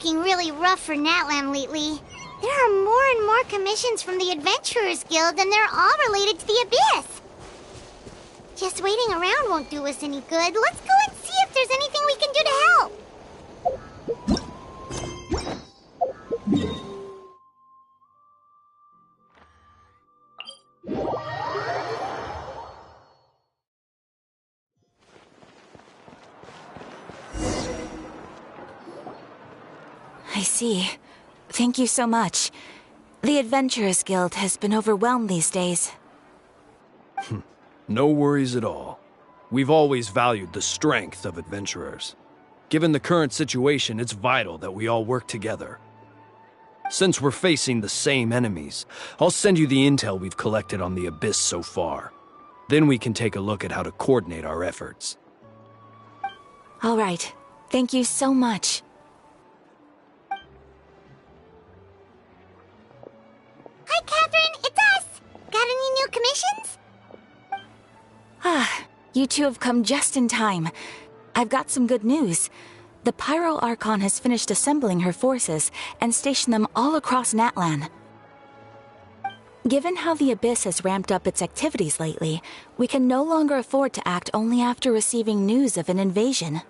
looking really rough for Natlan lately. There are more and more commissions from the Adventurers Guild, and they're all related to the Abyss. Just waiting around won't do us any good. Let's go and see if there's anything we can do to help. I see. Thank you so much. The Adventurers Guild has been overwhelmed these days. No worries at all. We've always valued the strength of adventurers. Given the current situation, it's vital that we all work together. Since we're facing the same enemies, I'll send you the intel we've collected on the Abyss so far. Then we can take a look at how to coordinate our efforts. All right. Thank you so much. Hi, Catherine. It's us. Got any new commissions? You two have come just in time. I've got some good news. The Pyro Archon has finished assembling her forces and stationed them all across Natlan. Given how the Abyss has ramped up its activities lately, we can no longer afford to act only after receiving news of an invasion.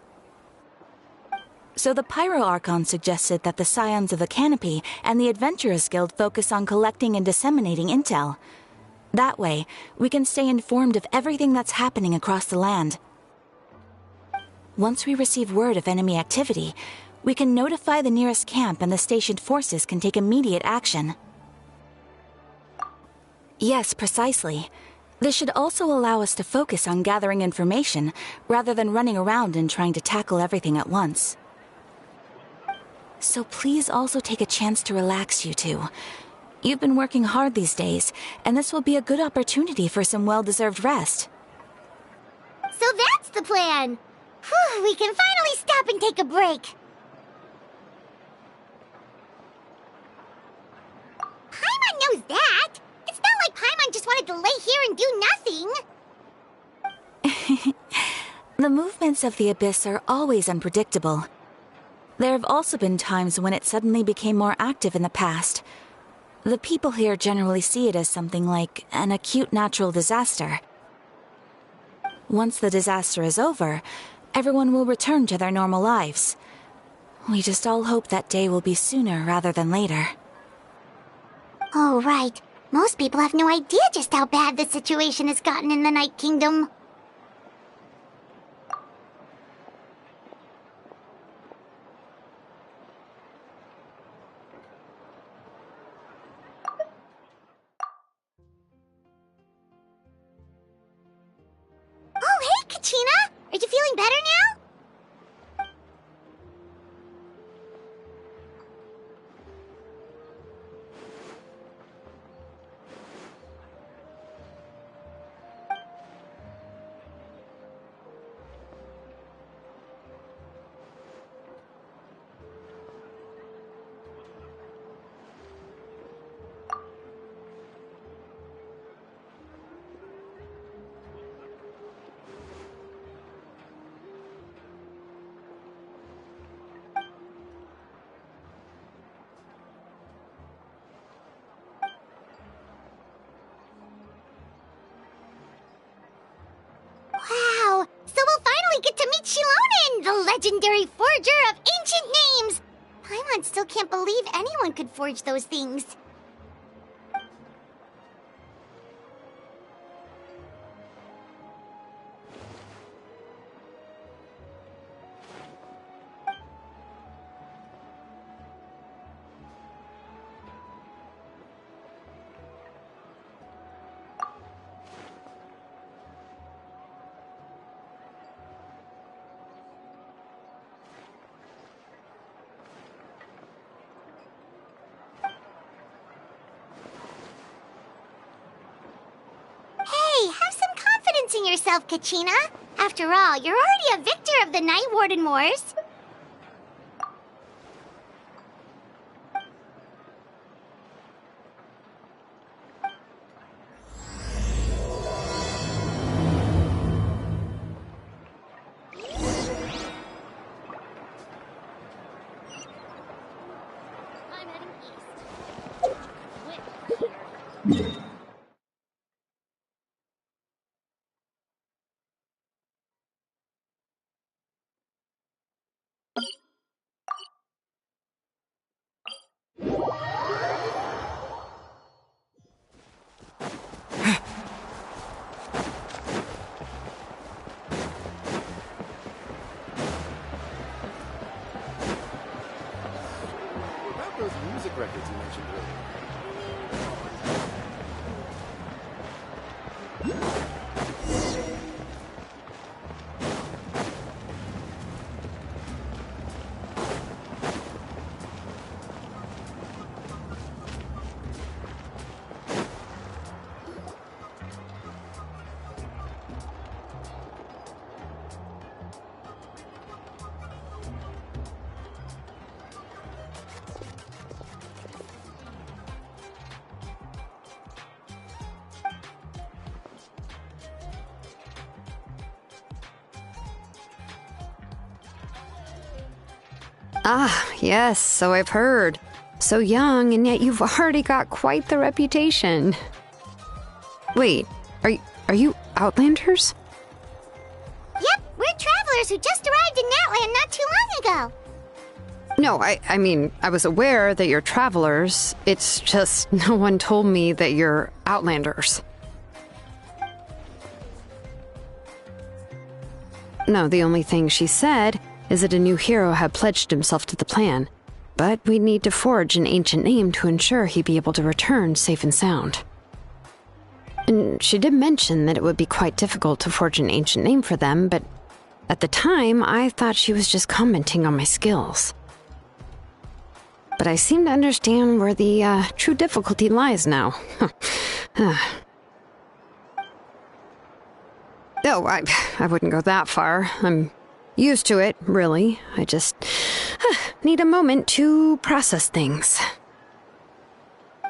So the Pyro Archon suggested that the Scions of the Canopy and the Adventurers Guild focus on collecting and disseminating intel. That way, we can stay informed of everything that's happening across the land. Once we receive word of enemy activity, we can notify the nearest camp and the stationed forces can take immediate action. Yes, precisely. This should also allow us to focus on gathering information, rather than running around and trying to tackle everything at once. So please also take a chance to relax, you two. You've been working hard these days, and this will be a good opportunity for some well-deserved rest. So that's the plan! Whew, we can finally stop and take a break! Paimon knows that! It's not like Paimon just wanted to lay here and do nothing! The movements of the Abyss are always unpredictable. There have also been times when it suddenly became more active in the past. The people here generally see it as something like an acute natural disaster. Once the disaster is over, everyone will return to their normal lives. We just all hope that day will be sooner rather than later. Oh, right. Most people have no idea just how bad the situation has gotten in the Night Kingdom. Oh, hey, Kachina! Are you feeling better now? Wow! So we'll finally get to meet Shilonen, the legendary forger of ancient names! Paimon still can't believe anyone could forge those things. Hey, have some confidence in yourself, Kachina. After all, you're already a victor of the Night Warden Wars. Ah, yes, so I've heard. So young, and yet you've already got quite the reputation. Wait, are you Outlanders? Yep, we're travelers who just arrived in Natland not too long ago. No, I mean, I was aware that you're travelers. It's just no one told me that you're Outlanders. No, the only thing she said is that a new hero had pledged himself to the plan, but we'd need to forge an ancient name to ensure he'd be able to return safe and sound. And she did mention that it would be quite difficult to forge an ancient name for them, but at the time, I thought she was just commenting on my skills. But I seem to understand where the true difficulty lies now. No, I wouldn't go that far. I'm used to it, really. I just need a moment to process things.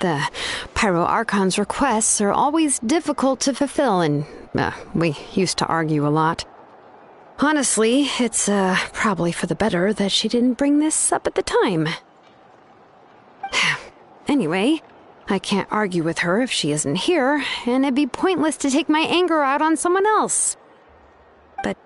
The Pyro Archon's requests are always difficult to fulfill, and we used to argue a lot. Honestly, it's probably for the better that she didn't bring this up at the time. Anyway, I can't argue with her if she isn't here, and it'd be pointless to take my anger out on someone else. But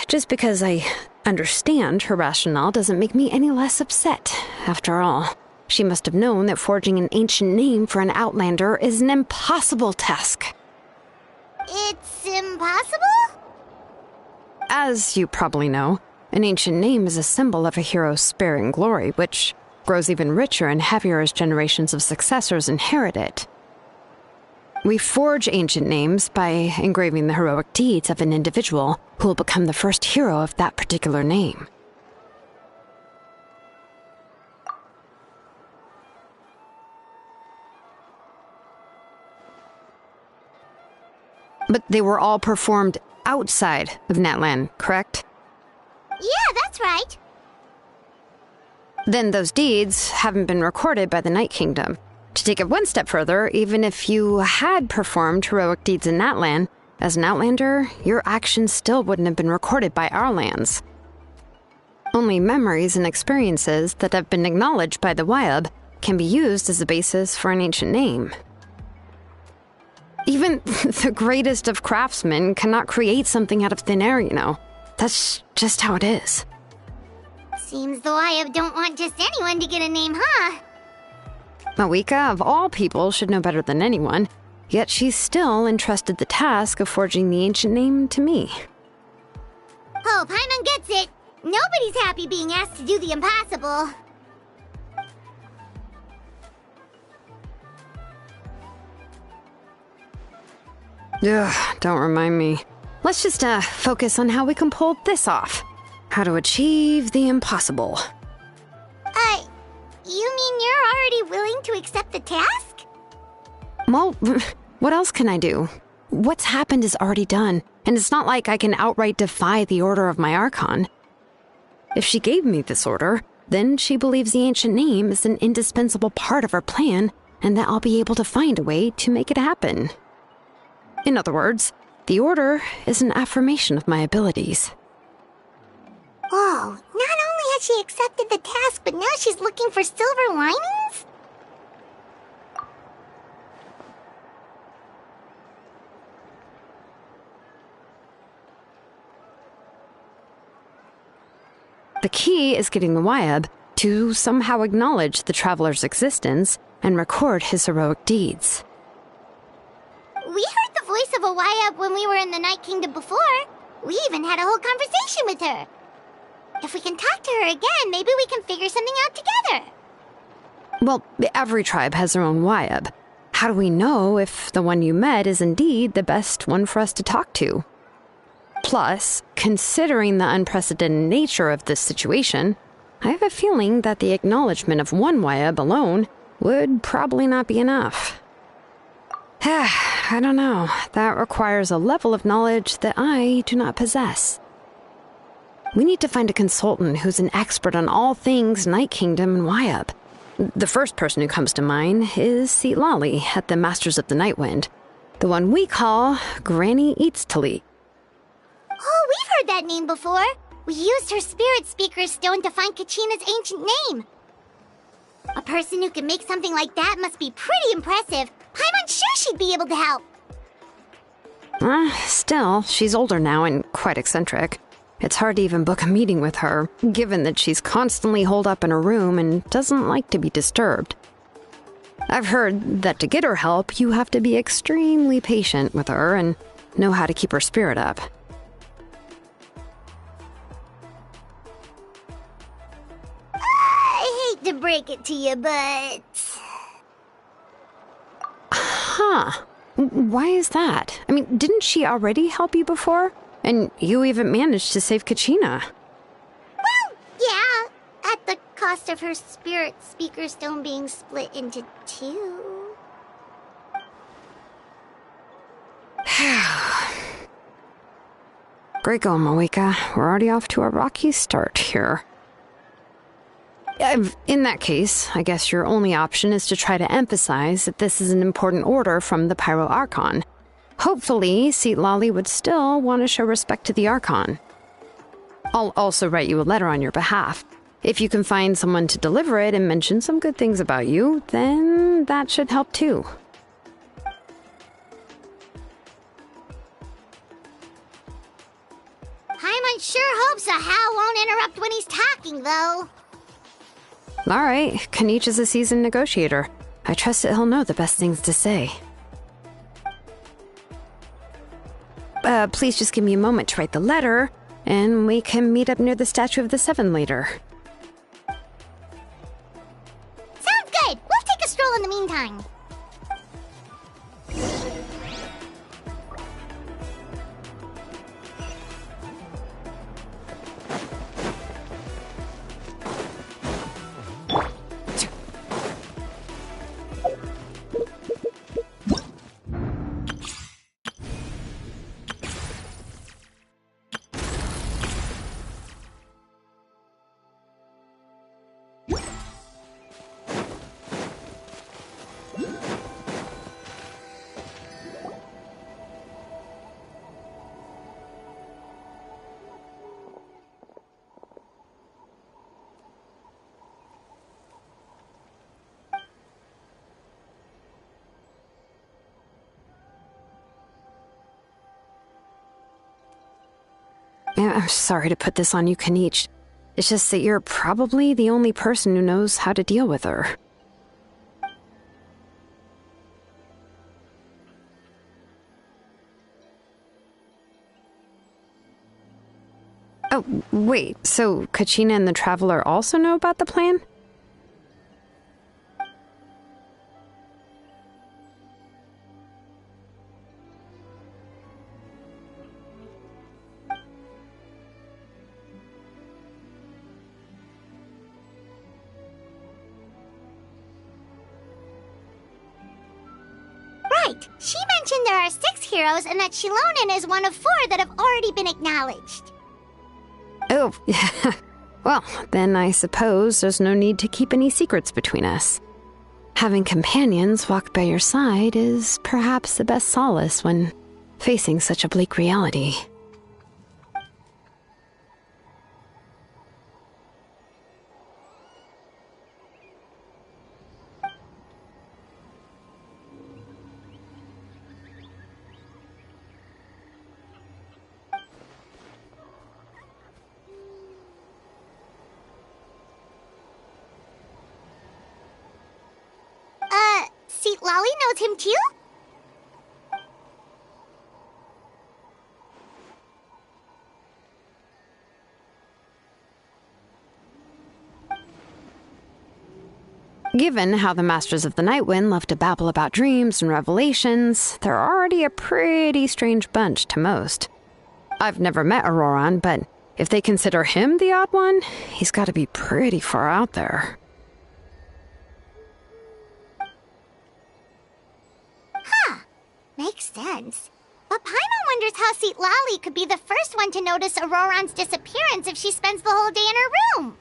just because I understand her rationale doesn't make me any less upset. After all, she must have known that forging an ancient name for an Outlander is an impossible task. It's impossible? As you probably know, an ancient name is a symbol of a hero's spirit and glory, which grows even richer and heavier as generations of successors inherit it. We forge ancient names by engraving the heroic deeds of an individual who will become the first hero of that particular name. But they were all performed outside of Natlan, correct? Yeah, that's right. Then those deeds haven't been recorded by the Night Kingdom. To take it one step further, even if you had performed heroic deeds in Natlan, as an Outlander, your actions still wouldn't have been recorded by our lands. Only memories and experiences that have been acknowledged by the Wyab can be used as a basis for an ancient name. Even the greatest of craftsmen cannot create something out of thin air, you know. That's just how it is. Seems the Wyab don't want just anyone to get a name, huh? Mawika, of all people, should know better than anyone, yet she's still entrusted the task of forging the ancient name to me. Oh, Paimon gets it. Nobody's happy being asked to do the impossible. Ugh, don't remind me. Let's just focus on how we can pull this off. How to achieve the impossible. You mean you're already willing to accept the task? Well, what else can I do? What's happened is already done, and it's not like I can outright defy the order of my Archon. If she gave me this order, then she believes the ancient name is an indispensable part of her plan, and that I'll be able to find a way to make it happen. In other words, the order is an affirmation of my abilities. Whoa, not only has she accepted the task, but now she's looking for silver linings? The key is getting the Wyab to somehow acknowledge the traveler's existence and record his heroic deeds. We heard the voice of a Wyab when we were in the Night Kingdom before. We even had a whole conversation with her. If we can talk to her again, maybe we can figure something out together. Well, every tribe has their own Wyab. how do we know if the one you met is indeed the best one for us to talk to? Plus, considering the unprecedented nature of this situation, I have a feeling that the acknowledgement of one Wayab alone would probably not be enough. I don't know. That requires a level of knowledge that I do not possess. We need to find a consultant who's an expert on all things Night Kingdom and Wayab. The first person who comes to mind is Lali at the Masters of the Nightwind, the one we call Granny Eats-Tali. Oh, we've heard that name before. We used her Spirit Speaker Stone to find Kachina's ancient name. A person who can make something like that must be pretty impressive. I'm unsure she'd be able to help. Still, she's older now and quite eccentric. It's hard to even book a meeting with her, given that she's constantly holed up in her room and doesn't like to be disturbed. I've heard that to get her help, you have to be extremely patient with her and know how to keep her spirit up. I hate to break it to you, but... Huh. Why is that? I mean, didn't she already help you before? And you even managed to save Kachina. Well, yeah. At the cost of her Spirit Speaker Stone being split into two. Great going, Moeka. We're already off to a rocky start here. In that case, I guess your only option is to try to emphasize that this is an important order from the Pyro Archon. Hopefully, Lali would still want to show respect to the Archon. I'll also write you a letter on your behalf. If you can find someone to deliver it and mention some good things about you, then that should help too. Paimon sure hopes a Hal won't interrupt when he's talking, though. Alright, Kanich is a seasoned negotiator. I trust that he'll know the best things to say. Please just give me a moment to write the letter, and we can meet up near the Statue of the Seven later. Sounds good! We'll take a stroll in the meantime. I'm sorry to put this on you, Kanich. It's just that you're probably the only person who knows how to deal with her. Oh, wait, so Kachina and the Traveler also know about the plan? Right. She mentioned there are 6 heroes and that Shilonen is one of 4 that have already been acknowledged. Oh, well, then I suppose there's no need to keep any secrets between us. Having companions walk by your side is perhaps the best solace when facing such a bleak reality. See, Lolly knows him too? Given how the Masters of the Nightwind love to babble about dreams and revelations, they're already a pretty strange bunch to most. I've never met Auroran, but if they consider him the odd one, he's got to be pretty far out there. Makes sense. But Paimon wonders how Lally could be the first one to notice Auroran's disappearance if she spends the whole day in her room.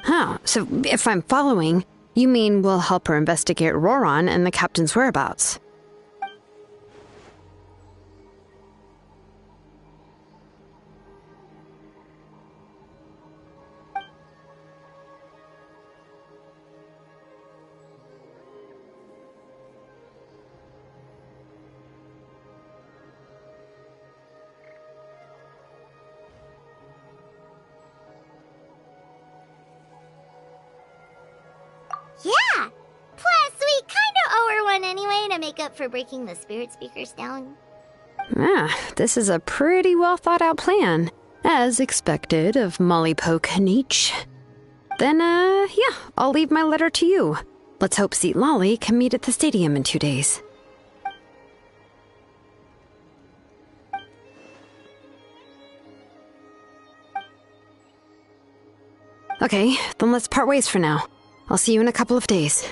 Huh, so if I'm following, you mean we'll help her investigate Auroran and the captain's whereabouts? Yeah! Plus, we kinda owe her one anyway to make up for breaking the spirit speakers down. This is a pretty well thought out plan, as expected of Molly Poke Nietzsche. Then, yeah, I'll leave my letter to you. Let's hope Seat Lolly can meet at the stadium in 2 days. Okay, then let's part ways for now. I'll see you in a couple of days.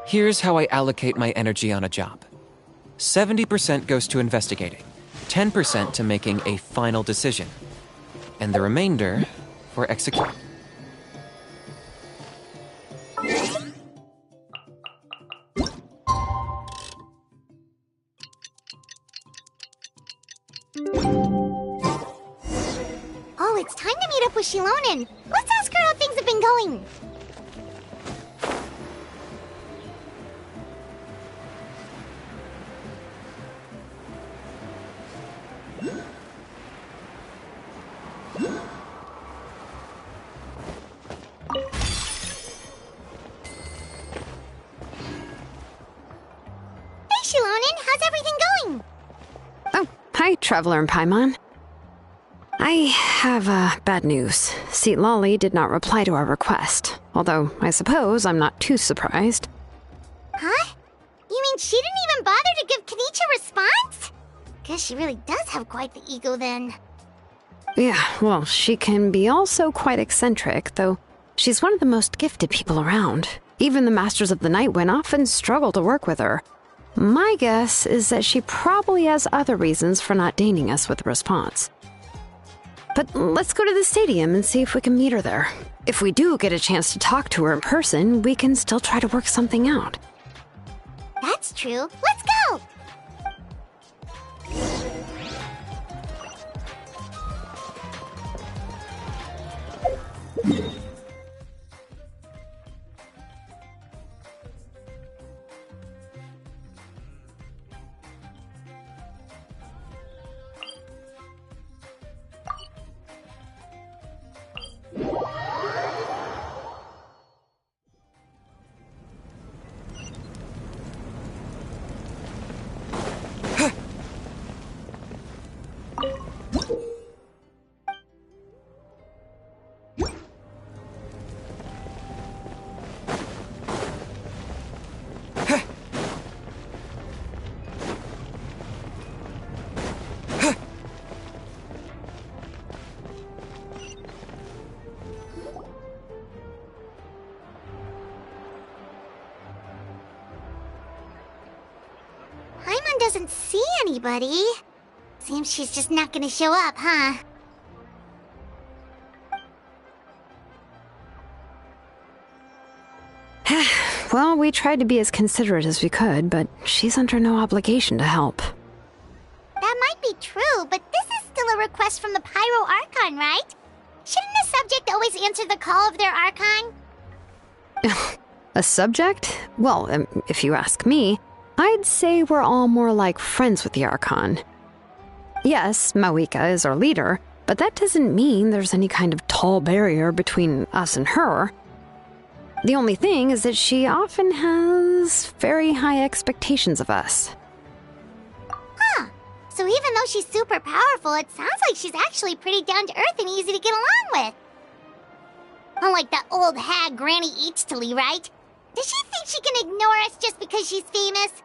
Here's how I allocate my energy on a job. 70% goes to investigating, 10% to making a final decision, and the remainder for execution. Oh, it's time to meet up with Shilonen. Let's ask her how things have been going. Shilonen, how's everything going? Oh, hi, Traveler and Paimon. I have, bad news. Seat Lolly did not reply to our request, although I suppose I'm not too surprised. Huh? You mean she didn't even bother to give Kenichi a response? Guess she really does have quite the ego then. Yeah, well, she can be also quite eccentric, though she's one of the most gifted people around. Even the Masters of the Night Wind often struggle to work with her. My guess is that she probably has other reasons for not deigning us with a response. But let's go to the stadium and see if we can meet her there. If we do get a chance to talk to her in person, we can still try to work something out. That's true. Let's go! Paimon doesn't see anybody. Seems she's just not gonna show up, huh? Well, we tried to be as considerate as we could, but she's under no obligation to help. That might be true, but this is still a request from the Pyro Archon, right? Shouldn't a subject always answer the call of their Archon? A subject? Well, if you ask me, I'd say we're all more like friends with the Archon. Yes, Mawika is our leader, but that doesn't mean there's any kind of tall barrier between us and her. The only thing is that she often has very high expectations of us. Huh. So even though she's super powerful, it sounds like she's actually pretty down-to-earth and easy to get along with. Unlike that old hag Granny Eatstily, right? Does she think she can ignore us just because she's famous?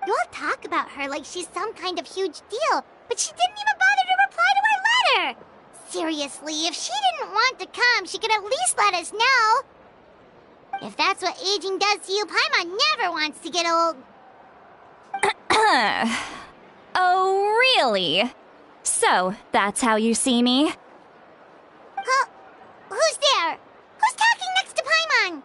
You all talk about her like she's some kind of huge deal, but she didn't even bother to reply to our letter! Seriously, if she didn't want to come, she could at least let us know. If that's what aging does to you, Paimon never wants to get old. Oh, really? So, that's how you see me? Huh? Who's there? Who's talking next to Paimon?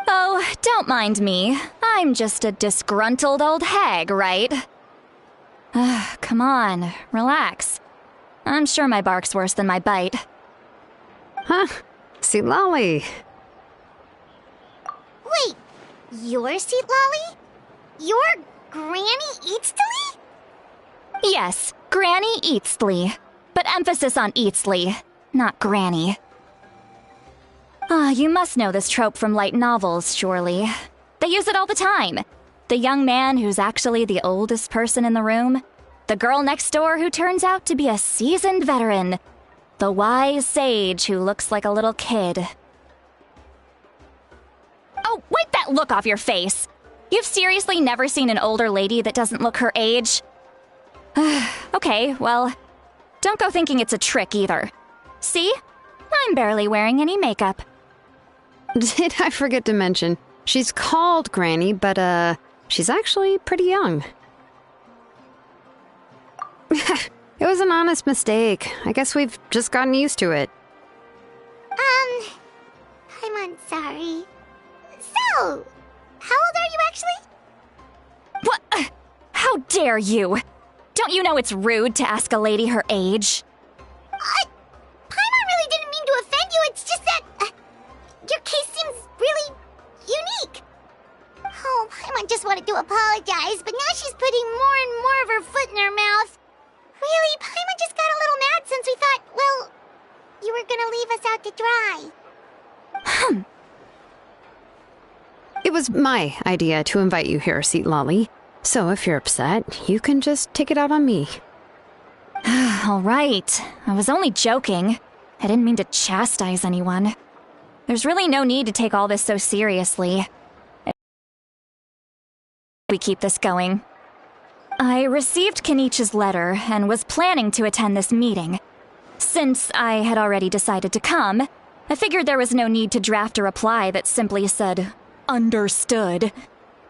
Oh, don't mind me. I'm just a disgruntled old hag, right? Come on, relax. I'm sure my bark's worse than my bite. Huh? See, Lolly. Wait, you're Seat Lolly? You're Granny Eatstily? Yes, Granny Eatsley. But emphasis on Eatsley, not Granny. You must know this trope from light novels, surely. They use it all the time. The young man who's actually the oldest person in the room. The girl next door who turns out to be a seasoned veteran. The wise sage who looks like a little kid. Oh, wipe that look off your face! You've seriously never seen an older lady that doesn't look her age? Okay, well, don't go thinking it's a trick either. See? I'm barely wearing any makeup. Did I forget to mention, she's called Granny, but, she's actually pretty young. It was an honest mistake. I guess we've just gotten used to it. I'm sorry. So, how old are you actually? What? How dare you? Don't you know it's rude to ask a lady her age? Paimon really didn't mean to offend you, it's just that... your case seems really unique. Oh, Paimon just wanted to apologize, but now she's putting more and more of her foot in her mouth. Really, Paimon just got a little mad since we thought, well, you were gonna leave us out to dry. It was my idea to invite you here, Seat Lolly. So if you're upset, you can just take it out on me. All right. I was only joking. I didn't mean to chastise anyone. There's really no need to take all this so seriously. We keep this going. I received Kenichi's letter and was planning to attend this meeting. Since I had already decided to come, I figured there was no need to draft a reply that simply said, "Understood."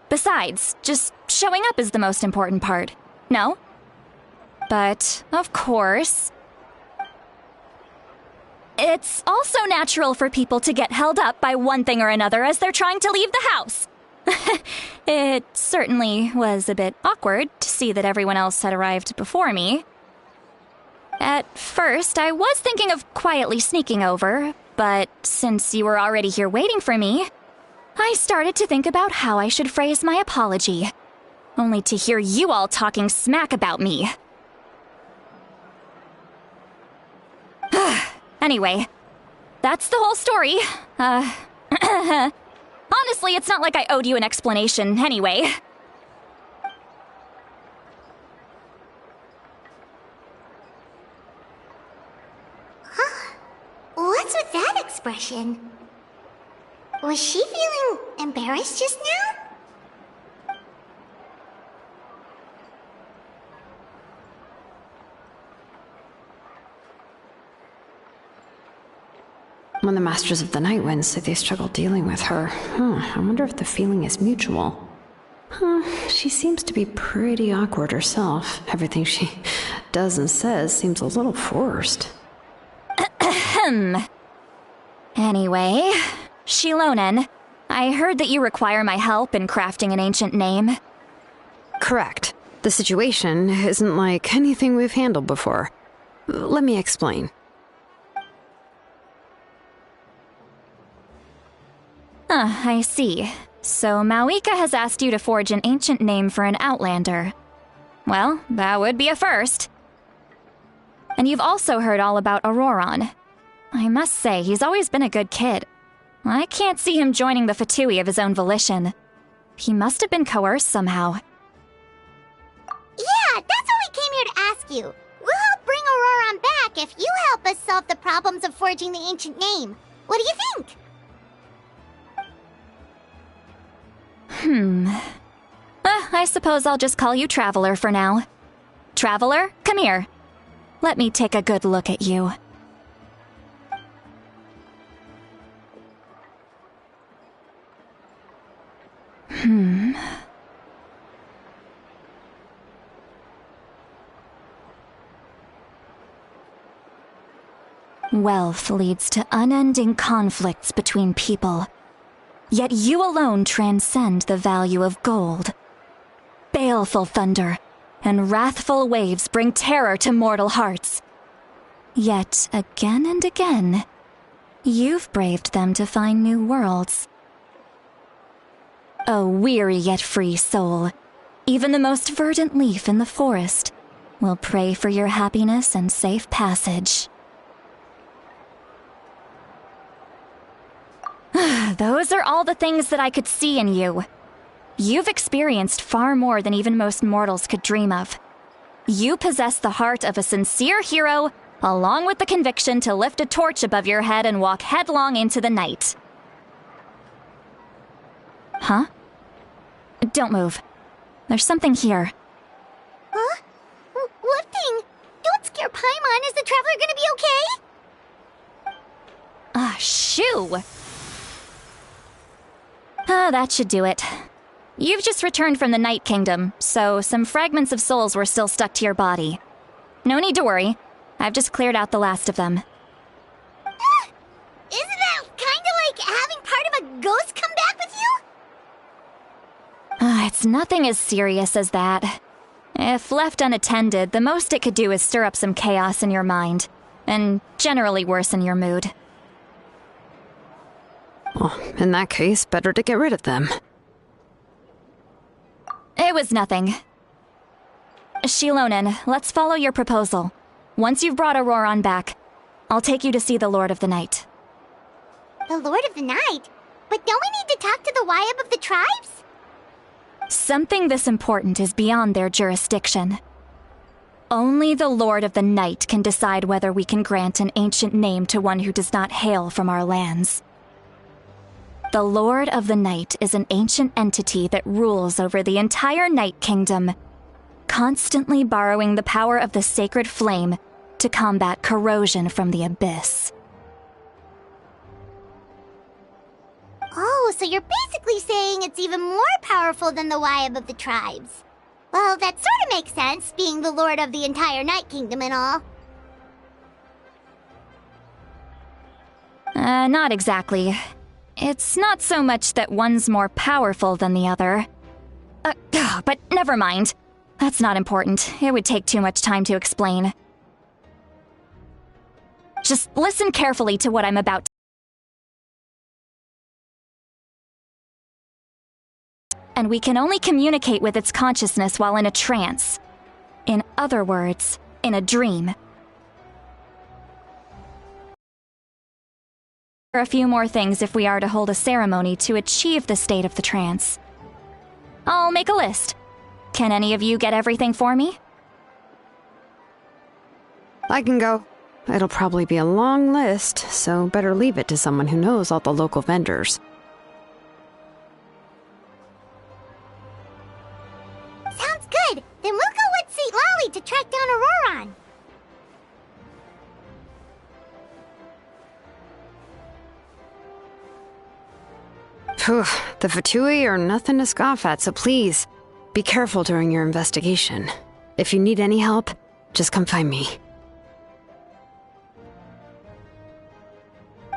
Besides, just showing up is the most important part, no? But, of course, it's also natural for people to get held up by one thing or another as they're trying to leave the house. It certainly was a bit awkward to see that everyone else had arrived before me. At first, I was thinking of quietly sneaking over, but since you were already here waiting for me, I started to think about how I should phrase my apology, only to hear you all talking smack about me. Anyway, that's the whole story. Honestly, it's not like I owed you an explanation anyway. What's with that expression? Was she feeling embarrassed just now? When the Masters of the Night Winds say they struggle dealing with her, I wonder if the feeling is mutual. She seems to be pretty awkward herself. Everything she does and says seems a little forced. Anyway, Shilonen, I heard that you require my help in crafting an ancient name. Correct. The situation isn't like anything we've handled before. Let me explain. I see. So Mauika has asked you to forge an ancient name for an Outlander. Well, that would be a first. And you've also heard all about Auroron. I must say, he's always been a good kid. I can't see him joining the Fatui of his own volition. He must have been coerced somehow. Yeah, that's what we came here to ask you. We'll help bring Auroron back if you help us solve the problems of forging the ancient name. What do you think? I suppose I'll just call you Traveler for now. Traveler, come here. Let me take a good look at you. Wealth leads to unending conflicts between people. Yet you alone transcend the value of gold. Baleful thunder and wrathful waves bring terror to mortal hearts. Yet again and again, you've braved them to find new worlds. O weary yet free soul, even the most verdant leaf in the forest will pray for your happiness and safe passage. Those are all the things that I could see in you. You've experienced far more than even most mortals could dream of. You possess the heart of a sincere hero, along with the conviction to lift a torch above your head and walk headlong into the night. Huh? Don't move. There's something here. Huh? What thing? Don't scare Paimon. Is the Traveler gonna be okay? Shoo! That should do it. You've just returned from the Night Kingdom, so some fragments of souls were still stuck to your body. No need to worry. I've just cleared out the last of them. Isn't that kinda like having part of a ghost come back with you? It's nothing as serious as that. If left unattended, the most it could do is stir up some chaos in your mind, and generally worsen your mood. Well, in that case, better to get rid of them. It was nothing. Shilonen, let's follow your proposal. Once you've brought Auroron back, I'll take you to see the Lord of the Night. The Lord of the Night? But don't we need to talk to the Wyab of the tribes? Something this important is beyond their jurisdiction. Only the Lord of the Night can decide whether we can grant an ancient name to one who does not hail from our lands. The Lord of the Night is an ancient entity that rules over the entire Night Kingdom. constantly borrowing the power of the sacred flame to combat corrosion from the abyss. Oh, so you're basically saying it's even more powerful than the Wyab of the tribes. Well, that sort of makes sense, being the lord of the entire Night Kingdom and all. Not exactly. It's not so much that one's more powerful than the other. But never mind. That's not important. It would take too much time to explain. Just listen carefully to what I'm about to. And we can only communicate with its consciousness while in a trance. In other words, in a dream. A few more things if we are to hold a ceremony to achieve the state of the trance. I'll make a list. Can any of you get everything for me? I can go. It'll probably be a long list, so better leave it to someone who knows all the local vendors. Sounds good. Then we'll go with St. Lolly to track down Auroron. Phew, the Fatui are nothing to scoff at, so please, be careful during your investigation. If you need any help, just come find me.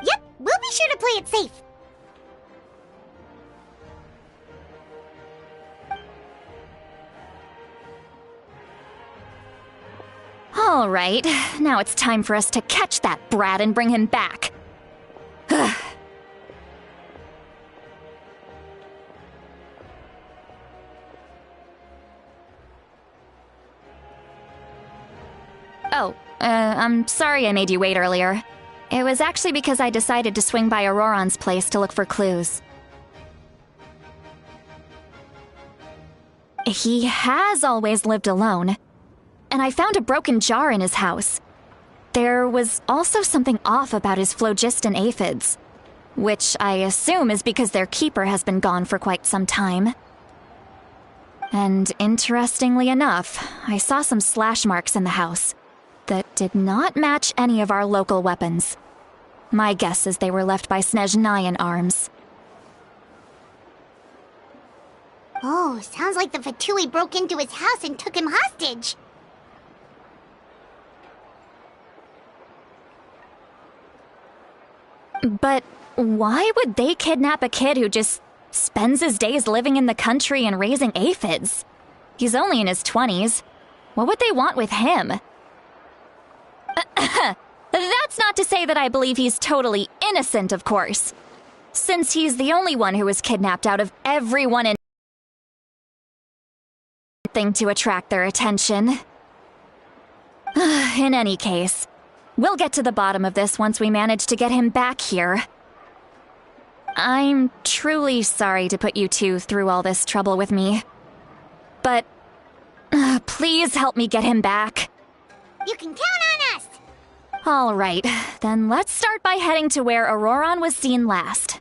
Yep, we'll be sure to play it safe. All right, now it's time for us to catch that brat and bring him back. I'm sorry I made you wait earlier. It was actually because I decided to swing by Auroron's place to look for clues. He has always lived alone, and I found a broken jar in his house. There was also something off about his phlogiston aphids, which I assume is because their keeper has been gone for quite some time. And interestingly enough, I saw some slash marks in the house that did not match any of our local weapons. My guess is they were left by Snezhnayan arms. Oh, sounds like the Fatui broke into his house and took him hostage. But why would they kidnap a kid who just spends his days living in the country and raising aphids? He's only in his 20s. What would they want with him? That's not to say that I believe he's totally innocent, of course. Since he's the only one who was kidnapped out of everyone in thing to attract their attention. In any case, we'll get to the bottom of this once we manage to get him back here. I'm truly sorry to put you two through all this trouble with me. But please help me get him back. You can count on us! All right, then let's start by heading to where Auroron was seen last.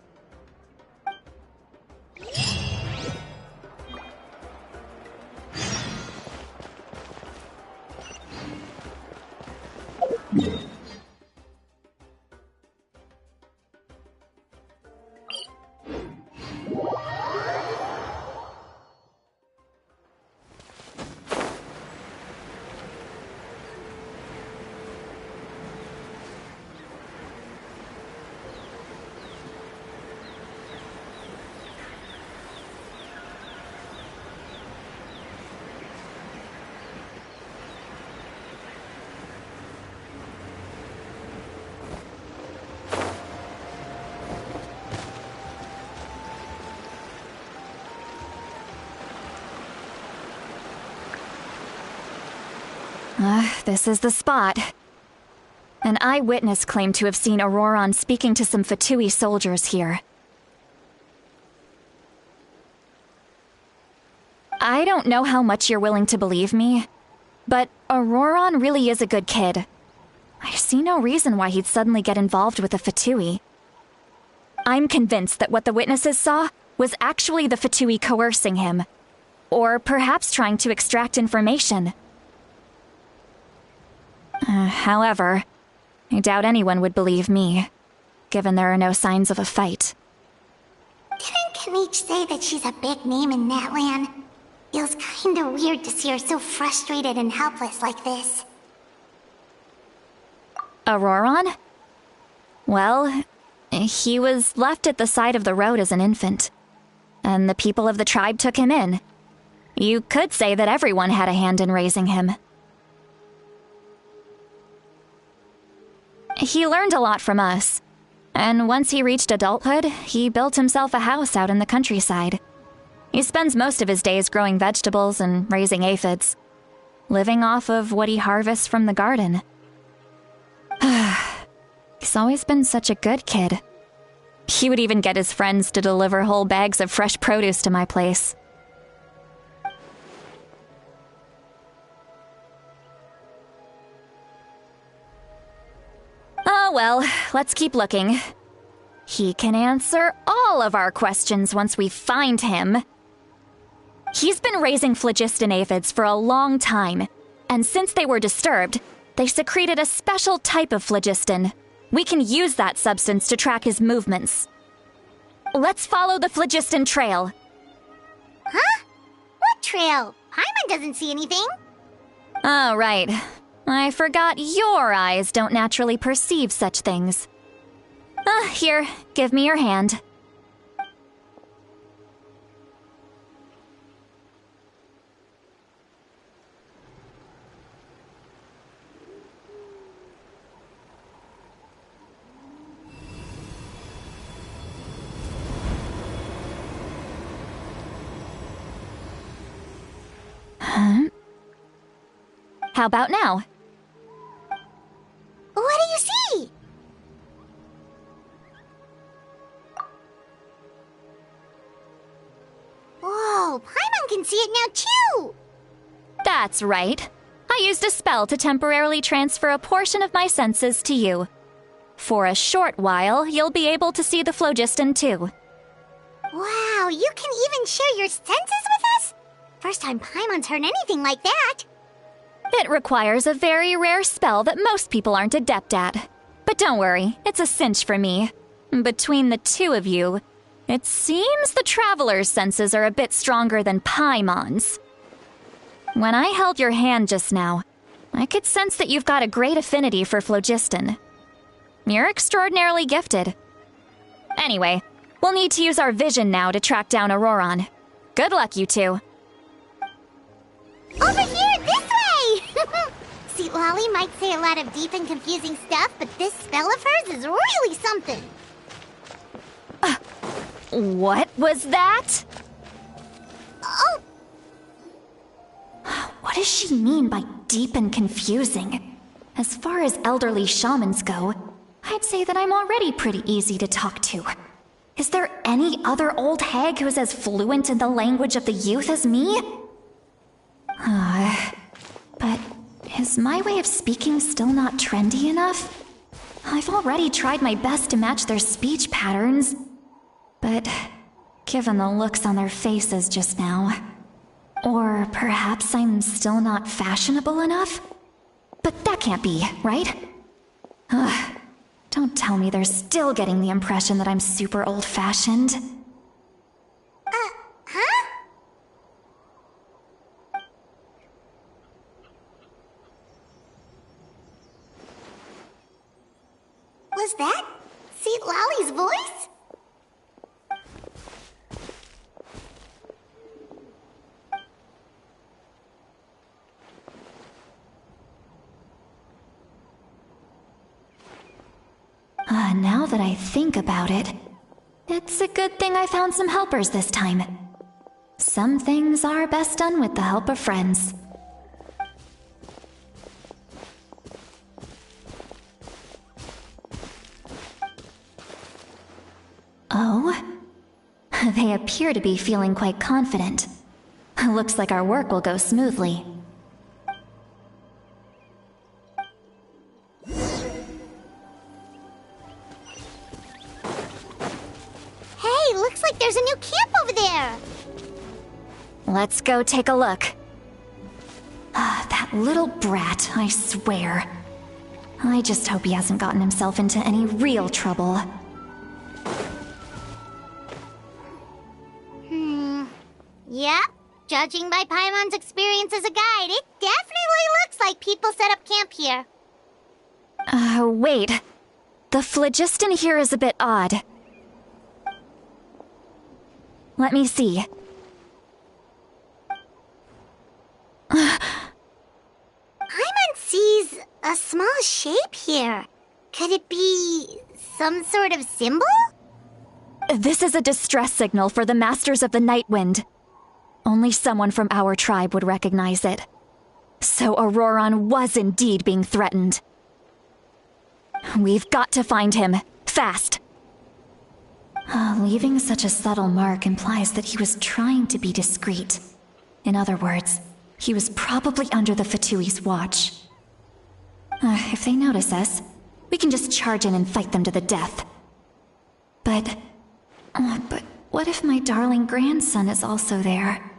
This is the spot. An eyewitness claimed to have seen Auroron speaking to some Fatui soldiers here. I don't know how much you're willing to believe me, but Auroron really is a good kid. I see no reason why he'd suddenly get involved with the Fatui. I'm convinced that what the witnesses saw was actually the Fatui coercing him. Or perhaps trying to extract information. However, I doubt anyone would believe me, given there are no signs of a fight. Didn't Kanich say that she's a big name in Natlan? Feels kinda weird to see her so frustrated and helpless like this. Auroron? Well, he was left at the side of the road as an infant, and the people of the tribe took him in. You could say that everyone had a hand in raising him. He learned a lot from us, and once he reached adulthood, he built himself a house out in the countryside. He spends most of his days growing vegetables and raising aphids, living off of what he harvests from the garden. He's always been such a good kid. He would even get his friends to deliver whole bags of fresh produce to my place. Oh well, let's keep looking. He can answer all of our questions once we find him. He's been raising phlogiston aphids for a long time, and since they were disturbed, they secreted a special type of phlogiston. We can use that substance to track his movements. Let's follow the phlogiston trail. Huh? What trail? Paimon doesn't see anything. Oh, right. I forgot your eyes don't naturally perceive such things. Here, give me your hand. How about now? What do you see? Whoa, Paimon can see it now too! That's right. I used a spell to temporarily transfer a portion of my senses to you. For a short while, you'll be able to see the phlogiston too. Wow, you can even share your senses with us? First time Paimon's heard anything like that. It requires a very rare spell that most people aren't adept at. But don't worry, it's a cinch for me. Between the two of you, it seems the Traveler's senses are a bit stronger than Paimon's. When I held your hand just now, I could sense that you've got a great affinity for phlogiston. You're extraordinarily gifted. Anyway, we'll need to use our vision now to track down Auroron. Good luck, you two. Over here, this way! Sweet Lolly might say a lot of deep and confusing stuff, but this spell of hers is really something. What was that? Oh! What does she mean by deep and confusing? As far as elderly shamans go, I'd say that I'm already pretty easy to talk to. Is there any other old hag who's as fluent in the language of the youth as me? But is my way of speaking still not trendy enough? I've already tried my best to match their speech patterns. But given the looks on their faces just now... Or perhaps I'm still not fashionable enough? But that can't be, right? Don't tell me they're still getting the impression that I'm super old-fashioned. Huh? Was that Sweet Lolly's voice? Now that I think about it, it's a good thing I found some helpers this time. Some things are best done with the help of friends. Oh? They appear to be feeling quite confident. Looks like our work will go smoothly. Hey, looks like there's a new camp over there! Let's go take a look. That little brat, I swear. I just hope he hasn't gotten himself into any real trouble. Yep. Judging by Paimon's experience as a guide, it definitely looks like people set up camp here. Wait. The phlogiston here is a bit odd. Let me see. Paimon sees a small shape here. Could it be some sort of symbol? This is a distress signal for the Masters of the Night Wind. Only someone from our tribe would recognize it. So Auroron was indeed being threatened. We've got to find him. Fast. Leaving such a subtle mark implies that he was trying to be discreet. In other words, he was probably under the Fatui's watch. If they notice us, we can just charge in and fight them to the death. But what if my darling grandson is also there?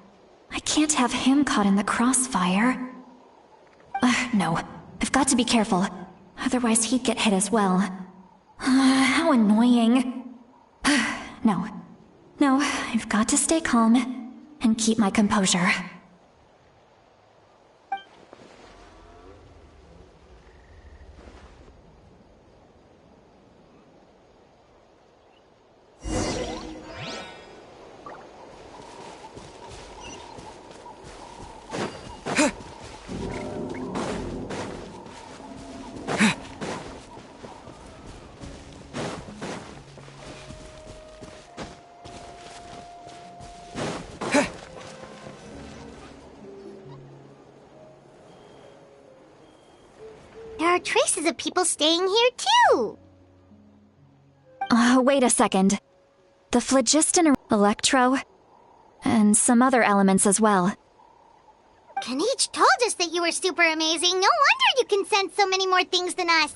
I can't have him caught in the crossfire. No, I've got to be careful. Otherwise he'd get hit as well. How annoying. No, I've got to stay calm and keep my composure. There are traces of people staying here, too! Wait a second. The phlogiston, electro, and some other elements as well. Kanich told us that you were super amazing. No wonder you can sense so many more things than us.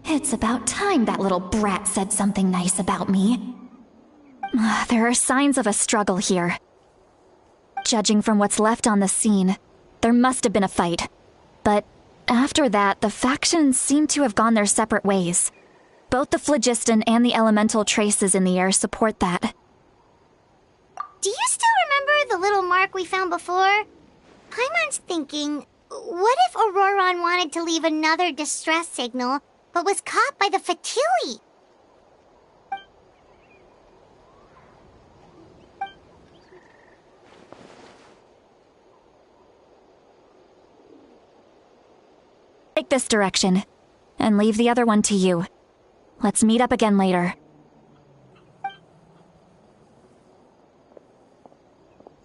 It's about time that little brat said something nice about me. There are signs of a struggle here. Judging from what's left on the scene, there must have been a fight. But after that, the factions seem to have gone their separate ways. Both the phlogiston and the elemental traces in the air support that. Do you still remember the little mark we found before? Paimon's thinking, what if Auroron wanted to leave another distress signal, but was caught by the Fatui? Take this direction, and leave the other one to you. Let's meet up again later.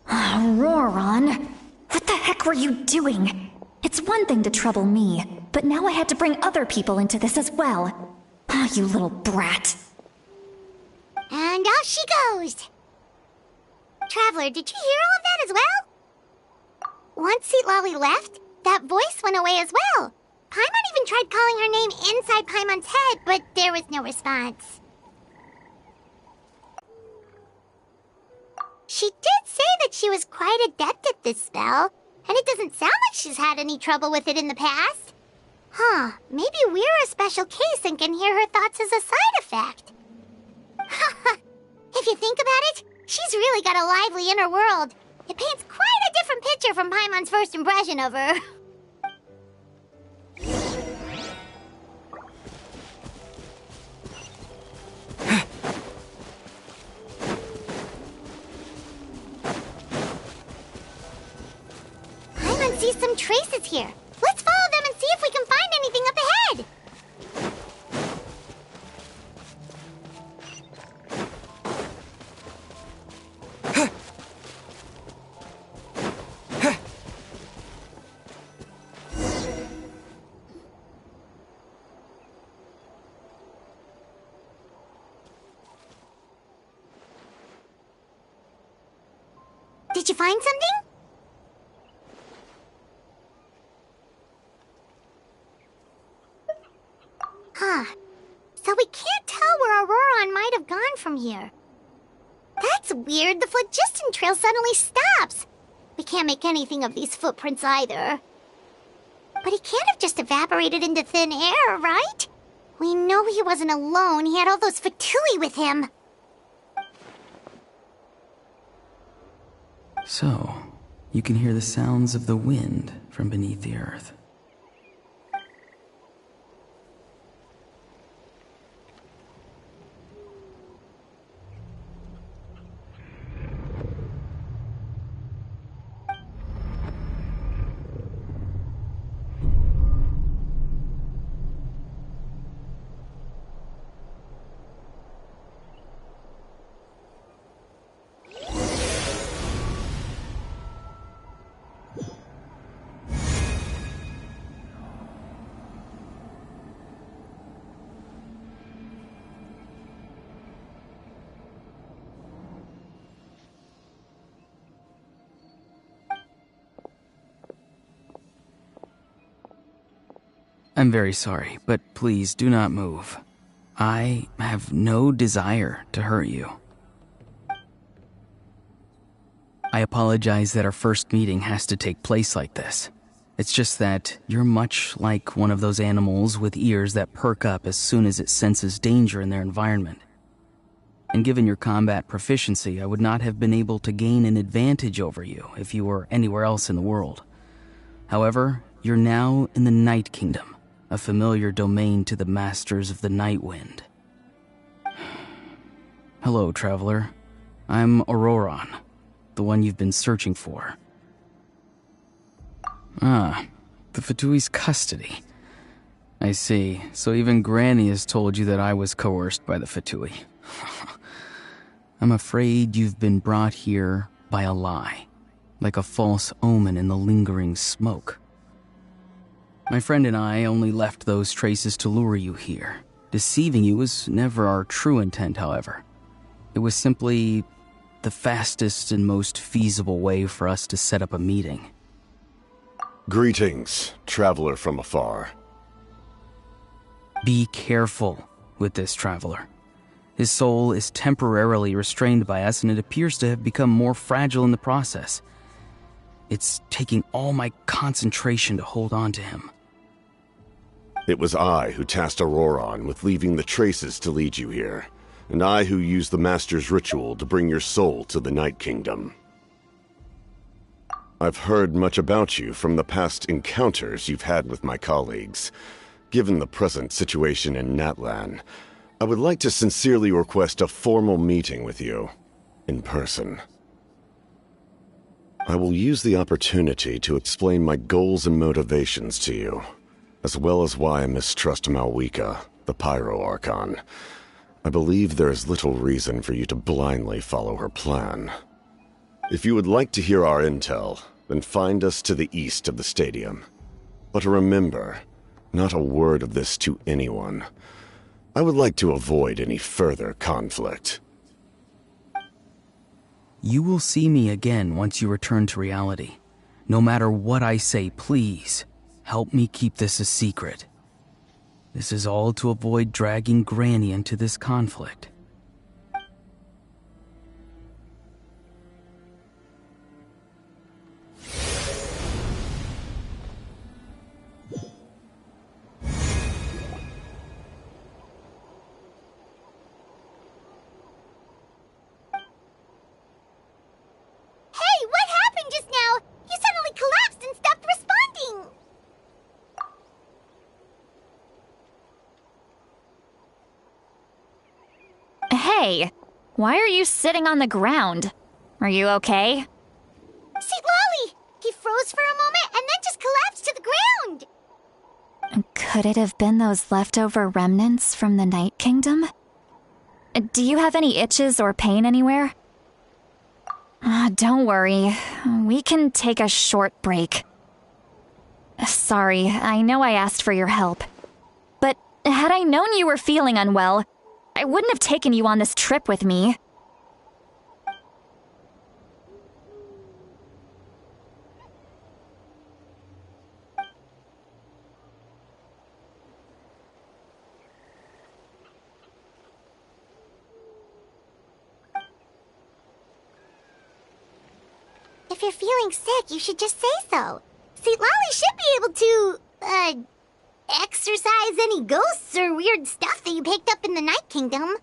Auroron, what the heck were you doing? It's one thing to trouble me, but now I had to bring other people into this as well. You little brat. And off she goes! Traveler, did you hear all of that as well? Once Seatlolly left, that voice went away as well. Paimon even tried calling her name inside Paimon's head, but there was no response. She did say that she was quite adept at this spell, and it doesn't sound like she's had any trouble with it in the past. Maybe we're a special case and can hear her thoughts as a side effect. If you think about it, she's really got a lively inner world. It paints quite a different picture from Paimon's first impression of her. Paimon sees some traces here. Let's follow them and see if we can find anything up ahead. Did you find something? So we can't tell where Auroron might have gone from here. That That's weird. The phlogiston trail suddenly stops. We can't make anything of these footprints either. But he can't have just evaporated into thin air, right? We know he wasn't alone. He had all those Fatui with him. So, you can hear the sounds of the wind from beneath the earth. I'm very sorry, but please do not move. I have no desire to hurt you. I apologize that our first meeting has to take place like this. It's just that you're much like one of those animals with ears that perk up as soon as it senses danger in their environment. And given your combat proficiency, I would not have been able to gain an advantage over you if you were anywhere else in the world. However, you're now in the Night Kingdom, a familiar domain to the masters of the Night Wind. Hello, traveler. I'm Auroron, the one you've been searching for. Ah, the Fatui's custody. I see. So even Granny has told you that I was coerced by the Fatui. I'm afraid you've been brought here by a lie, like a false omen in the lingering smoke. My friend and I only left those traces to lure you here. Deceiving you was never our true intent, however. It was simply the fastest and most feasible way for us to set up a meeting. Greetings, traveler from afar. Be careful with this traveler. His soul is temporarily restrained by us, and it appears to have become more fragile in the process. It's taking all my concentration to hold on to him. It was I who tasked Auroron with leaving the traces to lead you here, and I who used the Master's ritual to bring your soul to the Night Kingdom. I've heard much about you from the past encounters you've had with my colleagues. Given the present situation in Natlan, I would like to sincerely request a formal meeting with you, in person. I will use the opportunity to explain my goals and motivations to you, as well as why I mistrust Malwika, the Pyro Archon. I believe there is little reason for you to blindly follow her plan. If you would like to hear our intel, then find us to the east of the stadium. But remember, not a word of this to anyone. I would like to avoid any further conflict. You will see me again once you return to reality. No matter what I say, please, help me keep this a secret. This is all to avoid dragging Granny into this conflict. Hey, what happened just now? You suddenly collapsed and stopped responding. Hey, why are you sitting on the ground? Are you okay? See, Lolly! He froze for a moment and then just collapsed to the ground! Could it have been those leftover remnants from the Night Kingdom? Do you have any itches or pain anywhere? Don't worry. We can take a short break. Sorry, I know I asked for your help. But had I known you were feeling unwell, I wouldn't have taken you on this trip with me. if you're feeling sick, you should just say so. St. Lolly should be able to, exorcise any ghosts or weird stuff that you picked up in the Night Kingdom.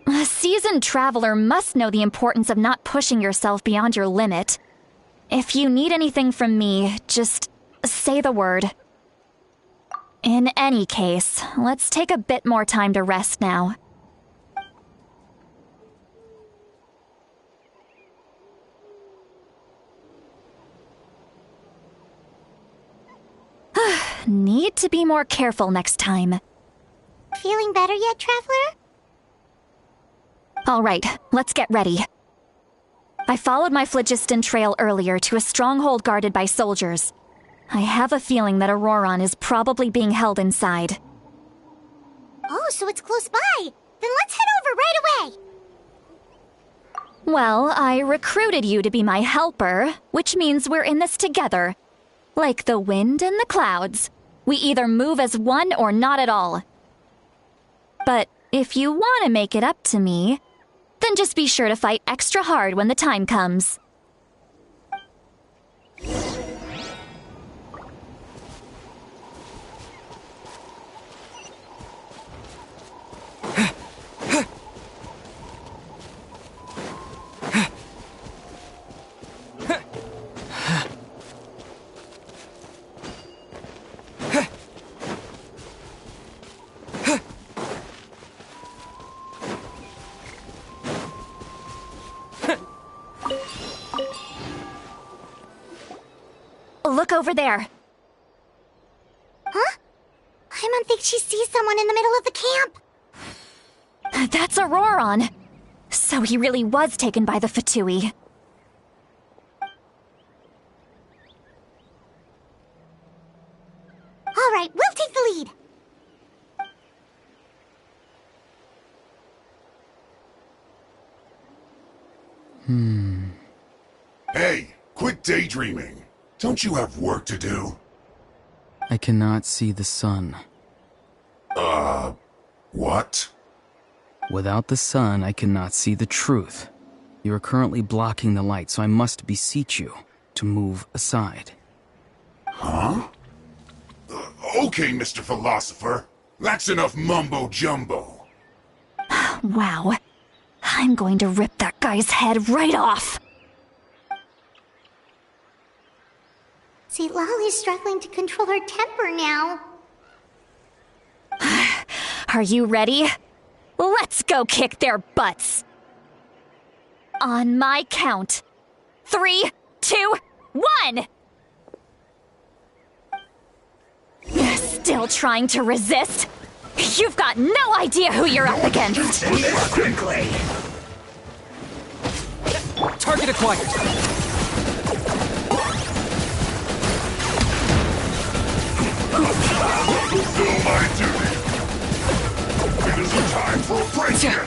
A seasoned traveler must know the importance of not pushing yourself beyond your limit. If you need anything from me, just say the word. In any case, let's take a bit more time to rest now. Need to be more careful next time. Feeling better yet, Traveler? All right, let's get ready. I followed my phlogiston trail earlier to a stronghold guarded by soldiers. I have a feeling that Auroron is probably being held inside. Oh, so it's close by. Then let's head over right away. Well, I recruited you to be my helper, which means we're in this together. Like the wind and the clouds. We either move as one or not at all. But if you want to make it up to me, then just be sure to fight extra hard when the time comes. Look over there. Huh? I don't think she sees someone in the middle of the camp. That's Auroron. So he really was taken by the Fatui. All right, we'll take the lead. Hey, quit daydreaming. Don't you have work to do? I cannot see the sun. What? Without the sun, I cannot see the truth. You are currently blocking the light, so I must beseech you to move aside. Huh? Okay, Mr. Philosopher. That's enough mumbo-jumbo. Wow. I'm going to rip that guy's head right off. St. Lolly's struggling to control her temper now. Are you ready? Let's go kick their butts. On my count. 3, 2, 1! Still trying to resist? You've got no idea who you're up against. Quickly. Target acquired. Fulfill my duty. It isn't time for a break yet.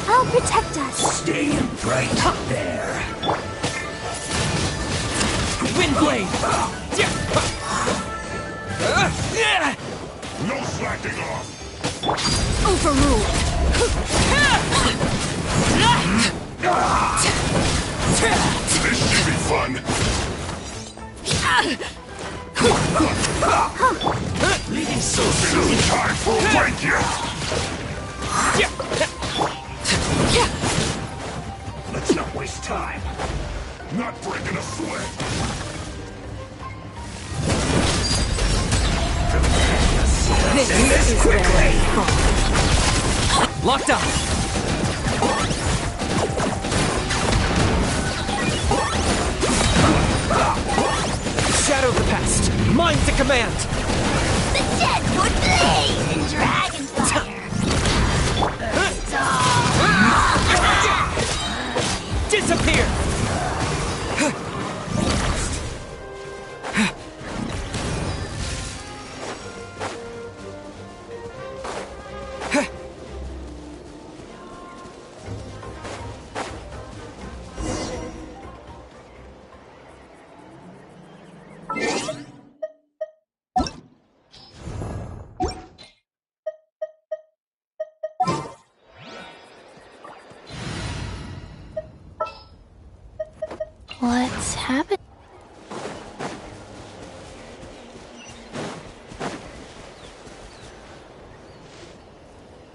I'll protect us. Stay right there. Windblade! No slacking off. Overruled. This should be fun. Leaving so It soon. isn't time for a break yet. Let's not waste time. Not breaking a sweat. End this quickly. Locked on. Shadow the past. Mine to command. The dead would bleed in Dragonfire. Disappear. What's happening?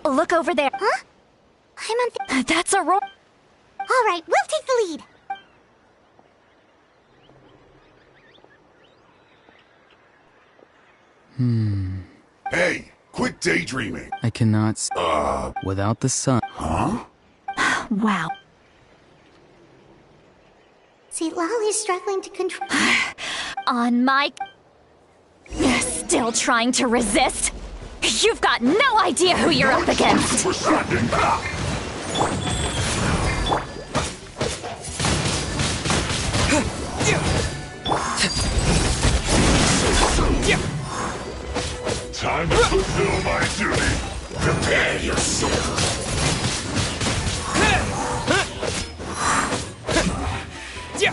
Look over there. Huh? I'm on That's Aurora. All right, we'll take the lead. Hey, quit daydreaming. I cannot without the sun. Huh? Wow. See, Lolly's struggling to control. On my... Still trying to resist? You've got no idea who you're up against. For standing back. Time to fulfill my duty. Prepare yourself.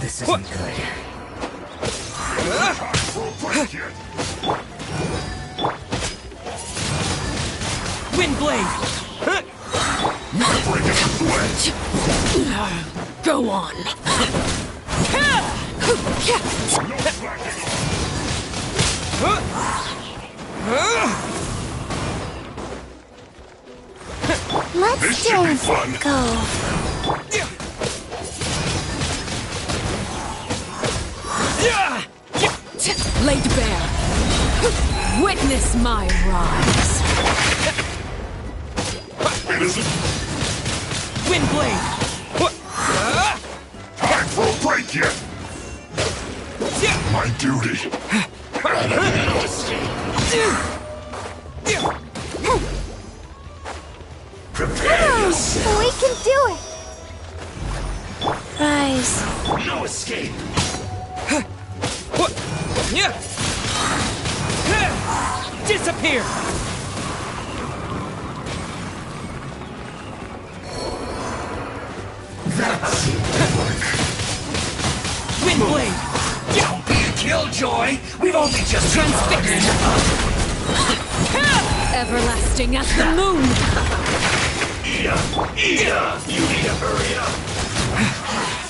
This isn't good. Time for a break yet. Windblade! Break it away. Go on. No slacking Let's This should be just fun. go. Laid bare. Witness my rise. It isn't Windblade! time for a break yet. My duty. Prepare yourself. We can do it. Rise. No escape. Disappear! Windblade! Don't be a killjoy! We've only just transfixed! Everlasting as the moon. Ida! You need to hurry up!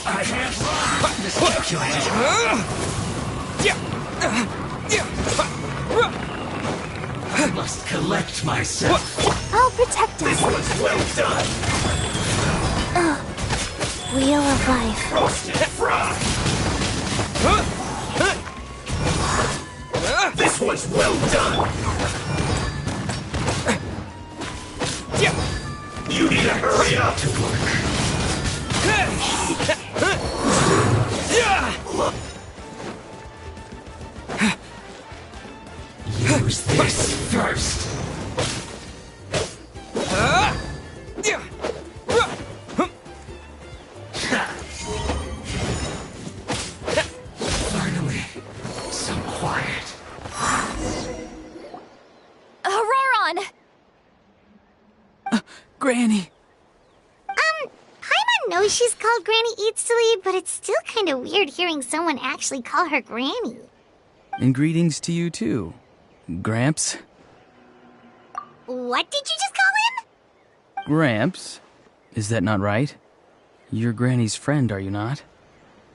I can't run! Miscalculated! I must collect myself. I'll protect This us. was well done! Wheel of life. Roasted fried! This was well done! You need to hurry up to use this first. Finally, some quiet. Auroron! Granny! Paimon knows she's called Granny Eats Sleep, but it's still kind of weird hearing someone actually call her Granny. And greetings to you too, Gramps. What did you just call him? Gramps? Is that not right? You're Granny's friend, are you not?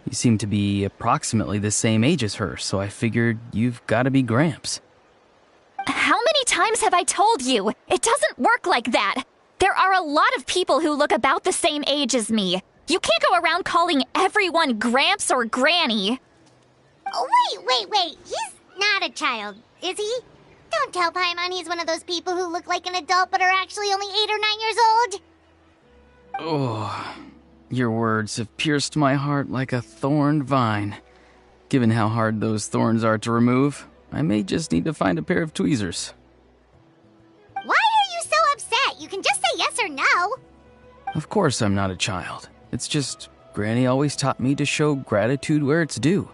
You seem to be approximately the same age as her, so I figured you've got to be Gramps. How many times have I told you? It doesn't work like that. There are a lot of people who look about the same age as me. You can't go around calling everyone Gramps or Granny. Oh, wait. He's not a child, is he? Don't tell Paimon he's one of those people who look like an adult but are actually only 8 or 9 years old. Oh, your words have pierced my heart like a thorned vine. Given how hard those thorns are to remove, I may just need to find a pair of tweezers. Why are you so upset? You can just say yes or no. Of course I'm not a child. It's just Granny always taught me to show gratitude where it's due.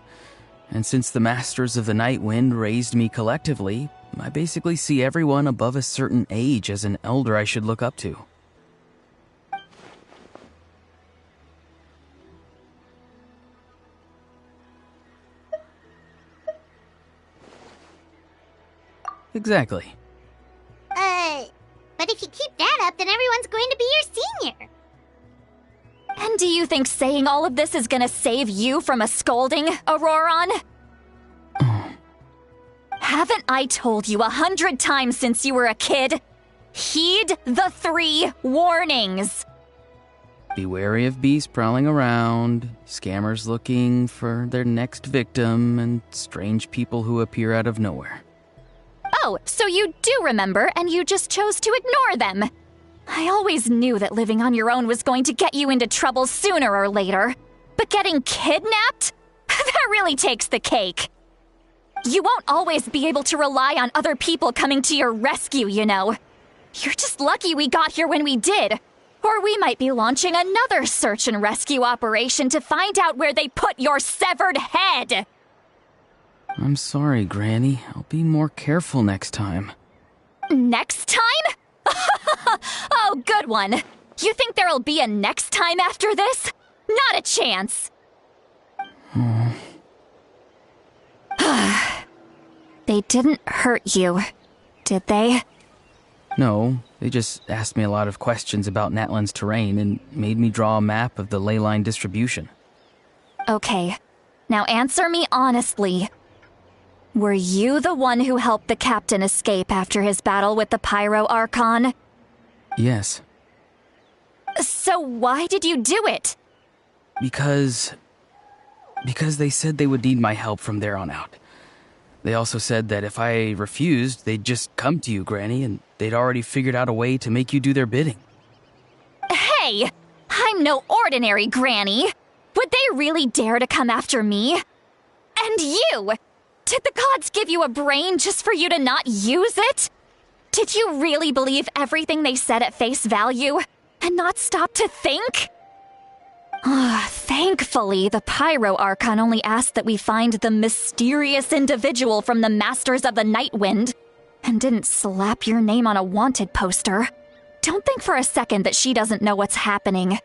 And since the Masters of the Night Wind raised me collectively, I basically see everyone above a certain age as an elder I should look up to. Exactly. But if you keep that up, then everyone's going to be your senior. And do you think saying all of this is gonna save you from a scolding, Auroron? Haven't I told you 100 times since you were a kid? Heed the 3 warnings! Be wary of beasts prowling around, scammers looking for their next victim, and strange people who appear out of nowhere. Oh, so you do remember, and you just chose to ignore them. I always knew that living on your own was going to get you into trouble sooner or later. But getting kidnapped? That really takes the cake. You won't always be able to rely on other people coming to your rescue, you know. You're just lucky we got here when we did. Or we might be launching another search and rescue operation to find out where they put your severed head. I'm sorry, Granny. I'll be more careful next time. Next time? Oh, good one. You think there'll be a next time after this? Not a chance. They didn't hurt you, did they? No, they just asked me a lot of questions about Natlan's terrain and made me draw a map of the ley line distribution. Okay, now answer me honestly. Were you the one who helped the captain escape after his battle with the Pyro Archon? Yes. So why did you do it? Because they said they would need my help from there on out. They also said that if I refused, they'd just come to you, Granny, and they'd already figured out a way to make you do their bidding. Hey! I'm no ordinary Granny! Would they really dare to come after me? And you! Did the gods give you a brain just for you to not use it? Did you really believe everything they said at face value, and not stop to think? Thankfully, the Pyro Archon only asked that we find the mysterious individual from the Masters of the Night Wind, and didn't slap your name on a wanted poster. Don't think for a second that she doesn't know what's happening.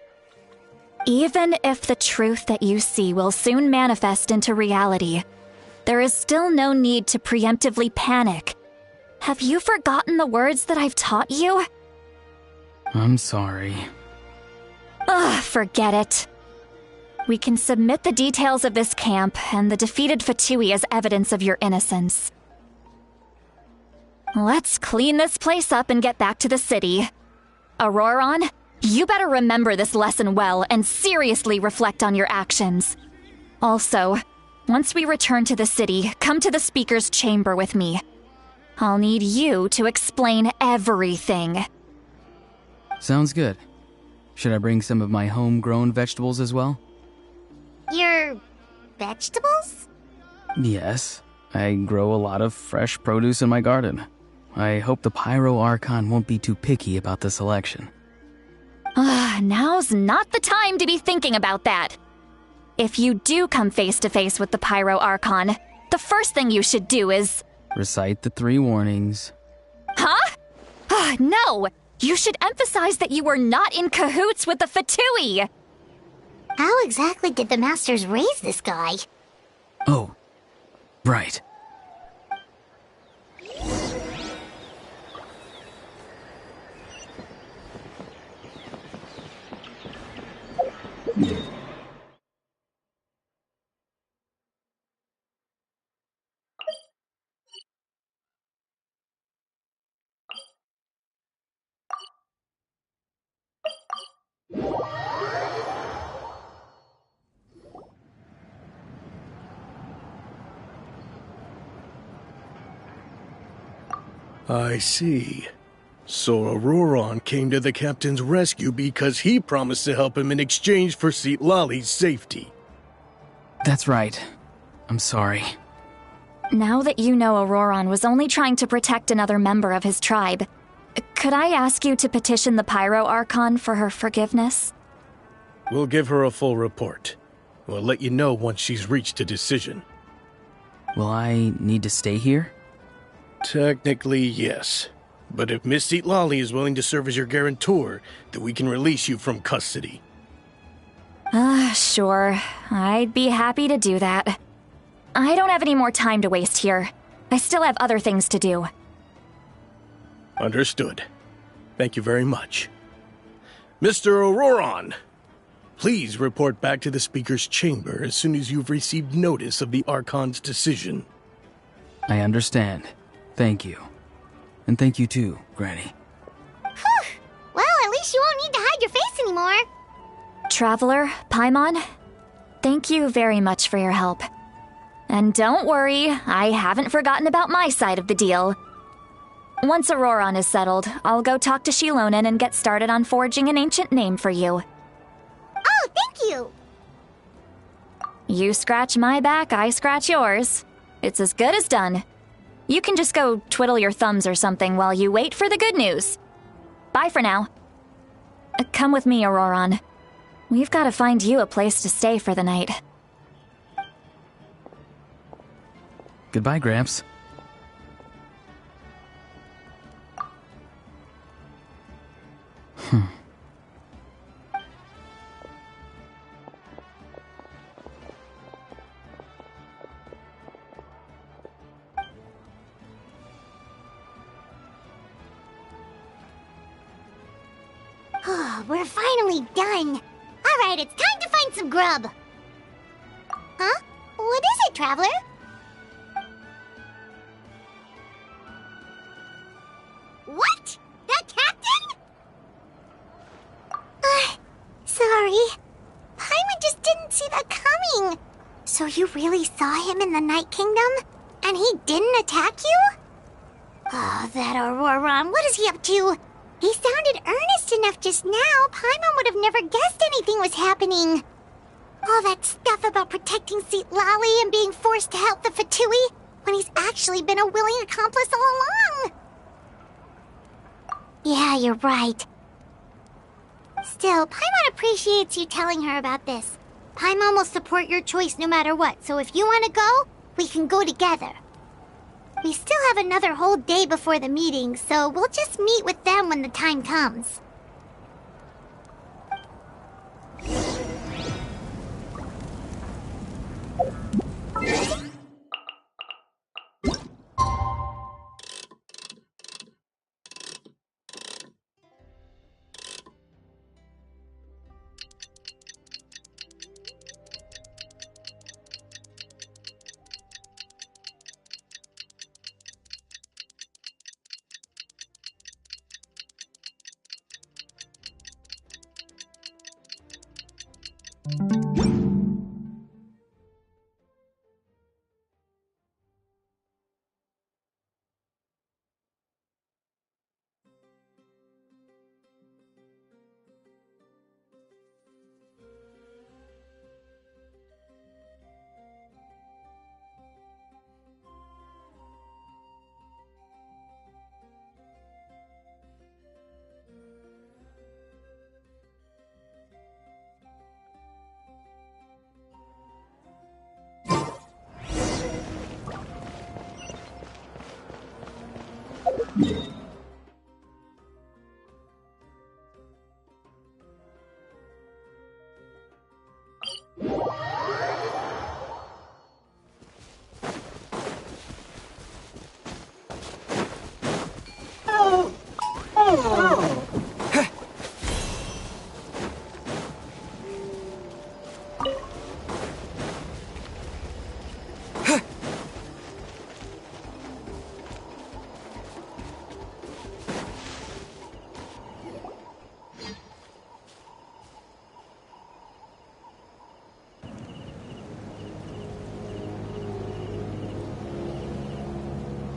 Even if the truth that you see will soon manifest into reality, there is still no need to preemptively panic. Have you forgotten the words that I've taught you? I'm sorry. Forget it. We can submit the details of this camp and the defeated Fatui as evidence of your innocence. Let's clean this place up and get back to the city. Auroron, you better remember this lesson well and seriously reflect on your actions. Also, once we return to the city, come to the speaker's chamber with me. I'll need you to explain everything. Sounds good. Should I bring some of my homegrown vegetables as well? Your vegetables? Yes. I grow a lot of fresh produce in my garden. I hope the Pyro Archon won't be too picky about the selection. Now's not the time to be thinking about that. If you do come face to face with the Pyro Archon, the first thing you should do is... recite the 3 warnings. Huh? No! You should emphasize that you were not in cahoots with the Fatui! How exactly did the Masters raise this guy? Oh, right. I see. So Auroron came to the captain's rescue because he promised to help him in exchange for Citlali's safety. That's right. I'm sorry. Now that you know Auroron was only trying to protect another member of his tribe, could I ask you to petition the Pyro Archon for her forgiveness? We'll give her a full report. We'll let you know once she's reached a decision. Will I need to stay here? Technically, yes. But if Miss Citlali is willing to serve as your guarantor, then we can release you from custody. Sure. I'd be happy to do that. I don't have any more time to waste here. I still have other things to do. Understood. Thank you very much. Mr. Auroron! Please report back to the Speaker's chamber as soon as you've received notice of the Archon's decision. I understand. Thank you. And thank you too, Granny. Whew. Well, at least you won't need to hide your face anymore. Traveler, Paimon, thank you very much for your help. And don't worry, I haven't forgotten about my side of the deal. Once Auroron is settled, I'll go talk to Shilonen and get started on forging an ancient name for you. Oh, thank you. You scratch my back, I scratch yours. It's as good as done. You can just go twiddle your thumbs or something while you wait for the good news. Bye for now. Come with me, Auroron. We've got to find you a place to stay for the night. Goodbye, Gramps. We're finally done. All right, it's time to find some grub. Huh? What is it, Traveler? What? The captain? Sorry. Paimon just didn't see that coming. So you really saw him in the Night Kingdom? And he didn't attack you? Oh, that Auroron, what is he up to? He sounded earnest enough just now. Paimon would have never guessed anything was happening. All that stuff about protecting Seat Lally and being forced to help the Fatui when he's actually been a willing accomplice all along. Yeah, you're right. Still, Paimon appreciates you telling her about this. Paimon will support your choice no matter what, so if you want to go, we can go together. We still have another whole day before the meeting, so we'll just meet with them when the time comes.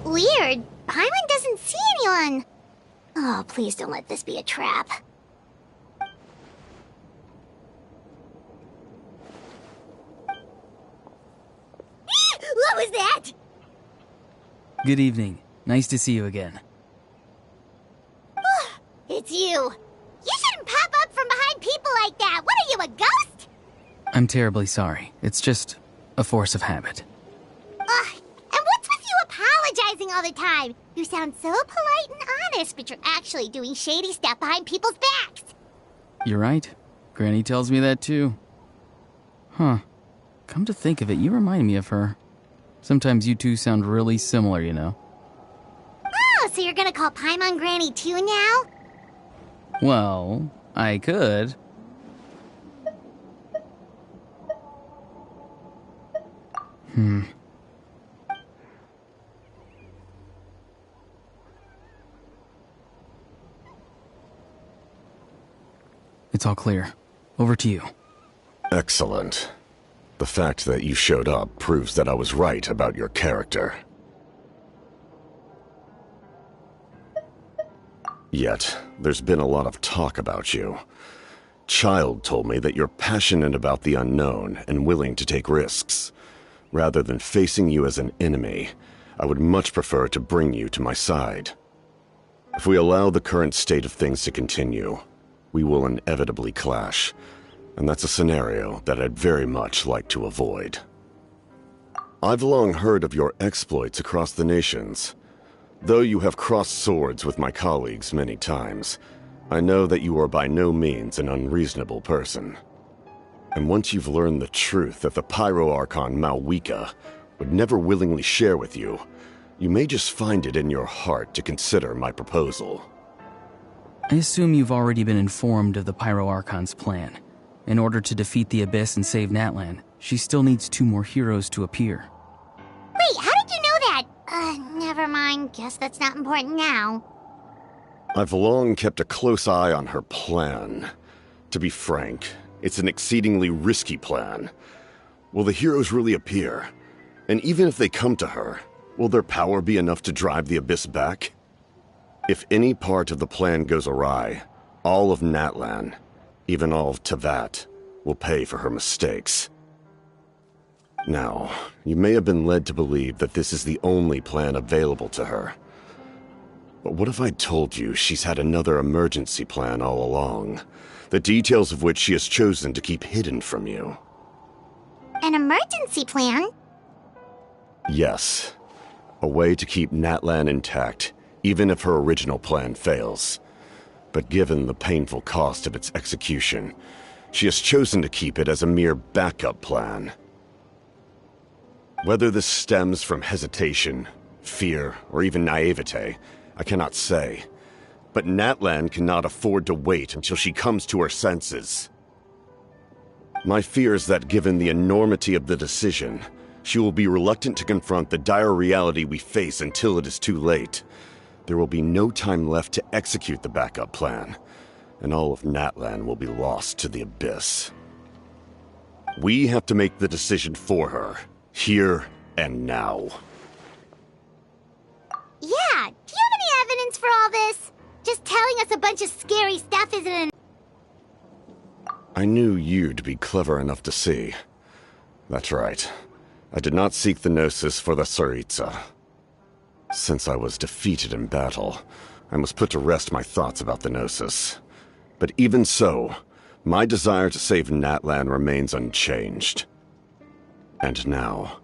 Weird. Paimon doesn't see anyone. Oh, please don't let this be a trap. What was that? Good evening. Nice to see you again. It's you. You shouldn't pop up from behind people like that. What are you, a ghost? I'm terribly sorry. It's just a force of habit. And what's with you apologizing all the time? You sound so polite and honest, but you're actually doing shady stuff behind people's backs. You're right. Granny tells me that too. Huh. Come to think of it, you remind me of her. Sometimes you two sound really similar, you know. Oh, so you're gonna call Paimon Granny too now? Well, I could. It's all clear. Over to you. Excellent. The fact that you showed up proves that I was right about your character. Yet, there's been a lot of talk about you. Child told me that you're passionate about the unknown and willing to take risks. Rather than facing you as an enemy, I would much prefer to bring you to my side. If we allow the current state of things to continue, we will inevitably clash, and that's a scenario that I'd very much like to avoid. I've long heard of your exploits across the nations. Though you have crossed swords with my colleagues many times, I know that you are by no means an unreasonable person. And once you've learned the truth that the Pyro Archon Malwika would never willingly share with you, you may just find it in your heart to consider my proposal. I assume you've already been informed of the Pyro Archon's plan. In order to defeat the Abyss and save Natlan, she still needs 2 more heroes to appear. Wait, how did you know that? Never mind. Guess that's not important now. I've long kept a close eye on her plan. To be frank, it's an exceedingly risky plan. Will the heroes really appear? And even if they come to her, will their power be enough to drive the Abyss back? If any part of the plan goes awry, all of Natlan, even all of Tevat, will pay for her mistakes. Now, you may have been led to believe that this is the only plan available to her. But what if I told you she's had another emergency plan all along, the details of which she has chosen to keep hidden from you? An emergency plan? Yes. A way to keep Natlan intact, even if her original plan fails. But given the painful cost of its execution, she has chosen to keep it as a mere backup plan. Whether this stems from hesitation, fear, or even naivete, I cannot say. But Natlan cannot afford to wait until she comes to her senses. My fear is that given the enormity of the decision, she will be reluctant to confront the dire reality we face until it is too late. There will be no time left to execute the backup plan, and all of Natlan will be lost to the Abyss. We have to make the decision for her, here and now. Yeah, do you have any evidence for all this? Just telling us a bunch of scary stuff isn't enough. I knew you'd be clever enough to see. That's right. I did not seek the Gnosis for the Tsaritsa. Since I was defeated in battle, I must put to rest my thoughts about the Gnosis. But even so, my desire to save Natlan remains unchanged. And now,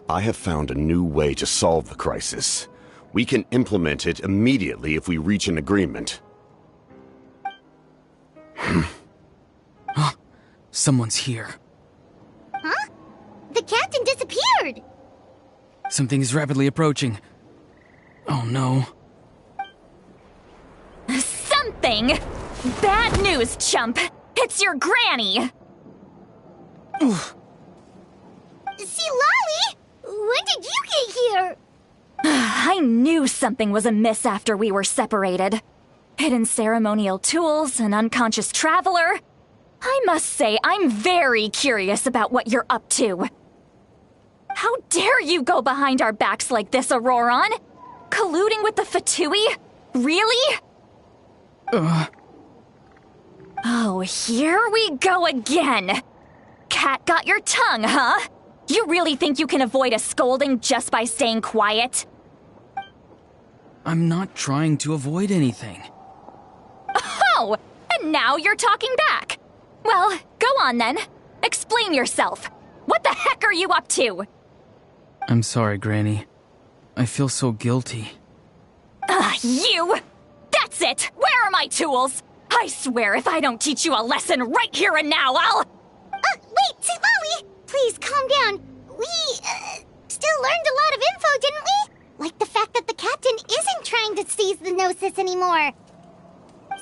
I have found a new way to solve the crisis. We can implement it immediately if we reach an agreement. Someone's here. Huh? The captain disappeared! Something is rapidly approaching. Oh no. Something? Bad news, chump! It's your granny! See, Lolly! When did you get here? I knew something was amiss after we were separated. Hidden ceremonial tools, an unconscious traveler. I must say, I'm very curious about what you're up to. How dare you go behind our backs like this, Auroron? Colluding with the Fatui? Really? Oh, here we go again. Cat got your tongue, huh? You really think you can avoid a scolding just by staying quiet? I'm not trying to avoid anything. Oh, and now you're talking back. Well, go on then. Explain yourself. What the heck are you up to? I'm sorry, Granny. I feel so guilty. You! That's it! Where are my tools? I swear if I don't teach you a lesson right here and now, I'll... Wait, see, Lolly! Please, calm down. We, still learned a lot of info, didn't we? Like the fact that the captain isn't trying to seize the Gnosis anymore.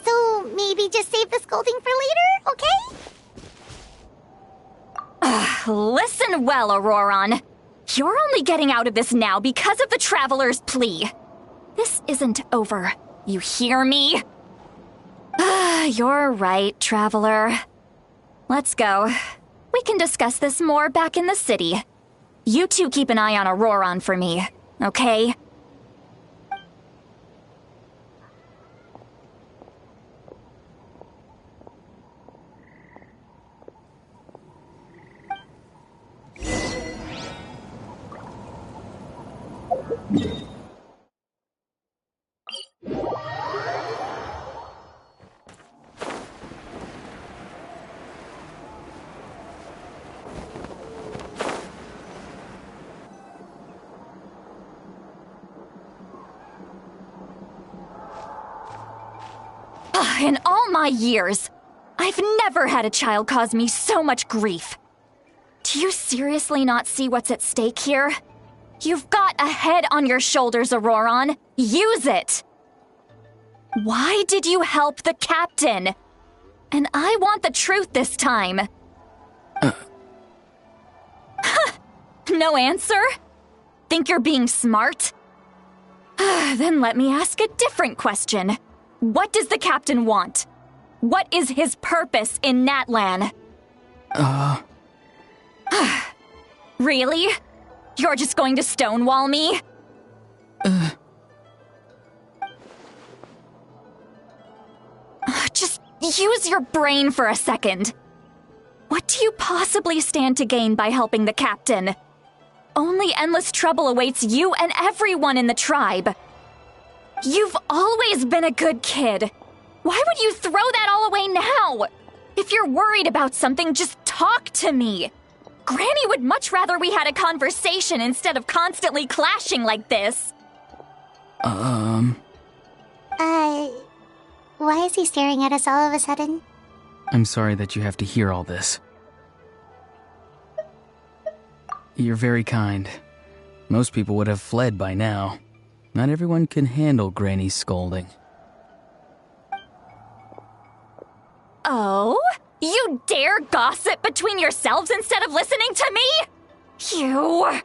So, maybe just save the scolding for later, okay? Listen well, Auroron. You're only getting out of this now because of the Traveler's plea. This isn't over. You hear me? You're right, Traveler. Let's go. We can discuss this more back in the city. You two keep an eye on Auroron for me, okay? In all my years, I've never had a child cause me so much grief. Do you seriously not see what's at stake here? You've got a head on your shoulders, Auroron. Use it! Why did you help the captain? And I want the truth this time. No answer? Think you're being smart? Then let me ask a different question. What does the captain want? What is his purpose in Natlan? Really? You're just going to stonewall me? Just use your brain for a second. What do you possibly stand to gain by helping the captain? Only endless trouble awaits you and everyone in the tribe. You've always been a good kid. Why would you throw that all away now? If you're worried about something, just talk to me. Granny would much rather we had a conversation instead of constantly clashing like this. Why is he staring at us all of a sudden? I'm sorry that you have to hear all this. You're very kind. Most people would have fled by now. Not everyone can handle Granny's scolding. Oh? You dare gossip between yourselves instead of listening to me? You...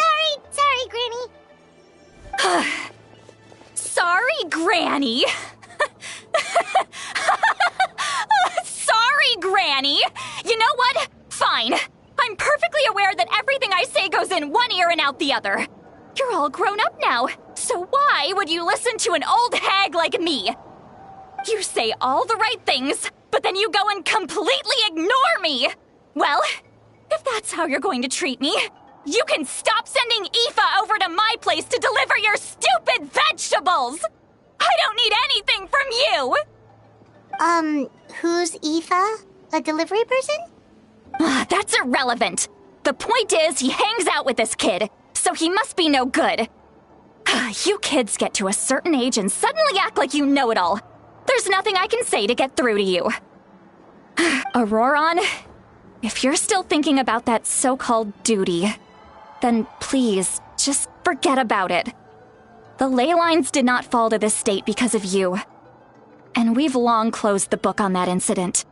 Sorry, Granny. Sorry, Granny. Sorry, Granny. You know what? Fine. I'm perfectly aware that everything I say goes in one ear and out the other. You're all grown up now, so why would you listen to an old hag like me? You say all the right things, but then you go and completely ignore me! Well, if that's how you're going to treat me, you can stop sending Aoife over to my place to deliver your stupid vegetables! I don't need anything from you! Who's Aoife? A delivery person? That's irrelevant. The point is, he hangs out with this kid, so he must be no good. You kids get to a certain age and suddenly act like you know it all. There's nothing I can say to get through to you. Auroron, if you're still thinking about that so-called duty, then please, just forget about it. The ley lines did not fall to this state because of you. And we've long closed the book on that incident.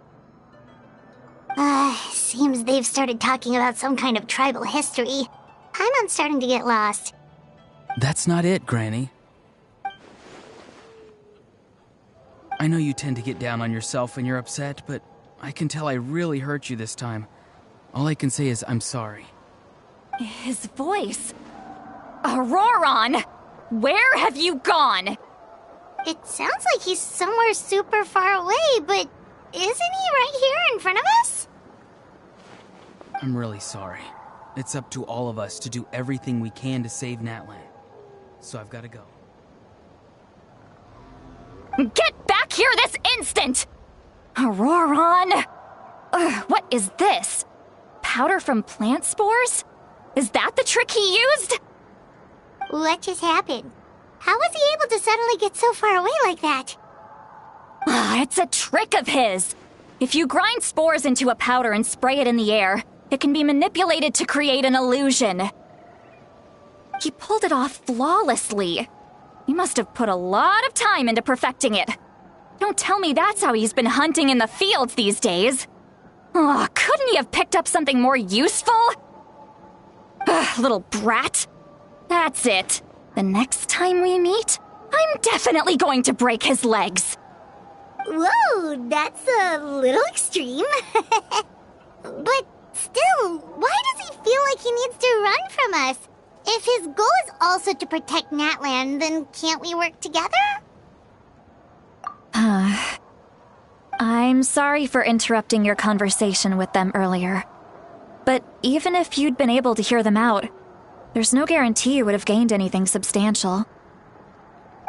Seems they've started talking about some kind of tribal history. I'm starting to get lost. That's not it, Granny. I know you tend to get down on yourself when you're upset, but I can tell I really hurt you this time. All I can say is I'm sorry. His voice. Auroron! Where have you gone? It sounds like he's somewhere super far away, but isn't he right here in front of us? I'm really sorry. It's up to all of us to do everything we can to save Natlan. So I've got to go. Get back here this instant! Auroron! What is this? Powder from plant spores? Is that the trick he used? What just happened? How was he able to suddenly get so far away like that? It's a trick of his. If you grind spores into a powder and spray it in the air, it can be manipulated to create an illusion. He pulled it off flawlessly. He must have put a lot of time into perfecting it. Don't tell me that's how he's been hunting in the fields these days. Couldn't he have picked up something more useful? Ugh, little brat. That's it. The next time we meet, I'm definitely going to break his legs. Whoa, that's a little extreme. But still, why does he feel like he needs to run from us? If his goal is also to protect Natlan, then can't we work together? I'm sorry for interrupting your conversation with them earlier. But even if you'd been able to hear them out, there's no guarantee you would have gained anything substantial.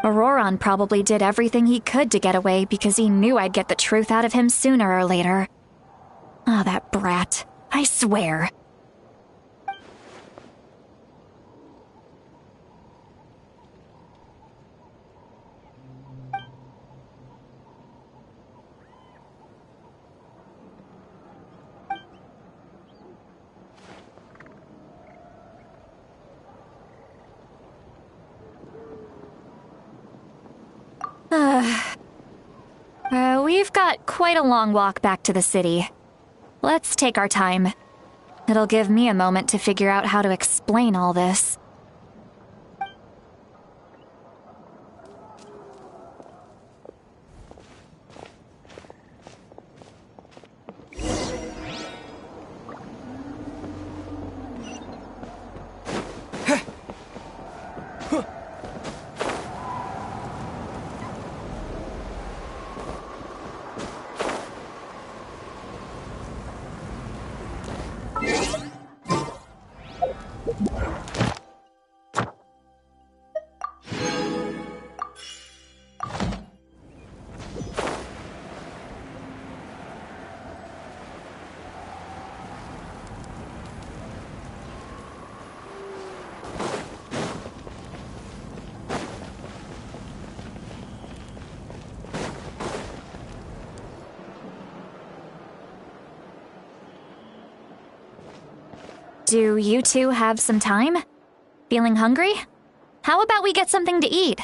Auroron probably did everything he could to get away because he knew I'd get the truth out of him sooner or later. Ah, that brat. I swear. We've got quite a long walk back to the city. Let's take our time. It'll give me a moment to figure out how to explain all this. Do you two have some time? Feeling hungry? How about we get something to eat?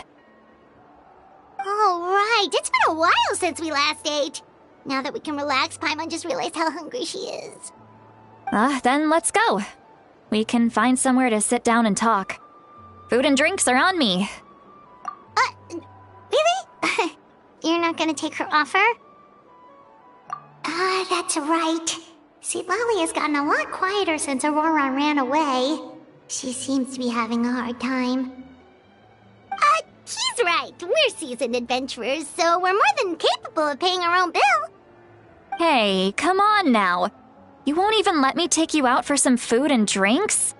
All right, it's been a while since we last ate. Now that we can relax, Paimon just realized how hungry she is. Then let's go. We can find somewhere to sit down and talk. Food and drinks are on me. Really? You're not gonna take her offer? That's right. See, Lolly has gotten a lot quieter since Aurora ran away. She seems to be having a hard time. She's right. We're seasoned adventurers, so we're more than capable of paying our own bill. Hey, come on now. You won't even let me take you out for some food and drinks?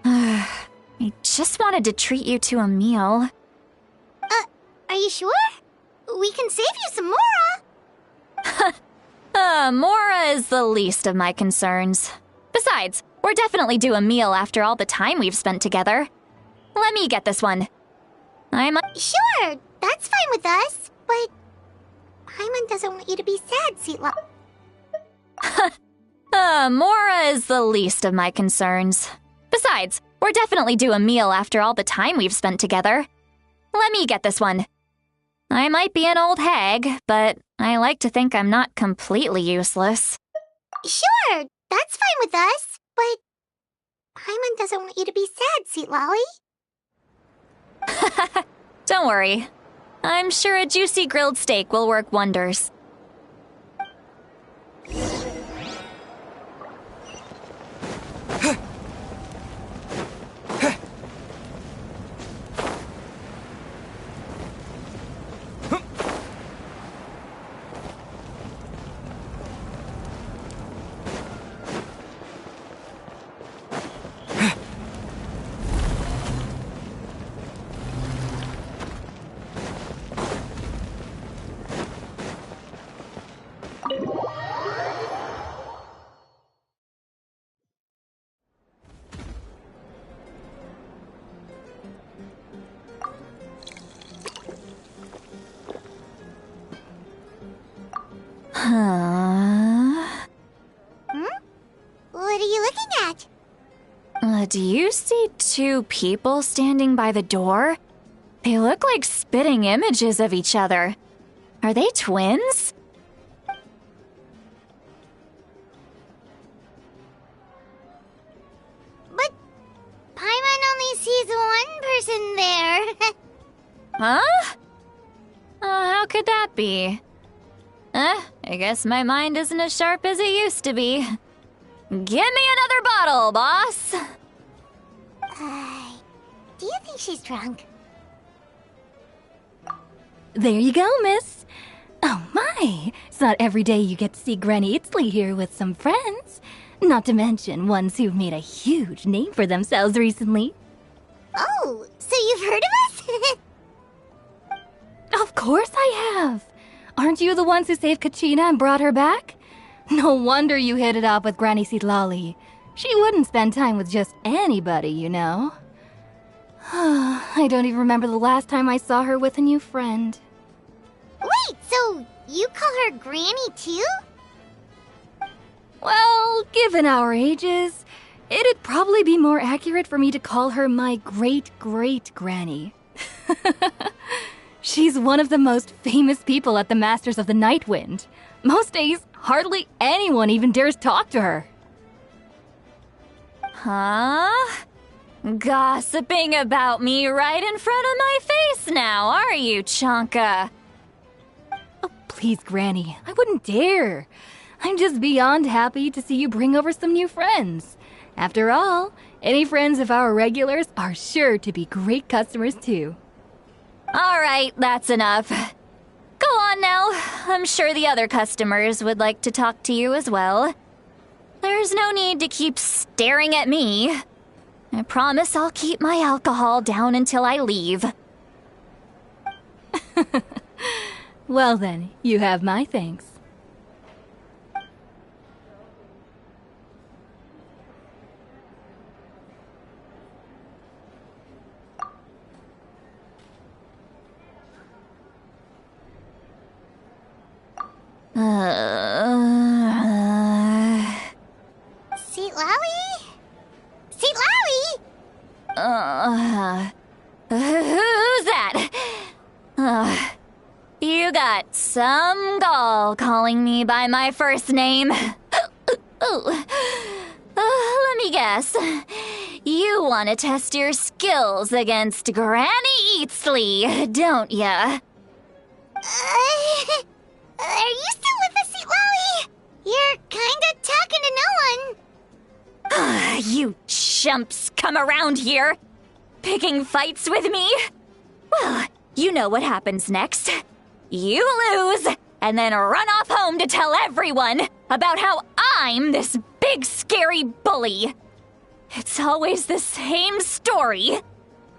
I just wanted to treat you to a meal. Are you sure? We can save you some Mora. Mora is the least of my concerns. Besides, we're definitely due a meal after all the time we've spent together. Let me get this one. Sure, that's fine with us, but Paimon doesn't want you to be sad, Seatla. Mora is the least of my concerns. Besides, we're definitely due a meal after all the time we've spent together. Let me get this one. I might be an old hag, but I like to think I'm not completely useless. Sure, that's fine with us, but Paimon doesn't want you to be sad, Sweet Lolly. Don't worry. I'm sure a juicy grilled steak will work wonders. What are you looking at? Do you see two people standing by the door? They look like spitting images of each other. Are they twins? But sees one person there. Huh? How could that be? I guess my mind isn't as sharp as it used to be. Give me another bottle, boss! Do you think she's drunk? There you go, miss. Oh my, it's not every day you get to see Granny Itzley here with some friends. Not to mention ones who've made a huge name for themselves recently. Oh, so you've heard of us? Of course I have. Aren't you the ones who saved Kachina and brought her back? No wonder you hit it off with Granny Sitlali. She wouldn't spend time with just anybody, you know. I don't even remember the last time I saw her with a new friend. Wait, so you call her Granny too? Well, given our ages, it'd probably be more accurate for me to call her my great-great-granny. She's one of the most famous people at the Masters of the Nightwind. Most days, hardly anyone even dares talk to her. Huh? Gossiping about me right in front of my face now, are you, Chonka? Oh, please, Granny, I wouldn't dare. I'm just beyond happy to see you bring over some new friends. After all, any friends of our regulars are sure to be great customers too. All right, that's enough. Go on now. I'm sure the other customers would like to talk to you as well. There's no need to keep staring at me. I promise I'll keep my alcohol down until I leave. Well then, you have my thanks. Sitlali? Sitlali? Who's that? You got some gall calling me by my first name. Let me guess. You want to test your skills against Granny Eatsley, don't ya? Are you still with us, Sitlali? You're kinda talking to no one. You chumps come around here, picking fights with me? Well, you know what happens next. You lose, and then run off home to tell everyone about how I'm this big scary bully. It's always the same story.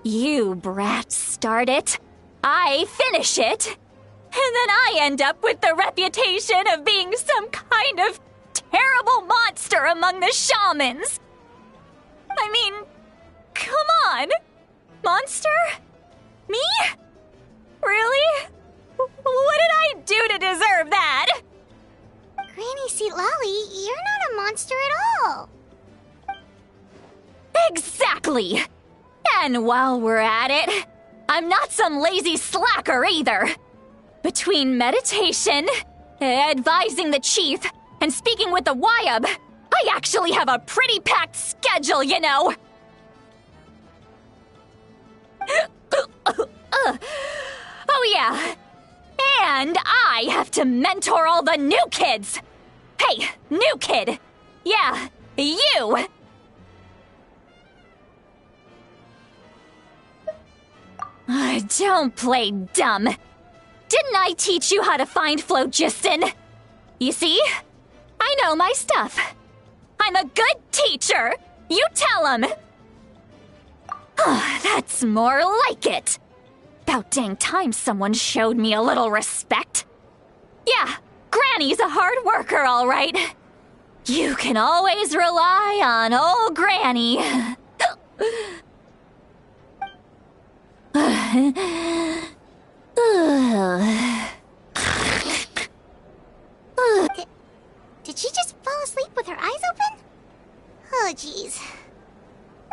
You brats start it, I finish it, and then I end up with the reputation of being some kind of terrible monster among the shamans. I mean, come on. Monster? Me? Really? What did I do to deserve that? Granny Sitlali, you're not a monster at all. Exactly. And while we're at it, I'm not some lazy slacker either. Between meditation, advising the chief, and speaking with the Wyab, I actually have a pretty packed schedule, you know. Oh yeah. And I have to mentor all the new kids. Hey, new kid. Yeah, you. Don't play dumb. Didn't I teach you how to find phlogiston? You see? I know my stuff. I'm a good teacher. You tell him. That's more like it. About dang time someone showed me a little respect. Yeah, Granny's a hard worker, all right. You can always rely on old Granny. Did she just fall asleep with her eyes open? Oh, jeez.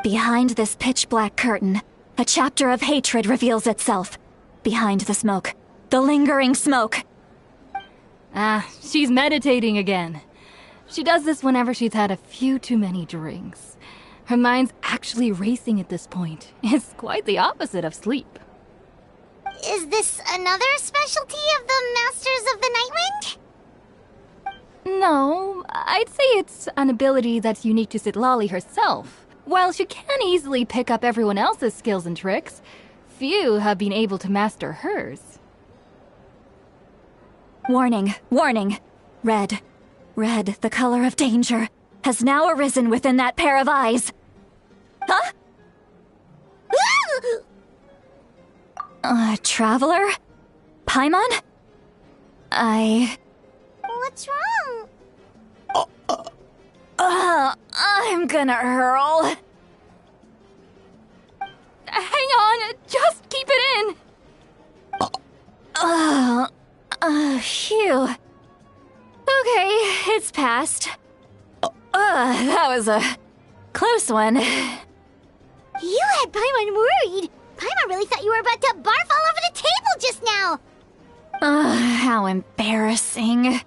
Behind this pitch-black curtain, a chapter of hatred reveals itself. Behind the smoke. The lingering smoke. She's meditating again. She does this whenever she's had a few too many drinks. Her mind's actually racing at this point. It's quite the opposite of sleep. Is this another specialty of the Masters of the Nightwind? No, I'd say it's an ability that's unique to Citlali herself. While she can easily pick up everyone else's skills and tricks, few have been able to master hers. Warning, warning. Red, the color of danger, has now arisen within that pair of eyes. Huh? Traveler? Paimon? What's wrong? I'm gonna hurl. Hang on, just keep it in. Phew. Okay, it's passed. That was a close one. You had Paimon worried. Paimon really thought you were about to barf all over the table just now. How embarrassing.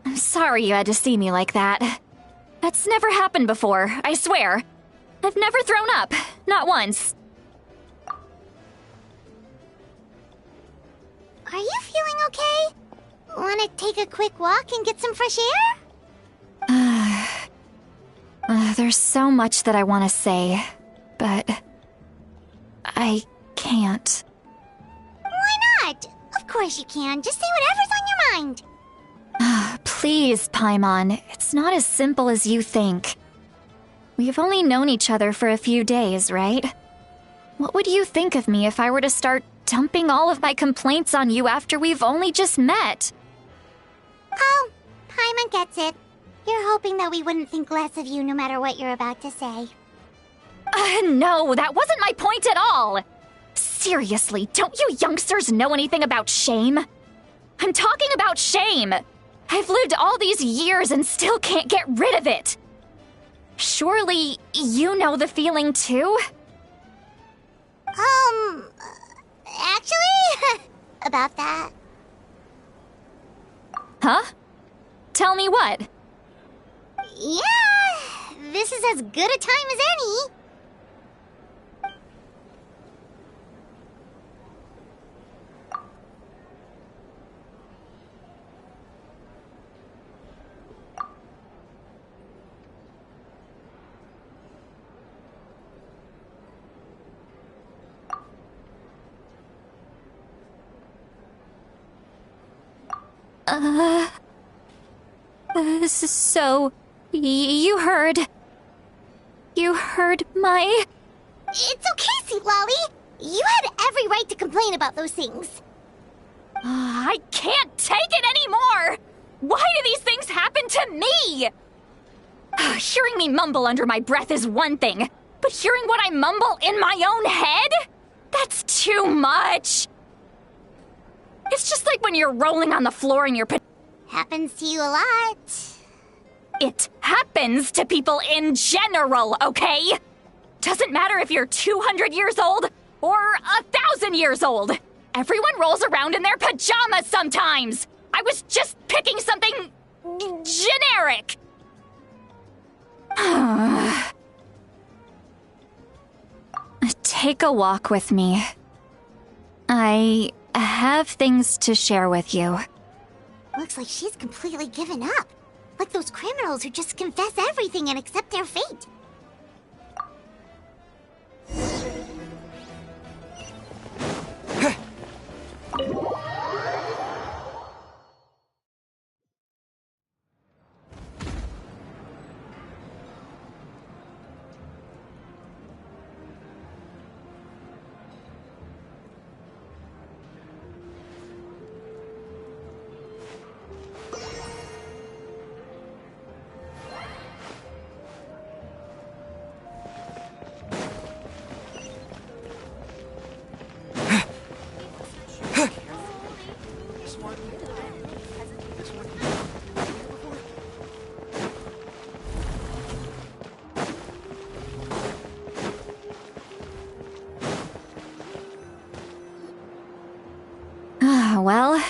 I'm sorry you had to see me like that. That's never happened before, I swear. I've never thrown up. Not once. Are you feeling okay? Want to take a quick walk and get some fresh air? There's so much that I want to say, but I can't. Why not? Of course you can. Just say whatever's on your mind. Please, Paimon, it's not as simple as you think. We've only known each other for a few days, right? What would you think of me if I were to start dumping all of my complaints on you after we've only just met? Oh, Paimon gets it. You're hoping that we wouldn't think less of you no matter what you're about to say. No, that wasn't my point at all! Seriously, don't you youngsters know anything about shame? I'm talking about shame! I've lived all these years and still can't get rid of it! Surely, you know the feeling too? Actually, about that. Huh? Tell me what? Yeah, this is as good a time as any. So, you heard my... It's okay, Sweet Lolly. You had every right to complain about those things. I can't take it anymore! Why do these things happen to me? Hearing me mumble under my breath is one thing, but hearing what I mumble in my own head? That's too much! It's just like when you're rolling on the floor in your... Happens to you a lot. It happens to people in general, okay? Doesn't matter if you're 200 years old or 1,000 years old. Everyone rolls around in their pajamas sometimes. I was just picking something generic. Take a walk with me. I have things to share with you. Looks like she's completely given up. Like those criminals who just confess everything and accept their fate. Well,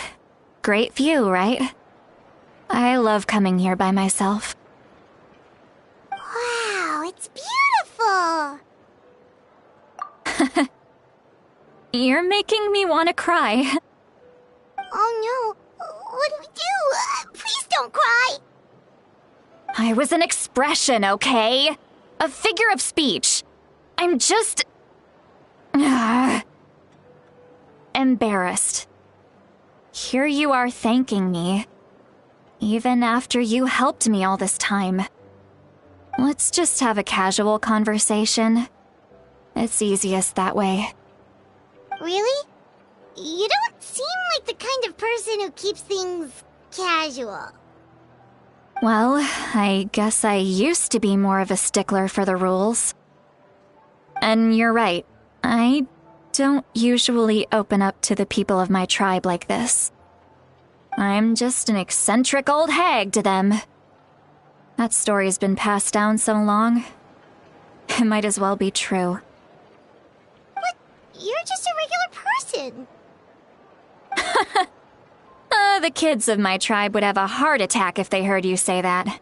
great view, right? I love coming here by myself. Wow, it's beautiful! You're making me want to cry. Oh no, what do we do? Please don't cry! I was an expression, okay? A figure of speech. I'm just... embarrassed. Here you are thanking me, even after you helped me all this time. Let's just have a casual conversation. It's easiest that way. Really? You don't seem like the kind of person who keeps things casual. Well, I guess I used to be more of a stickler for the rules. And you're right, I don't usually open up to the people of my tribe like this. I'm just an eccentric old hag to them. That story's been passed down so long, it might as well be true. But you're just a regular person. The kids of my tribe would have a heart attack if they heard you say that.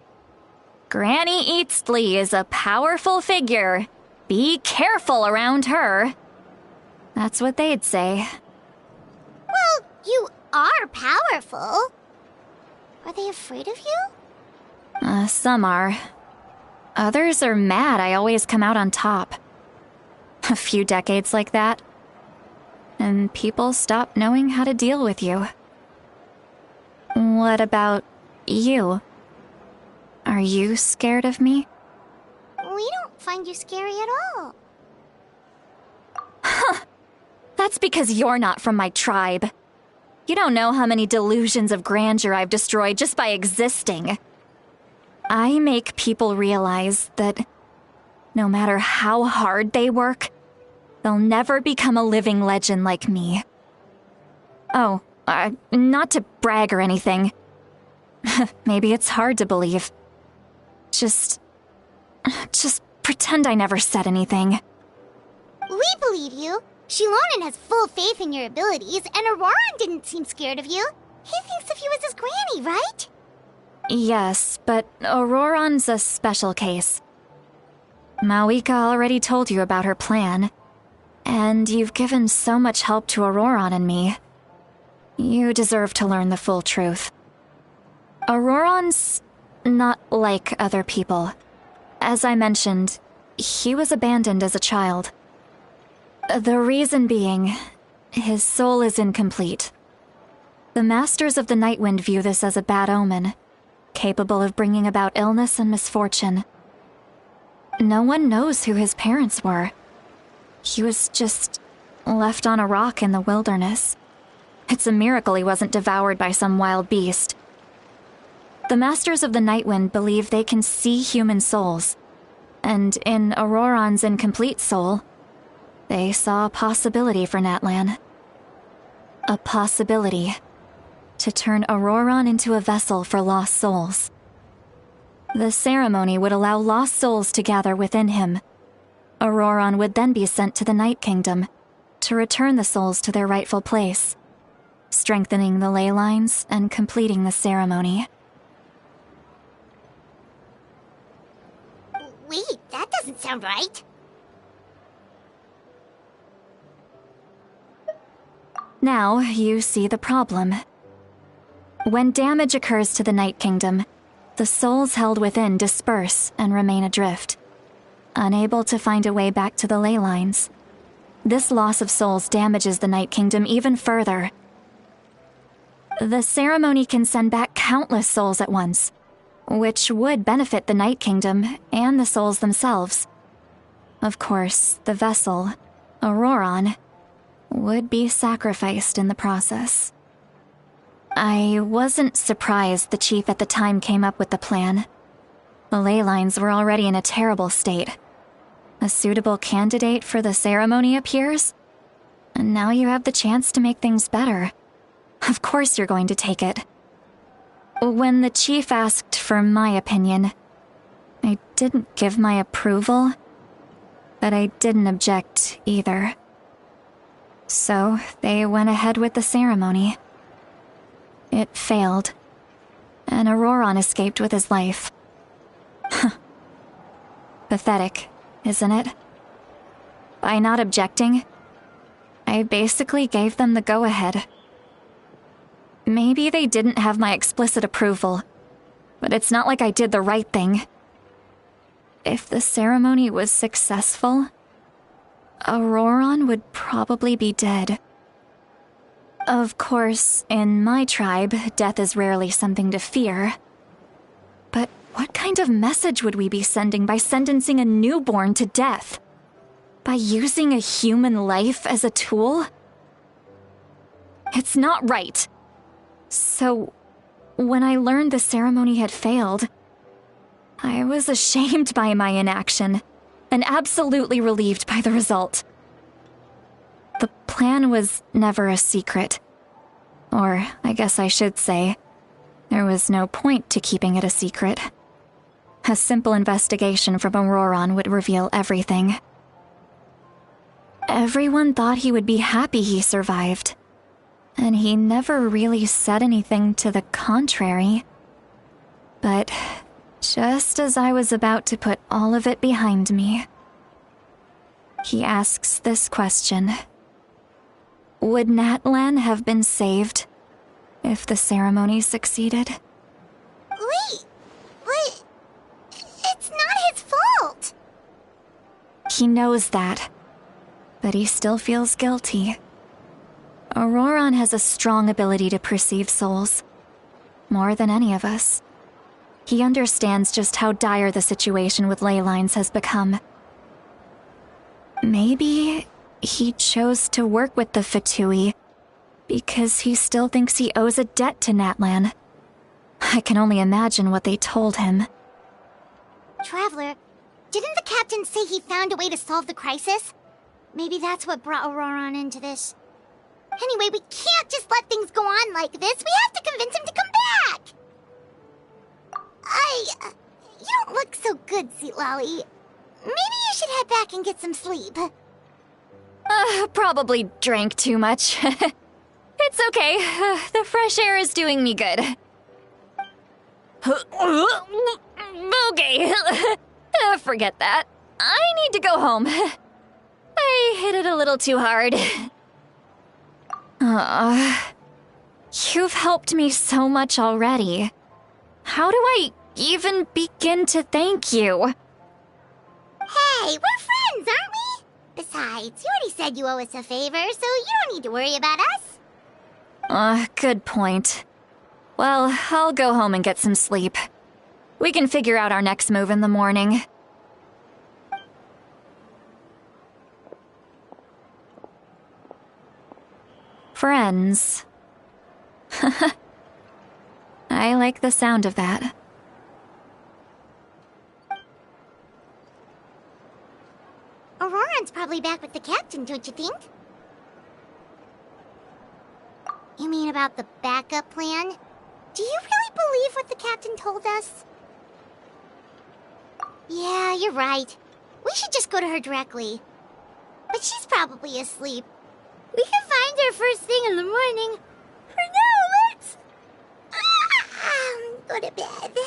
Granny Eatsley is a powerful figure. Be careful around her. That's what they'd say. Well, you are powerful. Are they afraid of you? Some are. Others are mad I always come out on top. A few decades like that, and people stop knowing how to deal with you. What about you? Are you scared of me? We don't find you scary at all. That's because you're not from my tribe. You don't know how many delusions of grandeur I've destroyed just by existing. I make people realize that no matter how hard they work, they'll never become a living legend like me. Oh, not to brag or anything. Maybe it's hard to believe. Just pretend I never said anything. We believe you. Shilonen has full faith in your abilities, and Auroran didn't seem scared of you. He thinks of you as his granny, right? Yes, but Auroran's a special case. Mawika already told you about her plan, and you've given so much help to Auroran and me. You deserve to learn the full truth. Auroran's not like other people. As I mentioned, he was abandoned as a child. The reason being, his soul is incomplete. The Masters of the Nightwind view this as a bad omen, capable of bringing about illness and misfortune. No one knows who his parents were. He was just left on a rock in the wilderness. It's a miracle he wasn't devoured by some wild beast. The Masters of the Nightwind believe they can see human souls, and in Auroran's incomplete soul, they saw a possibility for Natlan. A possibility to turn Auroran into a vessel for lost souls. The ceremony would allow lost souls to gather within him. Auroran would then be sent to the Night Kingdom to return the souls to their rightful place, strengthening the ley lines and completing the ceremony. Wait, that doesn't sound right. Now you see the problem. When damage occurs to the Night Kingdom, the souls held within disperse and remain adrift, unable to find a way back to the ley lines. This loss of souls damages the Night Kingdom even further. The ceremony can send back countless souls at once, which would benefit the Night Kingdom and the souls themselves. Of course, the vessel, Auroran, would be sacrificed in the process. I wasn't surprised the chief at the time came up with the plan. The ley lines were already in a terrible state. A suitable candidate for the ceremony appears, and now you have the chance to make things better. Of course you're going to take it. When the chief asked for my opinion, I didn't give my approval, but I didn't object either. So they went ahead with the ceremony. It failed, and Auroran escaped with his life. Pathetic, isn't it? By not objecting, I basically gave them the go-ahead. Maybe they didn't have my explicit approval, but it's not like I did the right thing. If the ceremony was successful, Auroron would probably be dead. Of course, in my tribe, death is rarely something to fear. But what kind of message would we be sending by sentencing a newborn to death? By using a human life as a tool? It's not right. So, when I learned the ceremony had failed, I was ashamed by my inaction, and absolutely relieved by the result. The plan was never a secret. Or, I guess I should say, there was no point to keeping it a secret. A simple investigation from Auroron would reveal everything. Everyone thought he would be happy he survived, and he never really said anything to the contrary. But just as I was about to put all of it behind me, he asks this question. Would Natlan have been saved if the ceremony succeeded? Wait, but it's not his fault. He knows that, but he still feels guilty. Auroron has a strong ability to perceive souls, more than any of us. He understands just how dire the situation with ley lines has become. Maybe he chose to work with the Fatui because he still thinks he owes a debt to Natlan. I can only imagine what they told him. Traveler, didn't the captain say he found a way to solve the crisis? Maybe that's what brought Auroron into this. Anyway, we can't just let things go on like this. We have to convince him to come back! You don't look so good, Seatlolly. Maybe you should head back and get some sleep. Probably drank too much. It's okay. The fresh air is doing me good. Okay. Forget that. I need to go home. I hit it a little too hard. You've helped me so much already. How do I even begin to thank you? Hey, we're friends, aren't we? Besides, you already said you owe us a favor, so you don't need to worry about us. Good point. Well, I'll go home and get some sleep. We can figure out our next move in the morning. Friends. I like the sound of that. Auroron's probably back with the captain, don't you think? You mean about the backup plan? Do you really believe what the captain told us? Yeah, you're right. We should just go to her directly. But she's probably asleep. We can find her first thing in the morning. For now, let's... go to bed.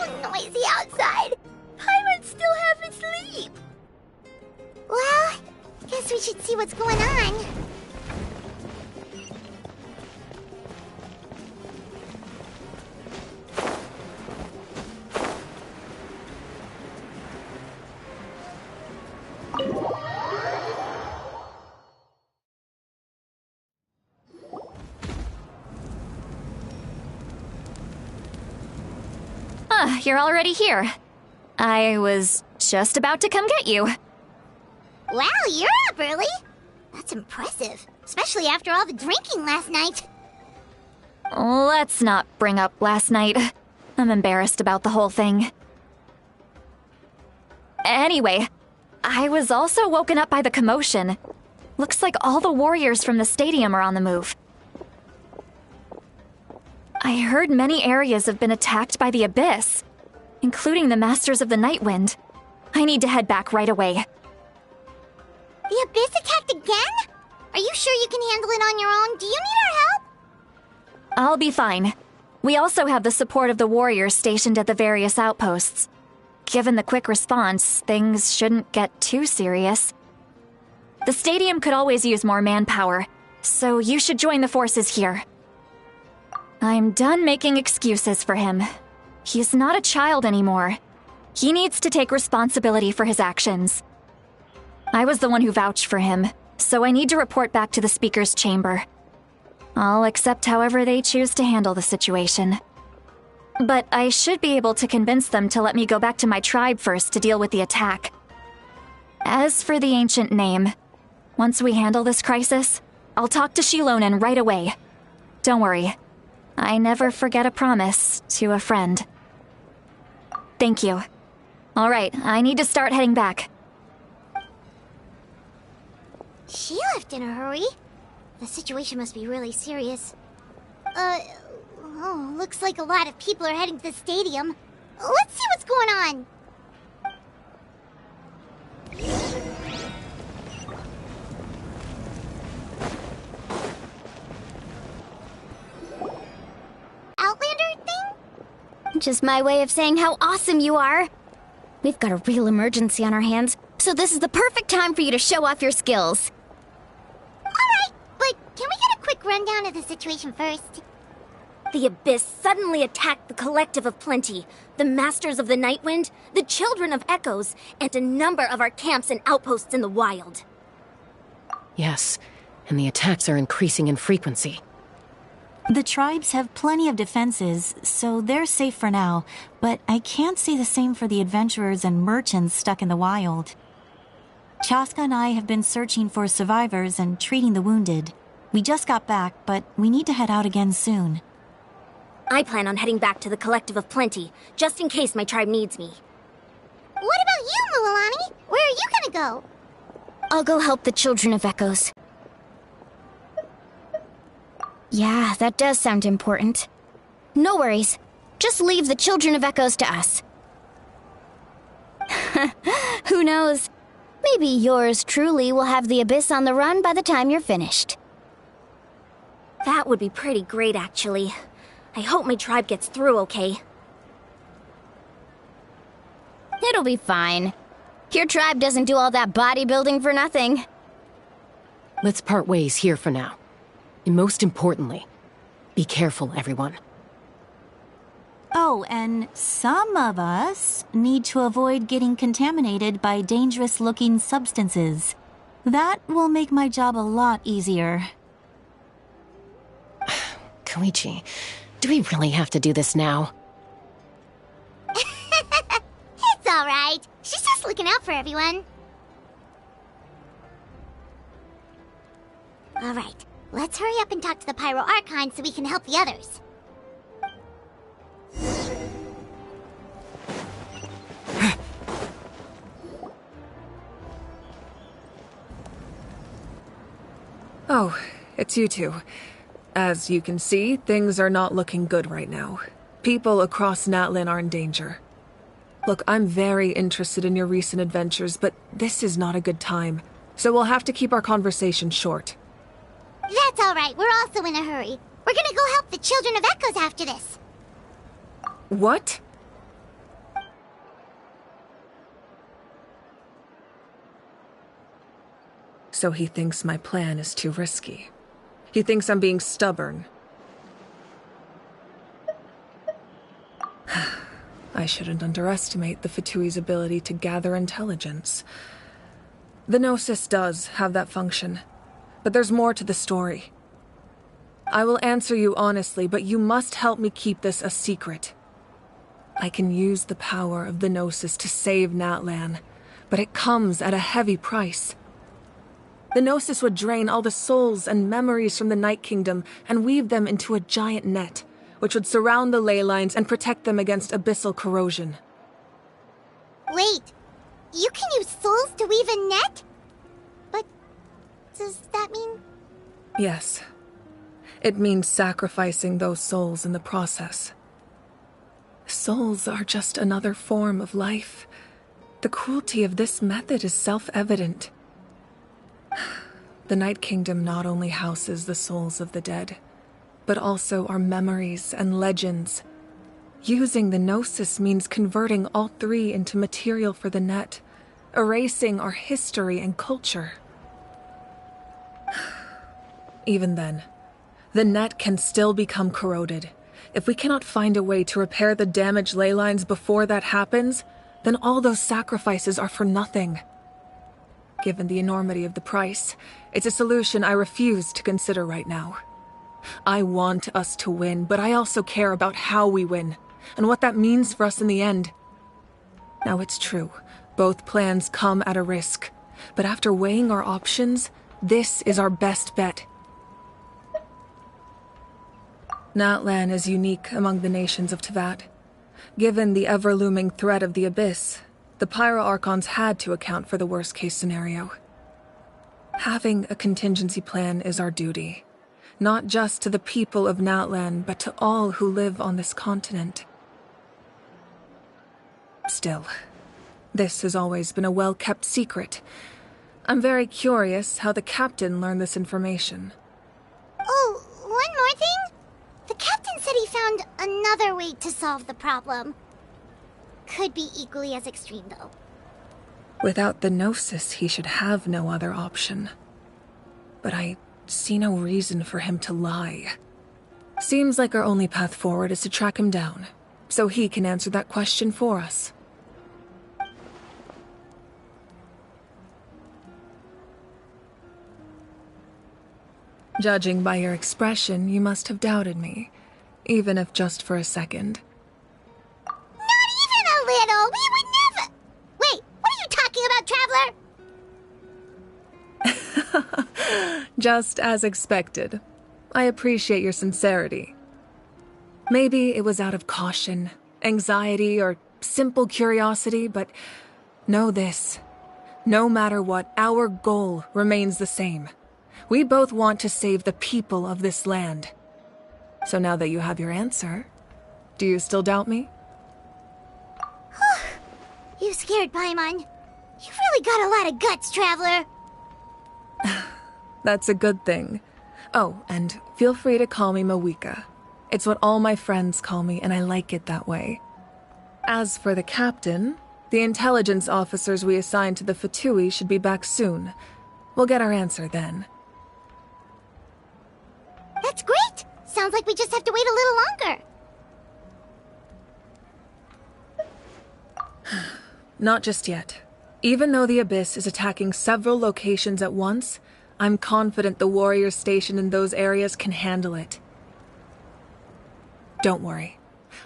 so noisy outside. Pirates still haven't sleep. Well, guess we should see what's going on. You're already here. I was just about to come get you. Wow, you're up early. That's impressive, especially after all the drinking last night. Let's not bring up last night. I'm embarrassed about the whole thing. Anyway, I was also woken up by the commotion. Looks like all the warriors from the stadium are on the move. I heard many areas have been attacked by the Abyss, including the Masters of the Nightwind. I need to head back right away. The Abyss attacked again? Are you sure you can handle it on your own? Do you need our help? I'll be fine. We also have the support of the warriors stationed at the various outposts. Given the quick response, things shouldn't get too serious. The stadium could always use more manpower, so you should join the forces here. I'm done making excuses for him. He's not a child anymore. He needs to take responsibility for his actions. I was the one who vouched for him, so I need to report back to the Speaker's chamber. I'll accept however they choose to handle the situation. But I should be able to convince them to let me go back to my tribe first to deal with the attack. As for the ancient name, once we handle this crisis, I'll talk to Shilonen right away. Don't worry. I never forget a promise to a friend. Thank you. All right, I need to start heading back. She left in a hurry. The situation must be really serious. Looks like a lot of people are heading to the stadium. Let's see what's going on. Outlander thing? Just my way of saying how awesome you are. We've got a real emergency on our hands, so this is the perfect time for you to show off your skills. Alright, but can we get a quick rundown of the situation first? The Abyss suddenly attacked the Collective of Plenty, the Masters of the Nightwind, the Children of Echoes, and a number of our camps and outposts in the wild. Yes, and the attacks are increasing in frequency. The tribes have plenty of defenses, so they're safe for now, but I can't say the same for the adventurers and merchants stuck in the wild. Chaska and I have been searching for survivors and treating the wounded. We just got back, but we need to head out again soon. I plan on heading back to the Collective of Plenty, just in case my tribe needs me. What about you, Mualani? Where are you gonna go? I'll go help the Children of Echoes. Yeah, that does sound important. No worries. Just leave the Children of Echoes to us. Who knows? Maybe yours truly will have the Abyss on the run by the time you're finished. That would be pretty great, actually. I hope my tribe gets through okay. It'll be fine. Your tribe doesn't do all that bodybuilding for nothing. Let's part ways here for now. And most importantly, be careful, everyone. Oh, and some of us need to avoid getting contaminated by dangerous-looking substances. That will make my job a lot easier. Koichi, do we really have to do this now? It's alright. She's just looking out for everyone. Alright, let's hurry up and talk to the Pyro Archon so we can help the others. Oh, it's you two. As you can see, things are not looking good right now. People across Natlin are in danger. Look, I'm very interested in your recent adventures, but this is not a good time. So we'll have to keep our conversation short. That's alright, we're also in a hurry. We're gonna go help the Children of Echoes after this. What? So he thinks my plan is too risky. He thinks I'm being stubborn. I shouldn't underestimate the Fatui's ability to gather intelligence. The Gnosis does have that function, but there's more to the story. I will answer you honestly, but you must help me keep this a secret. I can use the power of the Gnosis to save Natlan, but it comes at a heavy price. The Gnosis would drain all the souls and memories from the Night Kingdom and weave them into a giant net, which would surround the ley lines and protect them against abyssal corrosion. Wait, you can use souls to weave a net? But does that mean... Yes. It means sacrificing those souls in the process. Souls are just another form of life. The cruelty of this method is self-evident. The Night Kingdom not only houses the souls of the dead, but also our memories and legends. Using the Gnosis means converting all three into material for the net, erasing our history and culture. Even then, the net can still become corroded. If we cannot find a way to repair the damaged ley lines before that happens, then all those sacrifices are for nothing. Given the enormity of the price, it's a solution I refuse to consider right now. I want us to win, but I also care about how we win, and what that means for us in the end. Now it's true, both plans come at a risk, but after weighing our options, this is our best bet. Natlan is unique among the nations of Teyvat. Given the ever-looming threat of the Abyss, the Pyro Archons had to account for the worst-case scenario. Having a contingency plan is our duty, not just to the people of Natlan, but to all who live on this continent. Still, this has always been a well-kept secret. I'm very curious how the captain learned this information. Oh, one more thing? The captain said he found another way to solve the problem. Could be equally as extreme, though. Without the Gnosis, he should have no other option. But I see no reason for him to lie. Seems like our only path forward is to track him down, so he can answer that question for us. Judging by your expression, you must have doubted me, even if just for a second. Not even a little! We would never... Wait, what are you talking about, Traveler? Just as expected. I appreciate your sincerity. Maybe it was out of caution, anxiety, or simple curiosity, but know this. No matter what, our goal remains the same. We both want to save the people of this land. So now that you have your answer, do you still doubt me? You scared, Paimon. You've really got a lot of guts, Traveler. That's a good thing. Oh, and feel free to call me Mawika. It's what all my friends call me, and I like it that way. As for the captain, the intelligence officers we assigned to the Fatui should be back soon. We'll get our answer then. That's great! Sounds like we just have to wait a little longer. Not just yet. Even though the Abyss is attacking several locations at once, I'm confident the warriors stationed in those areas can handle it. Don't worry.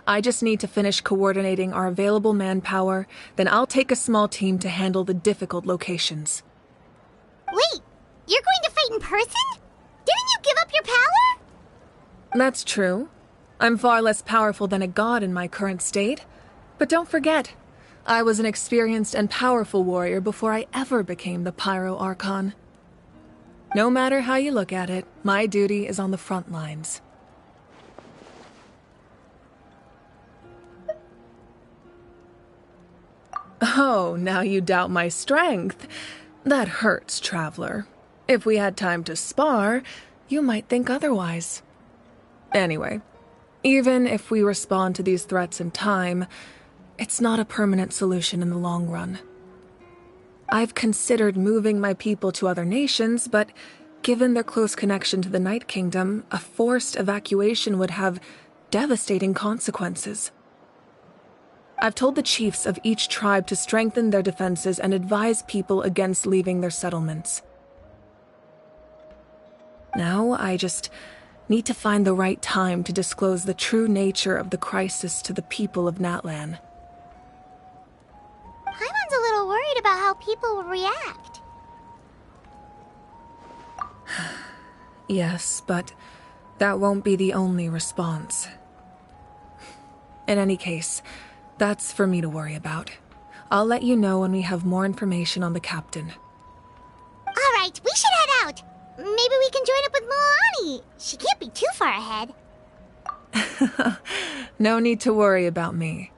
I just need to finish coordinating our available manpower, then I'll take a small team to handle the difficult locations. Wait, you're going to fight in person? Didn't you give up your power? That's true. I'm far less powerful than a god in my current state. But don't forget, I was an experienced and powerful warrior before I ever became the Pyro Archon. No matter how you look at it, my duty is on the front lines. Oh, now you doubt my strength. That hurts, Traveler. If we had time to spar, you might think otherwise. Anyway, even if we respond to these threats in time, it's not a permanent solution in the long run. I've considered moving my people to other nations, but given their close connection to the Night Kingdom, a forced evacuation would have devastating consequences. I've told the chiefs of each tribe to strengthen their defenses and advise people against leaving their settlements. Now, I just need to find the right time to disclose the true nature of the crisis to the people of Natlan. Paimon's a little worried about how people will react. Yes, but that won't be the only response. In any case, that's for me to worry about. I'll let you know when we have more information on the captain. Alright, we should head out. Maybe we can join up with Milani. She can't be too far ahead. No need to worry about me.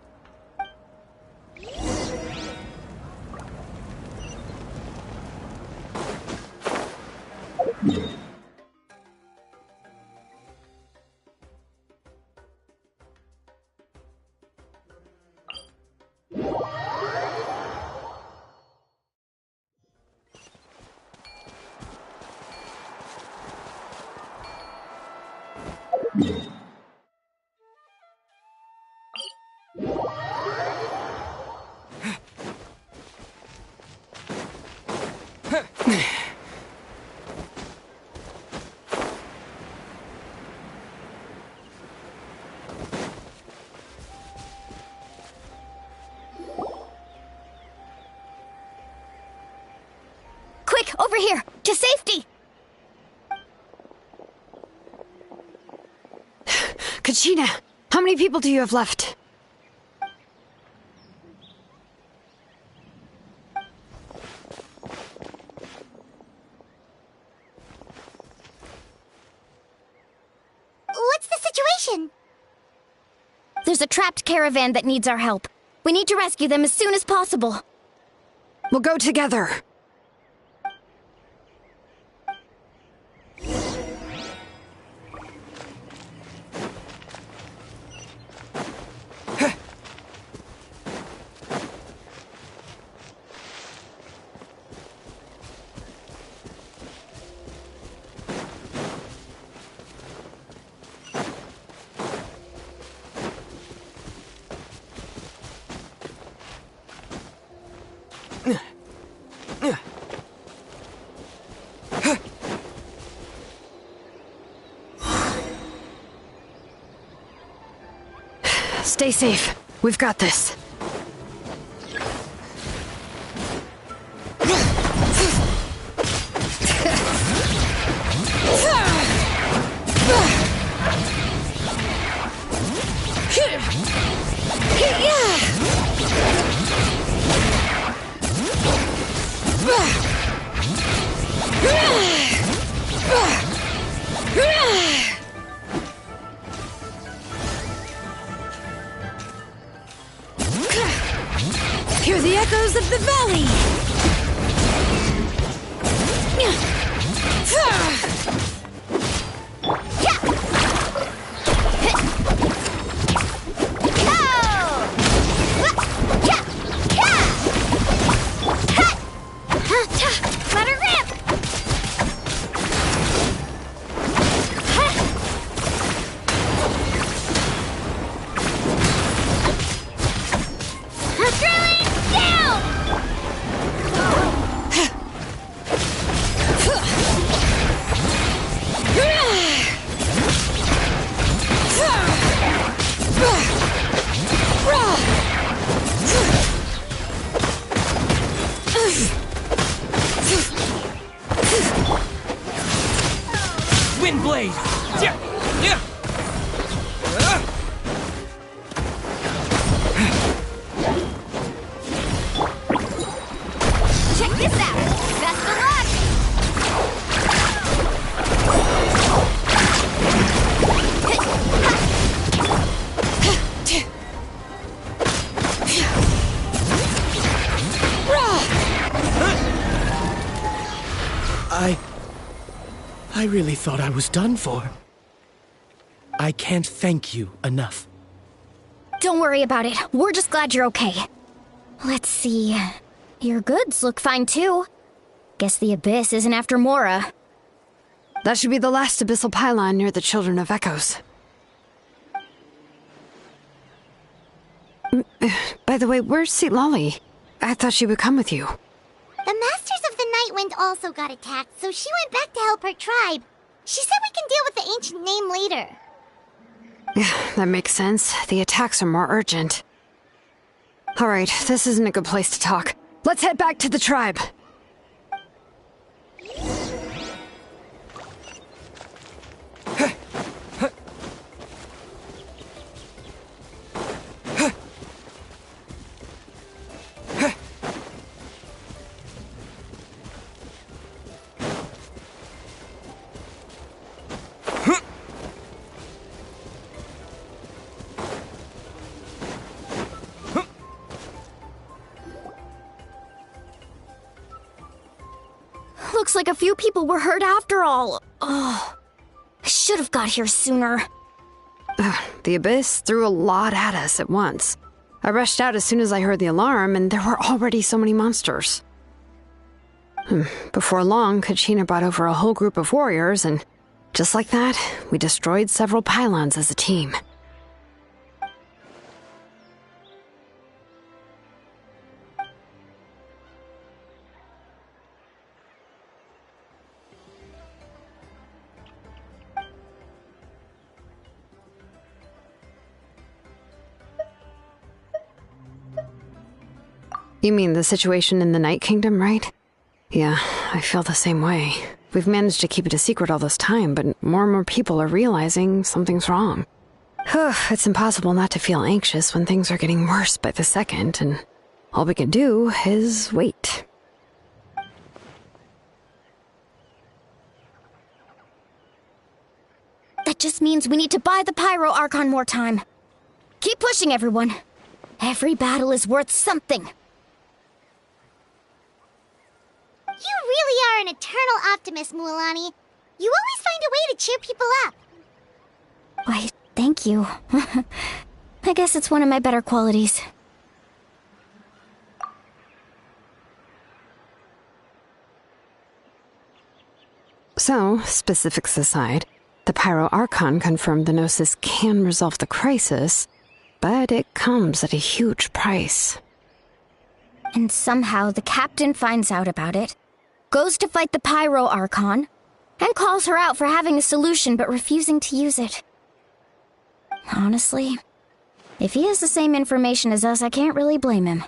Quick, over here! To safety! Kachina, how many people do you have left? What's the situation? There's a trapped caravan that needs our help. We need to rescue them as soon as possible. We'll go together. Stay safe. We've got this. Hear the echoes of the valley! Let her rip! Drilling down! Windblade! Check this out! Best of luck! I really thought I was done for. I can't thank you enough. Don't worry about it. We're just glad you're okay. Let's see. Your goods look fine too. Guess the Abyss isn't after Mora. That should be the last abyssal pylon near the Children of Echoes. By the way, where's Seat Lolly? I thought she would come with you. The Masters of the Night Wind also got attacked, so she went back to help her tribe. She said we can deal with the ancient name later. Yeah, that makes sense. The attacks are more urgent. Alright, this isn't a good place to talk. Let's head back to the tribe. Looks like a few people were hurt after all. Oh, I should have got here sooner. The Abyss threw a lot at us at once. I rushed out as soon as I heard the alarm, and there were already so many monsters. Before long, Kachina brought over a whole group of warriors, and just like that, we destroyed several pylons as a team. You mean the situation in the Night Kingdom, right? Yeah, I feel the same way. We've managed to keep it a secret all this time, but more and more people are realizing something's wrong. It's impossible not to feel anxious when things are getting worse by the second, and all we can do is wait. That just means we need to buy the Pyro Archon more time. Keep pushing, everyone. Every battle is worth something. You really are an eternal optimist, Mualani. You always find a way to cheer people up. Why, thank you. I guess it's one of my better qualities. So, specifics aside, the Pyro Archon confirmed the Gnosis can resolve the crisis, but it comes at a huge price. And somehow the captain finds out about it, goes to fight the Pyro Archon, and calls her out for having a solution but refusing to use it. Honestly, if he has the same information as us, I can't really blame him.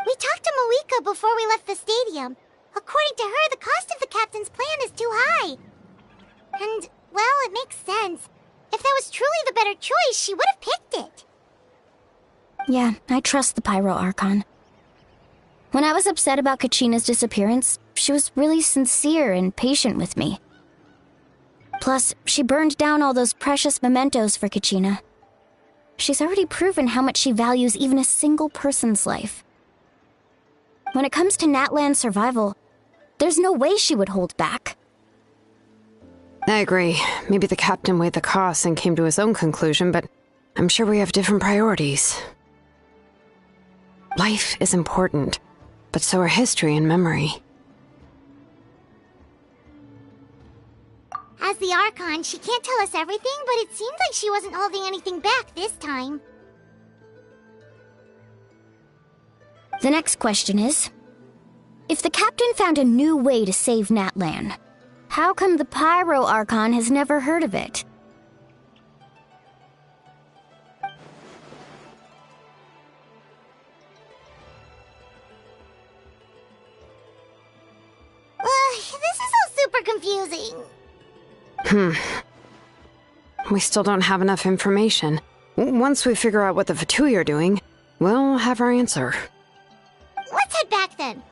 We talked to Moika before we left the stadium. According to her, the cost of the captain's plan is too high. And, well, it makes sense. If that was truly the better choice, she would have picked it. Yeah, I trust the Pyro Archon. When I was upset about Kachina's disappearance, she was really sincere and patient with me. Plus, she burned down all those precious mementos for Kachina. She's already proven how much she values even a single person's life. When it comes to Natlan's survival, there's no way she would hold back. I agree. Maybe the captain weighed the costs and came to his own conclusion, but I'm sure we have different priorities. Life is important, but so are history and memory. As the Archon, she can't tell us everything, but it seems like she wasn't holding anything back this time. The next question is, if the captain found a new way to save Natlan, how come the Pyro Archon has never heard of it? This is all super confusing. We still don't have enough information. Once we figure out what the Fatui are doing, we'll have our answer. Let's head back then.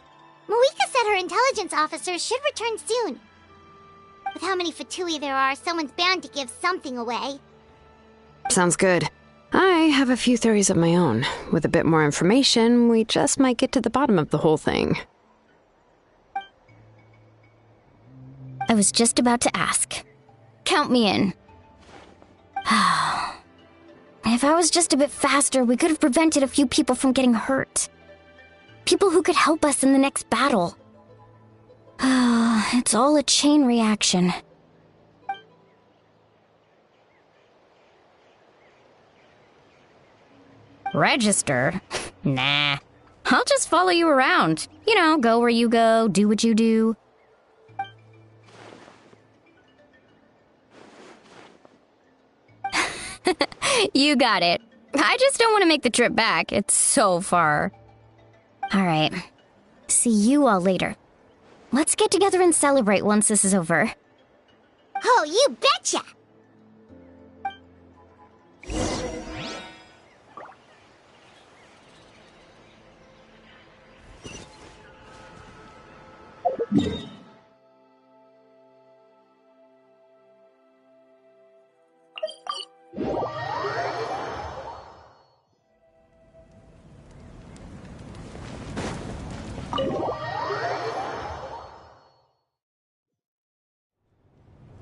Moika said her intelligence officers should return soon. With how many Fatui there are, someone's bound to give something away. Sounds good. I have a few theories of my own. With a bit more information, we just might get to the bottom of the whole thing. I was just about to ask. Count me in. If I was just a bit faster, we could have prevented a few people from getting hurt. People who could help us in the next battle. It's all a chain reaction. Register? Nah. I'll just follow you around. You know, go where you go, do what you do. You got it. I just don't want to make the trip back. It's so far. Alright. See you all later. Let's get together and celebrate once this is over. Oh, you betcha!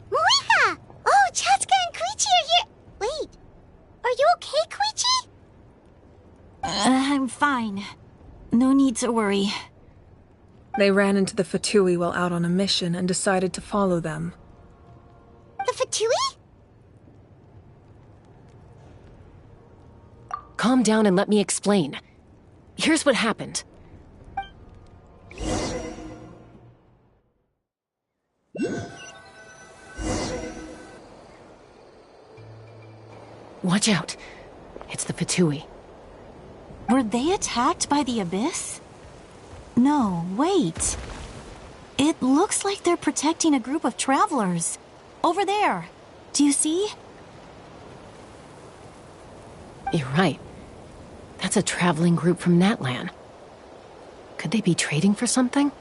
Moika! Oh, Chatska and Koichi are here! Wait, are you okay, Koichi? I'm fine. No need to worry. They ran into the Fatui while out on a mission and decided to follow them. The Fatui? Calm down and let me explain. Here's what happened. Watch out. It's the Fatui. Were they attacked by the Abyss? No, wait. It looks like they're protecting a group of travelers. Over there. Do you see? You're right. That's a traveling group from Natlan. Could they be trading for something?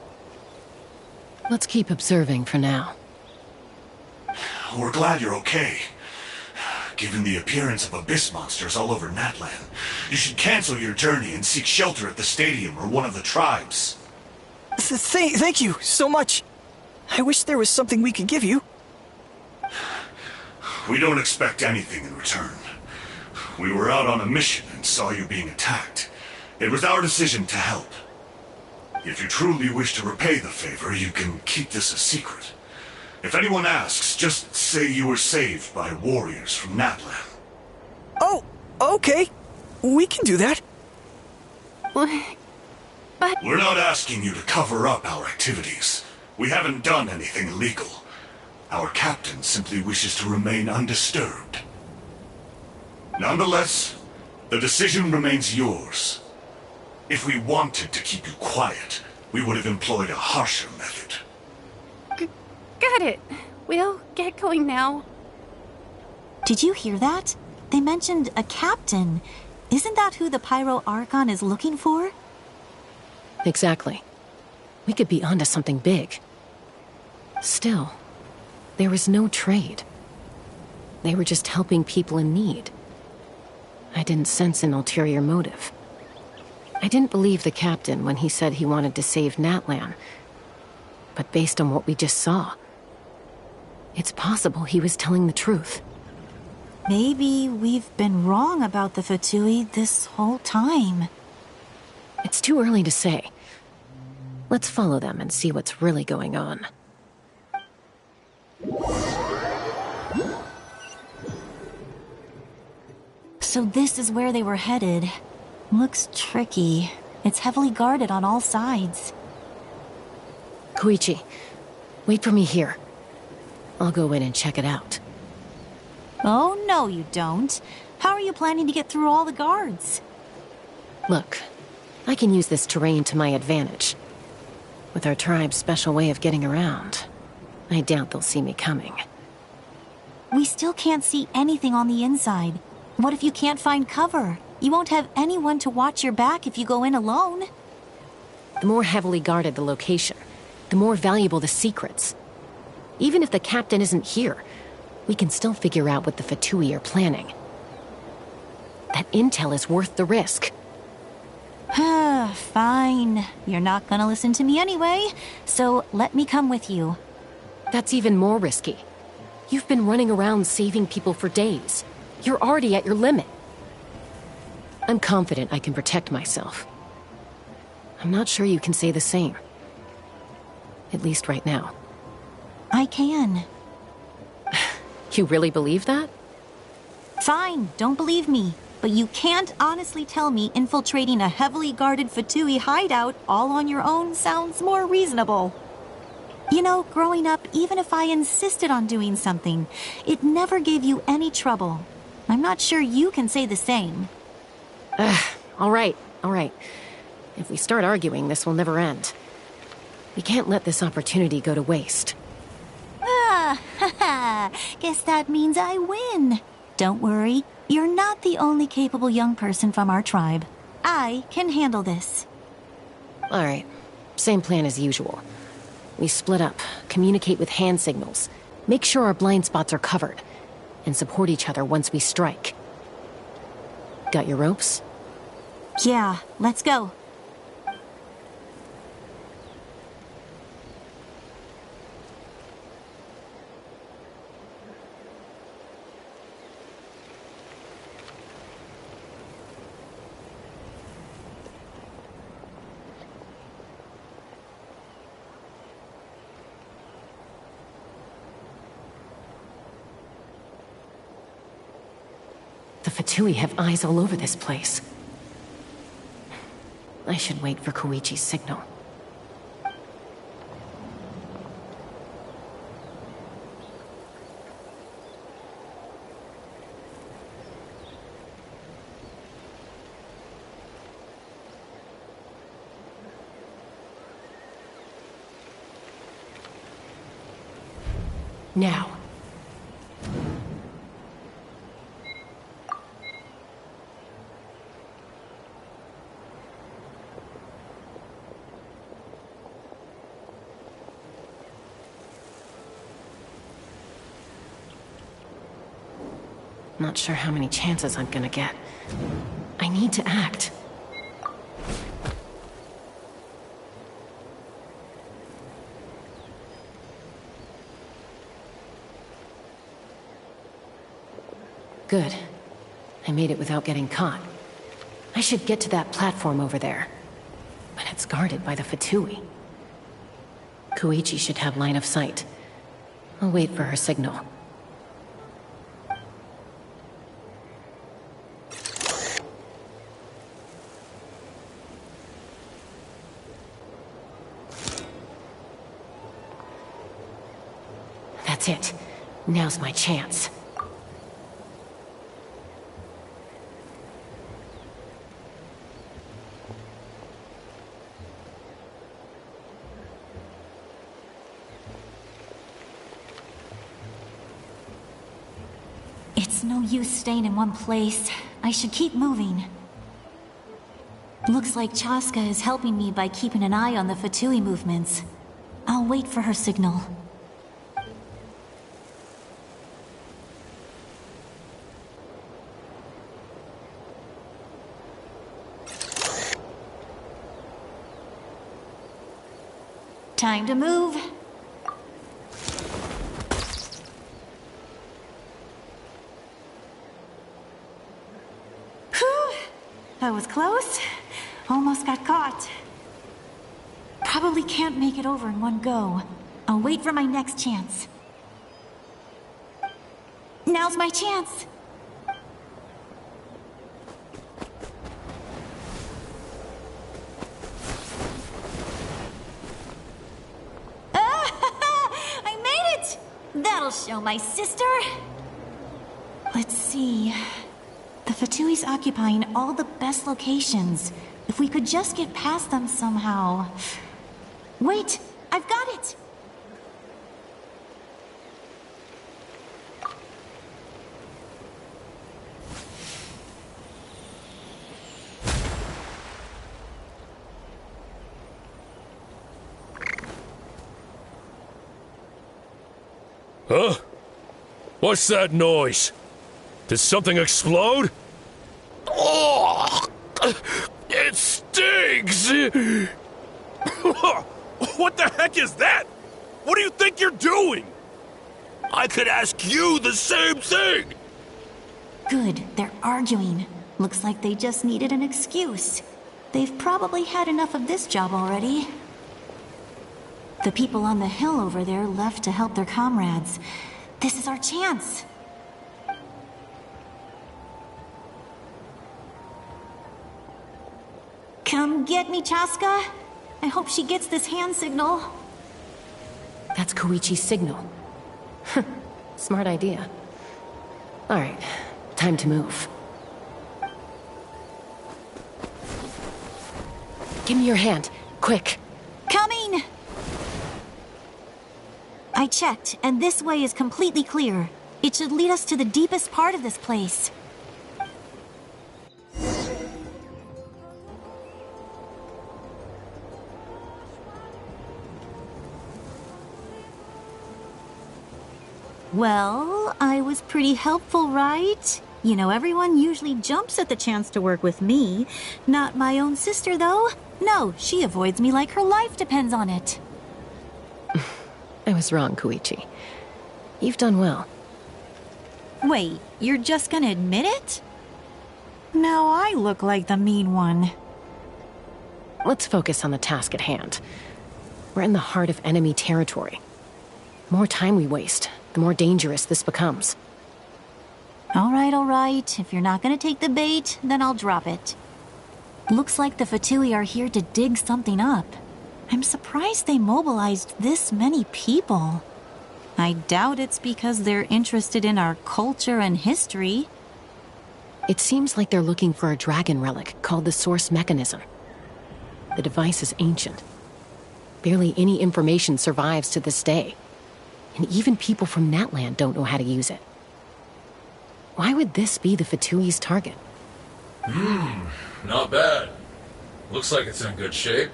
Let's keep observing for now. We're glad you're okay. Given the appearance of abyss monsters all over Natlan, you should cancel your journey and seek shelter at the stadium or one of the tribes. Thank you so much. I wish there was something we could give you. We don't expect anything in return. We were out on a mission and saw you being attacked. It was our decision to help. If you truly wish to repay the favor, you can keep this a secret. If anyone asks, just say you were saved by warriors from Natlan. Oh, okay. We can do that. But... We're not asking you to cover up our activities. We haven't done anything illegal. Our captain simply wishes to remain undisturbed. Nonetheless, the decision remains yours. If we wanted to keep you quiet, we would have employed a harsher method. Got it. We'll get going now. Did you hear that? They mentioned a captain. Isn't that who the Pyro Archon is looking for? Exactly. We could be onto something big. Still, there was no trade. They were just helping people in need. I didn't sense an ulterior motive. I didn't believe the captain when he said he wanted to save Natlan. But based on what we just saw, it's possible he was telling the truth. Maybe we've been wrong about the Fatui this whole time. It's too early to say. Let's follow them and see what's really going on. So this is where they were headed. Looks tricky. It's heavily guarded on all sides. Koichi, wait for me here. I'll go in and check it out. Oh, no you don't. How are you planning to get through all the guards? Look, I can use this terrain to my advantage. With our tribe's special way of getting around, I doubt they'll see me coming. We still can't see anything on the inside. What if you can't find cover? You won't have anyone to watch your back if you go in alone. The more heavily guarded the location, the more valuable the secrets. Even if the captain isn't here, we can still figure out what the Fatui are planning. That intel is worth the risk. Fine. You're not gonna listen to me anyway, so let me come with you. That's even more risky. You've been running around saving people for days. You're already at your limit. I'm confident I can protect myself. I'm not sure you can say the same. At least right now. I can. You really believe that? Fine, don't believe me. But you can't honestly tell me infiltrating a heavily guarded Fatui hideout all on your own sounds more reasonable. You know, growing up, even if I insisted on doing something, it never gave you any trouble. I'm not sure you can say the same. All right. If we start arguing, this will never end. We can't let this opportunity go to waste. Guess that means I win. Don't worry, you're not the only capable young person from our tribe. I can handle this. All right, same plan as usual. We split up, communicate with hand signals, make sure our blind spots are covered, and support each other once we strike. Got your ropes? Yeah, let's go. The Fatui have eyes all over this place. I should wait for Koichi's signal. Now. Not sure how many chances I'm gonna get. I need to act. Good. I made it without getting caught. I should get to that platform over there. But it's guarded by the Fatui. Koichi should have line of sight. I'll wait for her signal. That's it. Now's my chance. It's no use staying in one place. I should keep moving. Looks like Chaska is helping me by keeping an eye on the Fatui movements. I'll wait for her signal. Time to move. Whew! That was close. Almost got caught. Probably can't make it over in one go. I'll wait for my next chance. Now's my chance. That'll show my sister. Let's see. The Fatui's occupying all the best locations. If we could just get past them somehow. Wait, I've got it! Huh? What's that noise? Did something explode? Oh! It stings! What the heck is that? What do you think you're doing? I could ask you the same thing! Good, they're arguing. Looks like they just needed an excuse. They've probably had enough of this job already. The people on the hill over there left to help their comrades. This is our chance. Come get me, Chaska. I hope she gets this hand signal. That's Koichi's signal. Smart idea. Alright, time to move. Give me your hand, quick. Coming! I checked, and this way is completely clear. It should lead us to the deepest part of this place. Well, I was pretty helpful, right? You know, everyone usually jumps at the chance to work with me. Not my own sister, though. No, she avoids me like her life depends on it. I was wrong, Koichi. You've done well. Wait, you're just gonna admit it? Now I look like the mean one. Let's focus on the task at hand. We're in the heart of enemy territory. The more time we waste, the more dangerous this becomes. All right. If you're not gonna take the bait, then I'll drop it. Looks like the Fatui are here to dig something up. I'm surprised they mobilized this many people. I doubt it's because they're interested in our culture and history. It seems like they're looking for a dragon relic called the Source Mechanism. The device is ancient. Barely any information survives to this day. And even people from Natland don't know how to use it. Why would this be the Fatui's target? Not bad. Looks like it's in good shape.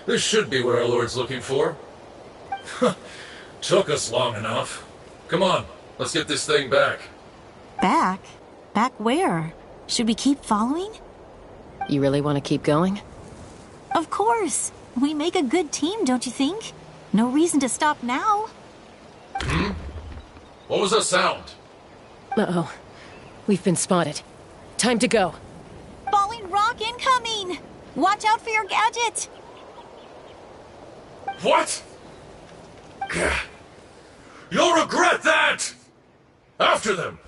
This should be what our Lord's looking for. Took us long enough. Come on, let's get this thing back. Back? Back where? Should we keep following? You really want to keep going? Of course. We make a good team, don't you think? No reason to stop now. What was that sound? Uh-oh. We've been spotted. Time to go. Falling rock incoming! Watch out for your gadget! What? You'll regret that! After them!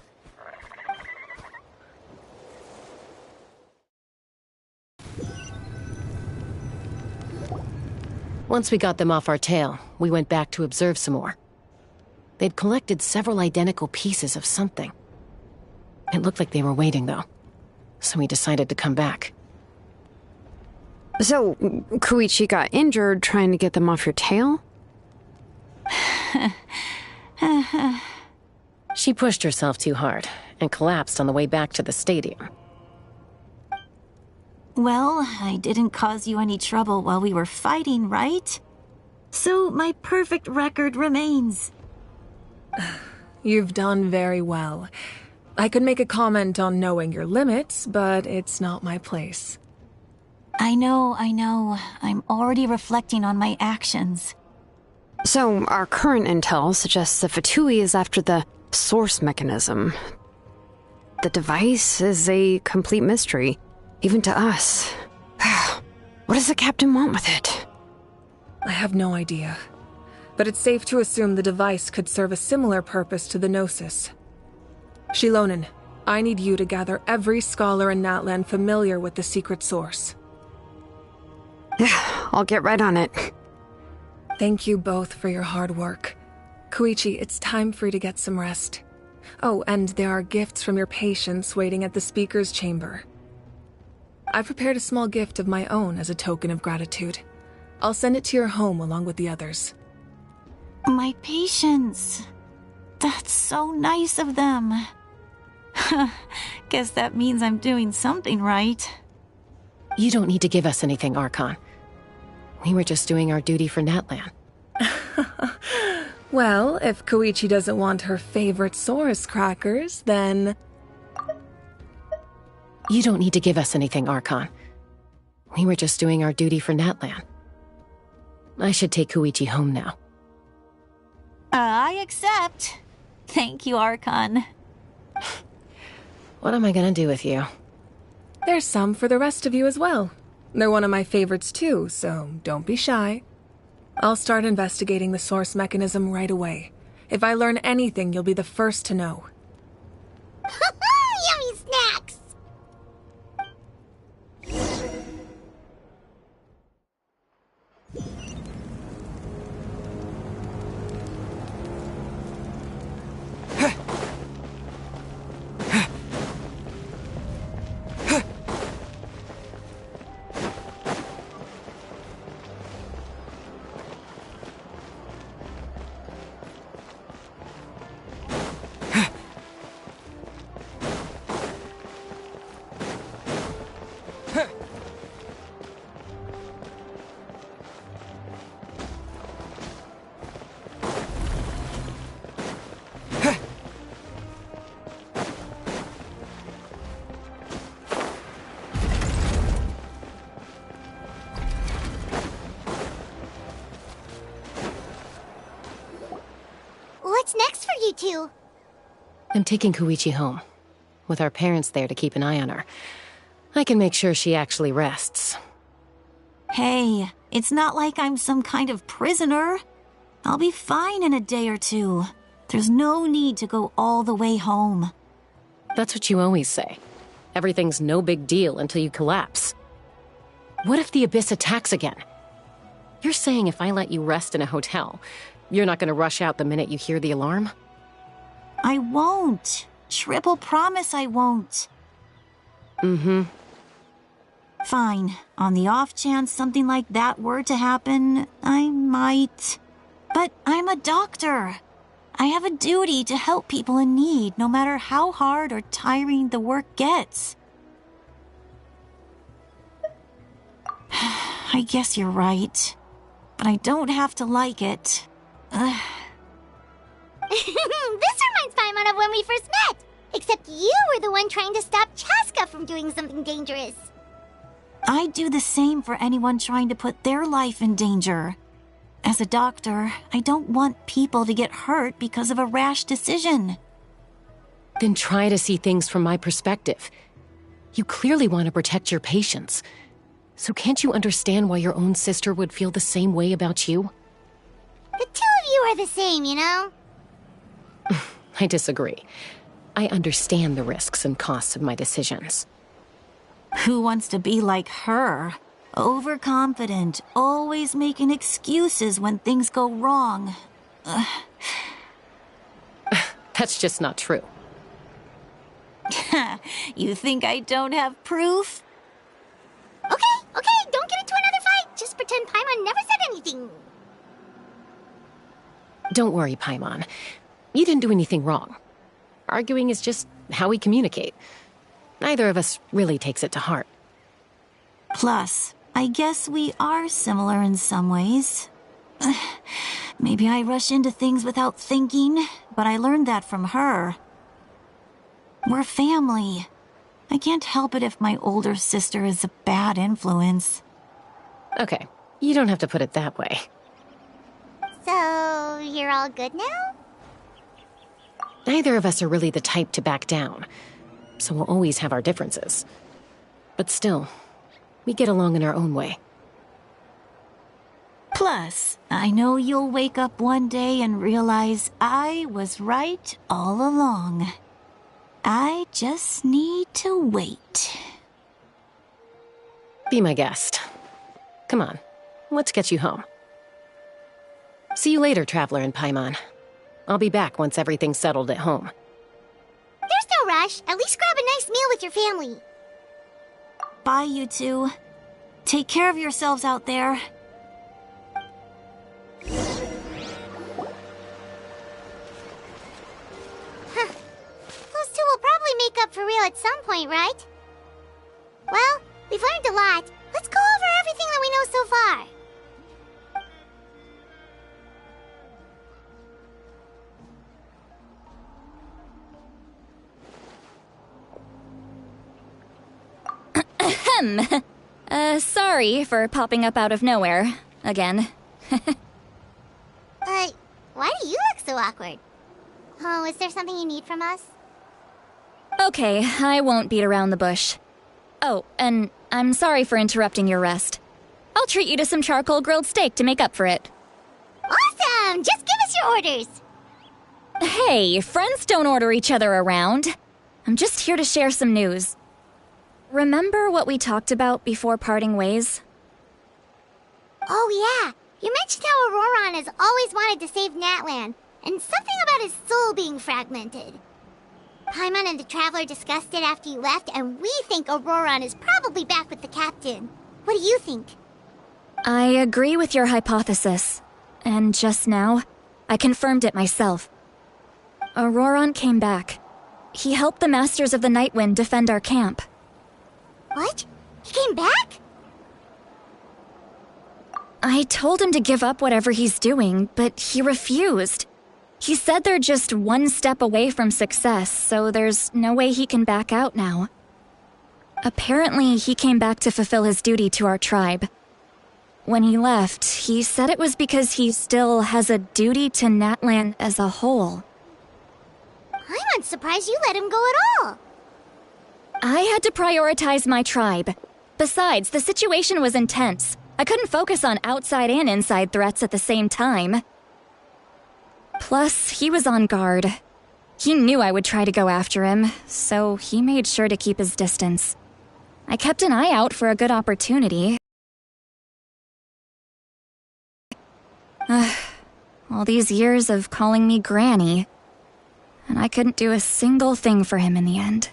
Once we got them off our tail, we went back to observe some more. They'd collected several identical pieces of something. It looked like they were waiting, though. So we decided to come back. So, Koichi got injured trying to get them off your tail? She pushed herself too hard and collapsed on the way back to the stadium. Well, I didn't cause you any trouble while we were fighting, right? So my perfect record remains. You've done very well. I could make a comment on knowing your limits, but it's not my place. I know. I'm already reflecting on my actions. So, our current intel suggests the Fatui is after the Source Mechanism. The device is a complete mystery, even to us. What does the captain want with it? I have no idea. But it's safe to assume the device could serve a similar purpose to the Gnosis. Shilonen, I need you to gather every scholar in Natland familiar with the secret source. Yeah, I'll get right on it. Thank you both for your hard work. Koichi, it's time for you to get some rest. Oh, and there are gifts from your patients waiting at the speaker's chamber. I've prepared a small gift of my own as a token of gratitude. I'll send it to your home along with the others. My patients. That's so nice of them. Guess that means I'm doing something right. You don't need to give us anything, Archon. We were just doing our duty for Natland. Well, if Koichi doesn't want her favorite Saurus crackers, then... You don't need to give us anything, Archon. We were just doing our duty for Natland. I should take Koichi home now. I accept. Thank you, Archon. What am I gonna do with you? There's some for the rest of you as well. They're one of my favorites too, so don't be shy. I'll start investigating the source mechanism right away. If I learn anything, you'll be the first to know. Yummy snacks! What's next for you two? I'm taking Koichi home, with our parents there to keep an eye on her. I can make sure she actually rests. Hey, it's not like I'm some kind of prisoner. I'll be fine in a day or two. There's no need to go all the way home. That's what you always say. Everything's no big deal until you collapse. What if the Abyss attacks again? You're saying if I let you rest in a hotel, you're not gonna rush out the minute you hear the alarm? I won't. Triple promise I won't. Mm-hmm. Fine. On the off chance something like that were to happen, I might. But I'm a doctor. I have a duty to help people in need, no matter how hard or tiring the work gets. I guess you're right. But I don't have to like it. This reminds Paimon of when we first met. Except you were the one trying to stop Chaska from doing something dangerous. I'd do the same for anyone trying to put their life in danger. As a doctor, I don't want people to get hurt because of a rash decision. Then try to see things from my perspective. You clearly want to protect your patients. So can't you understand why your own sister would feel the same way about you? The two of you are the same, you know? I disagree. I understand the risks and costs of my decisions. Who wants to be like her? Overconfident, always making excuses when things go wrong. That's just not true. You think I don't have proof? Okay, don't get into another fight. Just pretend Paimon never said anything. Don't worry, Paimon. You didn't do anything wrong. Arguing is just how we communicate. Neither of us really takes it to heart. Plus, I guess we are similar in some ways. Maybe I rush into things without thinking, but I learned that from her. We're family. I can't help it if my older sister is a bad influence. Okay, you don't have to put it that way. So, you're all good now? Neither of us are really the type to back down, so we'll always have our differences. But still, we get along in our own way. Plus, I know you'll wake up one day and realize I was right all along. I just need to wait. Be my guest. Come on, let's get you home. See you later, Traveler and Paimon. I'll be back once everything's settled at home. There's no rush. At least grab a nice meal with your family. Bye, you two. Take care of yourselves out there. Those two will probably make up for real at some point, right? Well, we've learned a lot. Let's go over everything that we know so far. Sorry for popping up out of nowhere. Again. Why do you look so awkward? Oh, is there something you need from us? Okay, I won't beat around the bush. Oh, and I'm sorry for interrupting your rest. I'll treat you to some charcoal grilled steak to make up for it. Awesome! Just give us your orders! Hey, friends don't order each other around. I'm just here to share some news. Remember what we talked about before parting ways? Oh yeah, you mentioned how Auroron has always wanted to save Natlan, and something about his soul being fragmented. Paimon and the Traveler discussed it after you left, and we think Auroron is probably back with the Captain. What do you think? I agree with your hypothesis. And just now, I confirmed it myself. Auroron came back. He helped the Masters of the Nightwind defend our camp. What? He came back? I told him to give up whatever he's doing, but he refused. He said they're just one step away from success, so there's no way he can back out now. Apparently, he came back to fulfill his duty to our tribe. When he left, he said it was because he still has a duty to Natlan as a whole. I'm surprised you let him go at all. I had to prioritize my tribe. Besides, the situation was intense. I couldn't focus on outside and inside threats at the same time. Plus, he was on guard. He knew I would try to go after him, so he made sure to keep his distance. I kept an eye out for a good opportunity. All these years of calling me Granny, and I couldn't do a single thing for him in the end.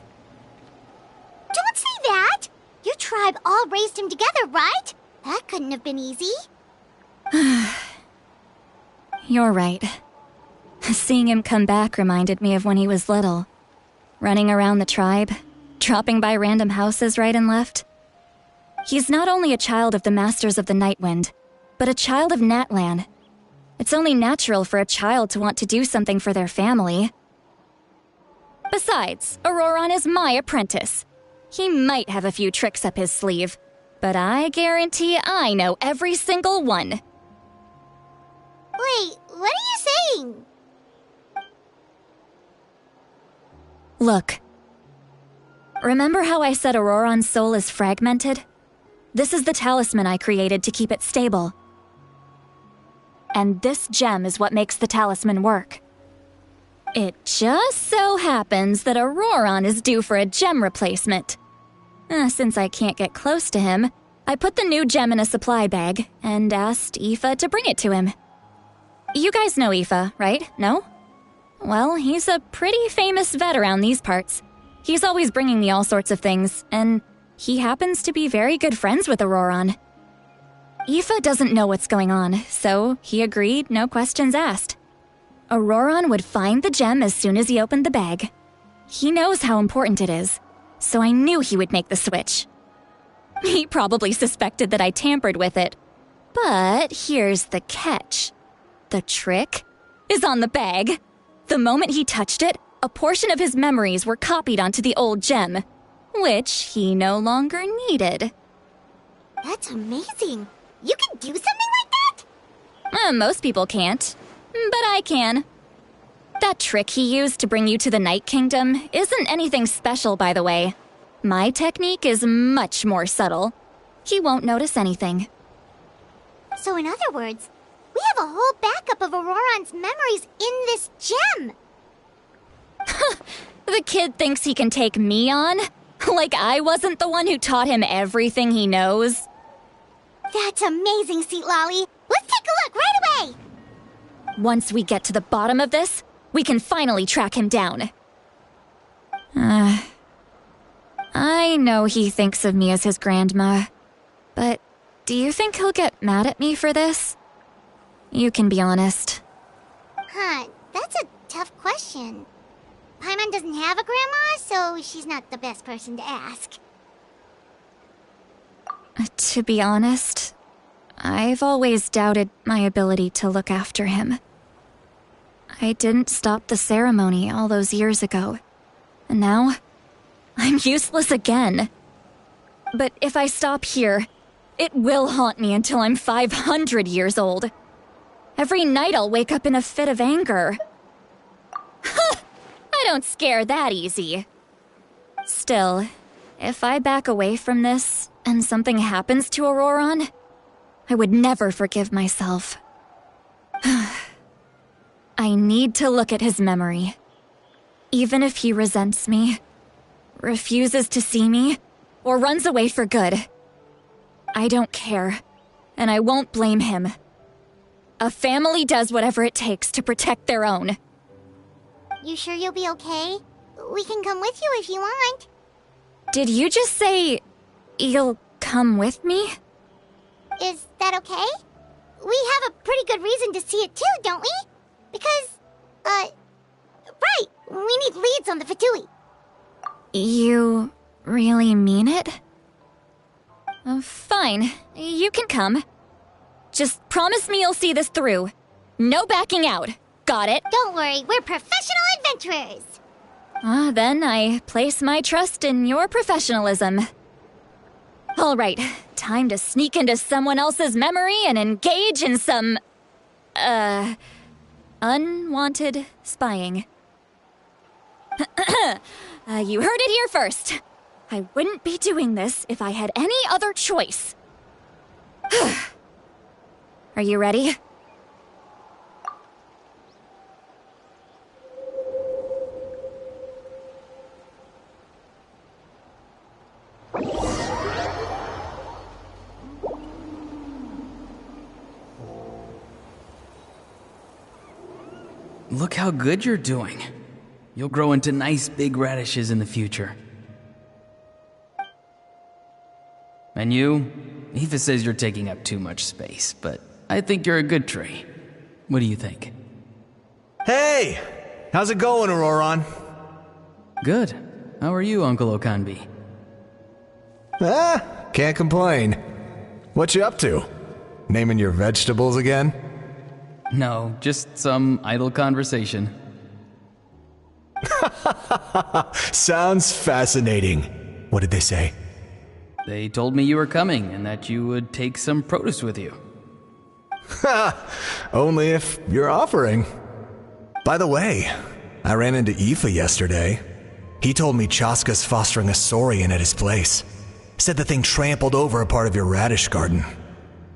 Don't say that! Your tribe all raised him together, right? That couldn't have been easy. You're right. Seeing him come back reminded me of when he was little. Running around the tribe, dropping by random houses right and left. He's not only a child of the Masters of the Nightwind, but a child of Natlan. It's only natural for a child to want to do something for their family. Besides, Auroron is my apprentice. He might have a few tricks up his sleeve, but I guarantee I know every single one. Wait, what are you saying? Look. Remember how I said Auroron's soul is fragmented? This is the talisman I created to keep it stable. And this gem is what makes the talisman work. It just so happens that Auroron is due for a gem replacement. Since I can't get close to him, I put the new gem in a supply bag and asked Aoife to bring it to him. You guys know Aoife, right? No? Well, he's a pretty famous vet around these parts. He's always bringing me all sorts of things, and he happens to be very good friends with Auroron. Aoife doesn't know what's going on, so he agreed, no questions asked. Auroron would find the gem as soon as he opened the bag. He knows how important it is, so I knew he would make the switch. He probably suspected that I tampered with it. But here's the catch. The trick is on the bag. The moment he touched it, a portion of his memories were copied onto the old gem, which he no longer needed. That's amazing. You can do something like that? Most people can't, but I can. That trick he used to bring you to the Night Kingdom isn't anything special, by the way. My technique is much more subtle. He won't notice anything. So in other words, we have a whole backup of Auroron's memories in this gem. The kid thinks he can take me on? Like I wasn't the one who taught him everything he knows? That's amazing, Seat Lolly. Let's take a look right away. Once we get to the bottom of this, we can finally track him down. I know he thinks of me as his grandma, but do you think he'll get mad at me for this? You can be honest. That's a tough question. Paimon doesn't have a grandma, so she's not the best person to ask. To be honest, I've always doubted my ability to look after him. I didn't stop the ceremony all those years ago, and now I'm useless again. But if I stop here, it will haunt me until I'm 500 years old. Every night I'll wake up in a fit of anger. I don't scare that easy. Still, if I back away from this and something happens to Auroron, I would never forgive myself. I need to look at his memory. Even if he resents me, refuses to see me, or runs away for good. I don't care, and I won't blame him. A family does whatever it takes to protect their own. You sure you'll be okay? We can come with you if you want. Did you just say you'll come with me? Is that okay? We have a pretty good reason to see it too, don't we? Because, right, we need leads on the Fatui. You really mean it? Fine, you can come. Just promise me you'll see this through. No backing out. Got it? Don't worry, we're professional adventurers. Then I place my trust in your professionalism. All right, time to sneak into someone else's memory and engage in some, unwanted spying. You heard it here first. I wouldn't be doing this if I had any other choice. Are you ready? Look how good you're doing. You'll grow into nice big radishes in the future. And you? Aoife says you're taking up too much space, but I think you're a good tree. What do you think? Hey! How's it going, Auroron? Good. How are you, Uncle Okanbi? Can't complain. What you up to? Naming your vegetables again? No, just some idle conversation. Sounds fascinating. What did they say? They told me you were coming and that you would take some produce with you. Only if you're offering. By the way, I ran into Aoife yesterday. He told me Chaska's fostering a saurian at his place. Said the thing trampled over a part of your radish garden.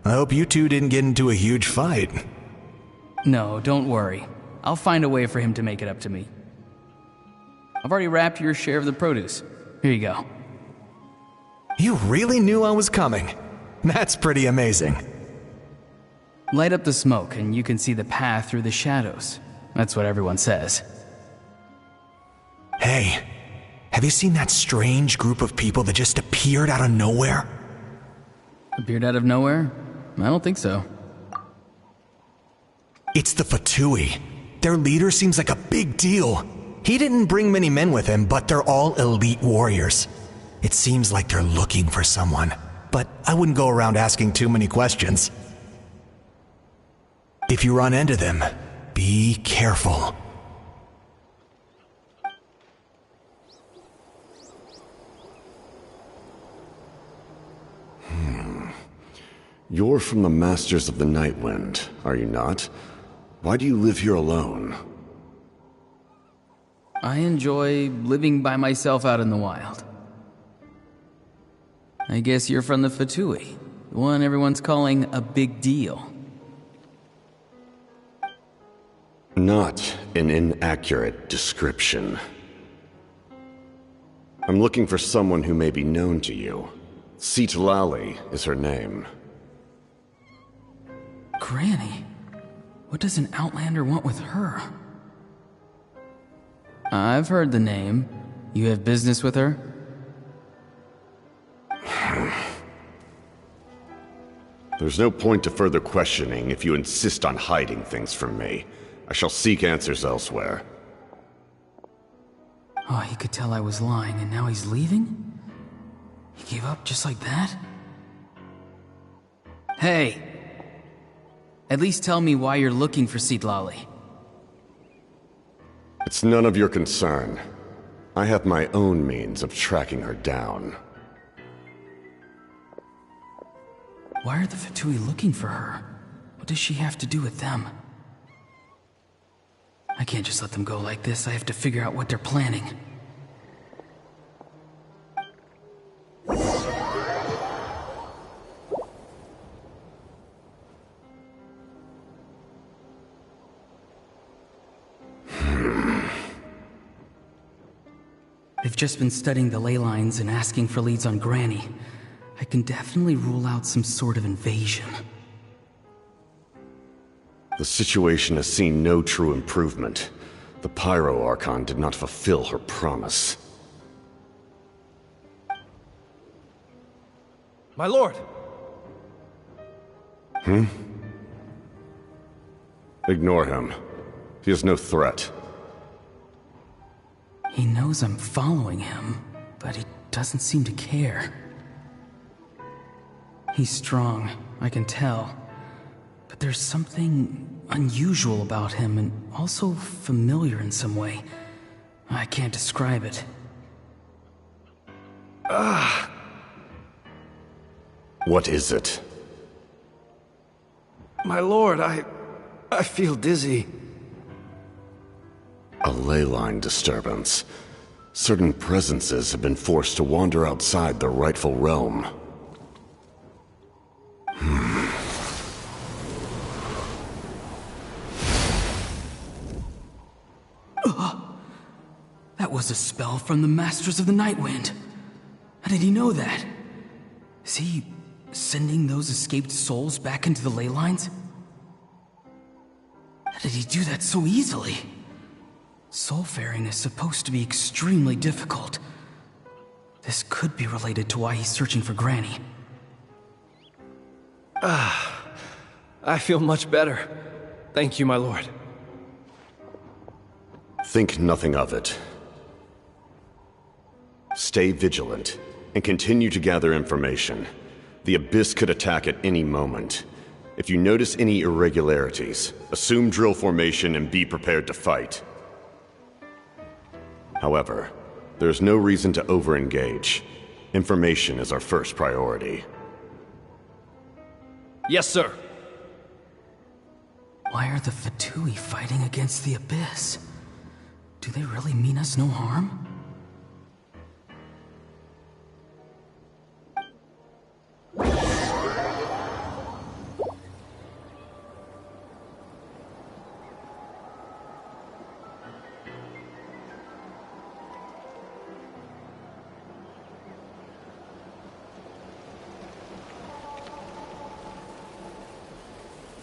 I hope you two didn't get into a huge fight. No, don't worry. I'll find a way for him to make it up to me. I've already wrapped your share of the produce. Here you go. You really knew I was coming. That's pretty amazing. Light up the smoke and you can see the path through the shadows. That's what everyone says. Hey, have you seen that strange group of people that just appeared out of nowhere? Appeared out of nowhere? I don't think so. It's the Fatui. Their leader seems like a big deal. He didn't bring many men with him, but they're all elite warriors. It seems like they're looking for someone, but I wouldn't go around asking too many questions. If you run into them, be careful. You're from the Masters of the Night Wind, are you not? Why do you live here alone? I enjoy living by myself out in the wild. I guess you're from the Fatui, the one everyone's calling a big deal. Not an inaccurate description. I'm looking for someone who may be known to you. Lali is her name. Granny? What does an Outlander want with her? I've heard the name. You have business with her? There's no point to further questioning if you insist on hiding things from me. I shall seek answers elsewhere. Oh, he could tell I was lying and now he's leaving? He gave up just like that? Hey! At least tell me why you're looking for Lali. It's none of your concern. I have my own means of tracking her down. Why are the Fatui looking for her? What does she have to do with them? I can't just let them go like this. I have to figure out what they're planning. I've just been studying the ley lines and asking for leads on Granny. I can definitely rule out some sort of invasion. The situation has seen no true improvement. The Pyro Archon did not fulfill her promise. My lord! Ignore him. He is no threat. He knows I'm following him, but he doesn't seem to care. He's strong, I can tell. But there's something unusual about him and also familiar in some way. I can't describe it. What is it? My lord, I feel dizzy. A ley line disturbance. Certain presences have been forced to wander outside their rightful realm. That was a spell from the Masters of the Nightwind. How did he know that? Is he sending those escaped souls back into the ley lines? How did he do that so easily? Soulfaring is supposed to be extremely difficult. This could be related to why he's searching for Granny. I feel much better. Thank you, my lord. Think nothing of it. Stay vigilant, and continue to gather information. The Abyss could attack at any moment. If you notice any irregularities, assume drill formation and be prepared to fight. However, there's no reason to over-engage. Information is our first priority. Yes, sir. Why are the Fatui fighting against the Abyss? Do they really mean us no harm?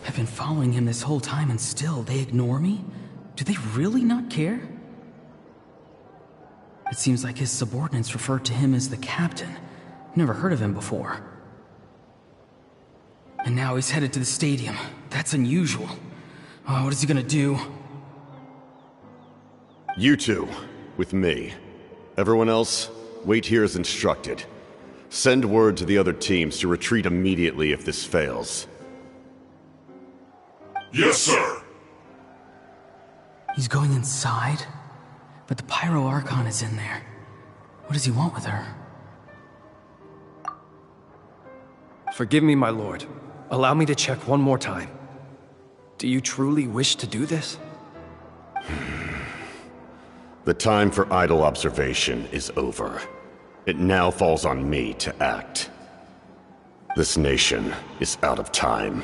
I've been following him this whole time and still they ignore me? Do they really not care? It seems like his subordinates referred to him as the captain. Never heard of him before. And now he's headed to the stadium. That's unusual. Oh, what is he gonna do? You two, with me. Everyone else, wait here as instructed. Send word to the other teams to retreat immediately if this fails. Yes, sir! He's going inside? But the Pyro Archon is in there. What does he want with her? Forgive me, my lord. Allow me to check one more time. Do you truly wish to do this? The time for idle observation is over. It now falls on me to act. This nation is out of time.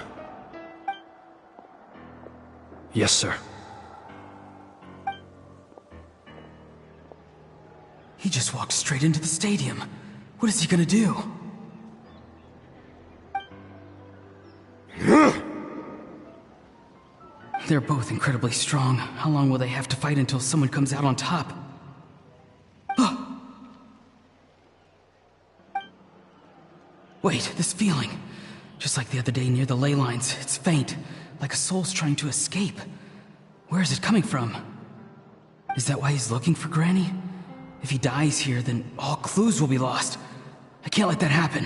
Yes, sir. He just walked straight into the stadium. What is he gonna do? They're both incredibly strong. How long will they have to fight until someone comes out on top? Wait, this feeling. Just like the other day near the ley lines, it's faint, like a soul's trying to escape. Where is it coming from? Is that why he's looking for Granny? If he dies here, then all clues will be lost. I can't let that happen.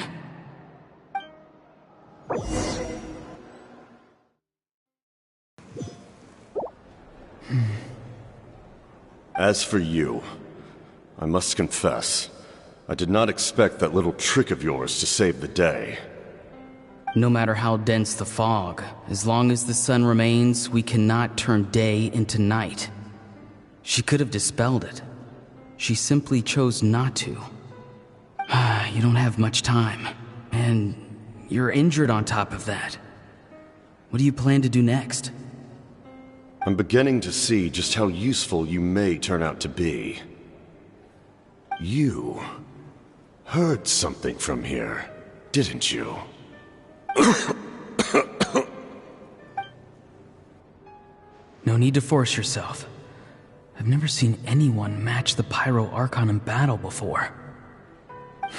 As for you, I must confess, I did not expect that little trick of yours to save the day. No matter how dense the fog, as long as the sun remains, we cannot turn day into night. She could have dispelled it. She simply chose not to. You don't have much time, and you're injured on top of that. What do you plan to do next? I'm beginning to see just how useful you may turn out to be. You heard something from here, didn't you? No need to force yourself. I've never seen anyone match the Pyro Archon in battle before.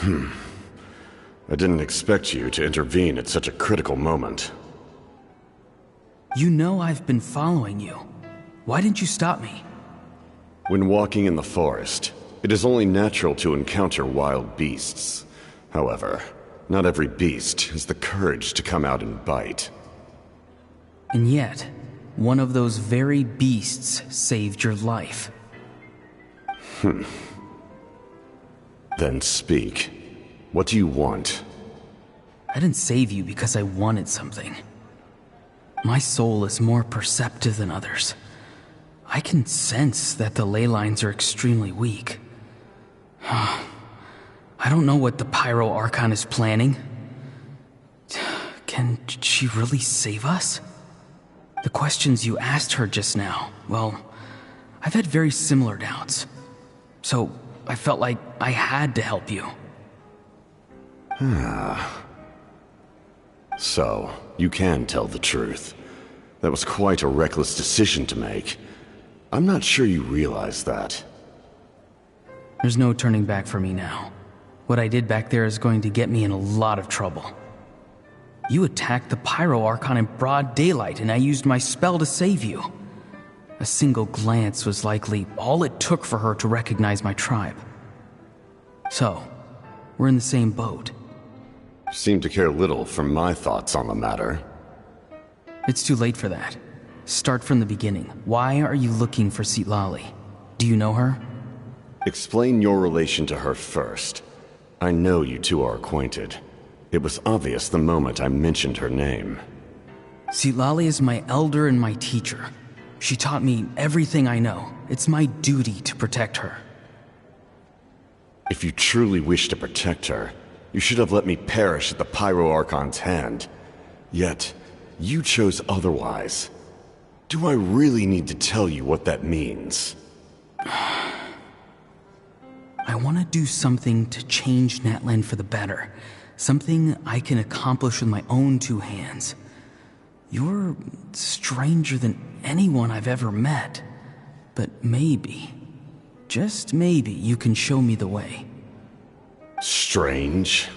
I didn't expect you to intervene at such a critical moment. You know I've been following you. Why didn't you stop me? When walking in the forest, it is only natural to encounter wild beasts. However, not every beast has the courage to come out and bite. And yet, one of those very beasts saved your life. Then speak. What do you want? I didn't save you because I wanted something. My soul is more perceptive than others. I can sense that the ley lines are extremely weak. I don't know what the Pyro Archon is planning. Can she really save us? The questions you asked her just now, well, I've had very similar doubts. So I felt like I had to help you. So, you can tell the truth. That was quite a reckless decision to make. I'm not sure you realize that. There's no turning back for me now. What I did back there is going to get me in a lot of trouble. You attacked the Pyro Archon in broad daylight, and I used my spell to save you. A single glance was likely all it took for her to recognize my tribe. So, we're in the same boat. Seem to care little for my thoughts on the matter. It's too late for that. Start from the beginning. Why are you looking for Citlali? Do you know her? Explain your relation to her first. I know you two are acquainted. It was obvious the moment I mentioned her name. Citlali is my elder and my teacher. She taught me everything I know. It's my duty to protect her. If you truly wish to protect her, you should have let me perish at the Pyro Archon's hand. Yet, you chose otherwise. Do I really need to tell you what that means? I want to do something to change Natlan for the better. Something I can accomplish with my own two hands. You're stranger than anyone I've ever met. But maybe, just maybe, you can show me the way. Strange?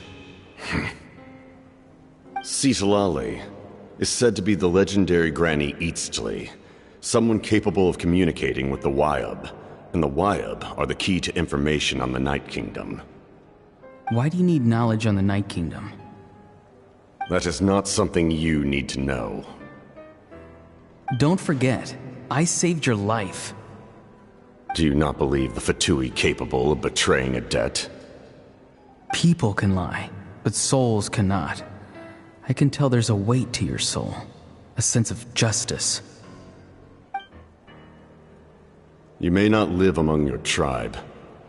Citlali is said to be the legendary Granny Eastly, someone capable of communicating with the Wyab, and the Wyab are the key to information on the Night Kingdom. Why do you need knowledge on the Night Kingdom? That is not something you need to know. Don't forget, I saved your life. Do you not believe the Fatui capable of betraying a debt? People can lie, but souls cannot. I can tell there's a weight to your soul, a sense of justice. You may not live among your tribe,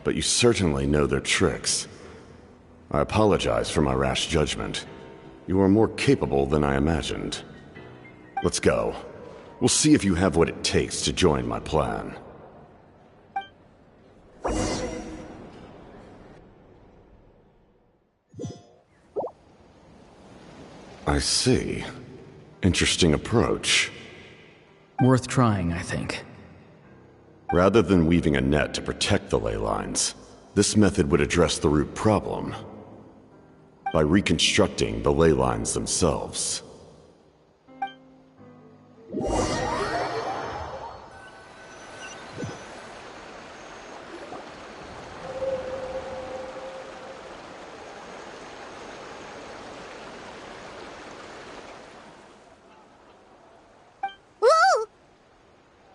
but you certainly know their tricks. I apologize for my rash judgment. You are more capable than I imagined. Let's go. We'll see if you have what it takes to join my plan. I see. Interesting approach. Worth trying, I think. Rather than weaving a net to protect the ley lines, this method would address the root problem by reconstructing the ley lines themselves.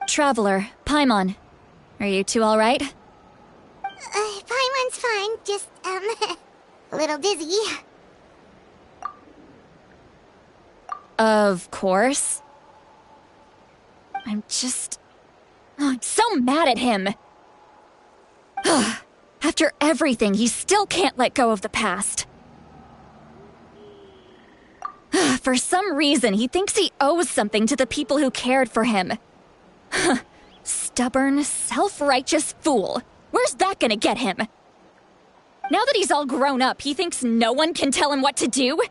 Traveler, Paimon. Are you two all right? Paimon's fine, just, a little dizzy. Of course. I'm so mad at him. After everything, he still can't let go of the past. For some reason, he thinks he owes something to the people who cared for him. Stubborn, self-righteous fool. Where's that gonna get him? Now that he's all grown up, he thinks no one can tell him what to do?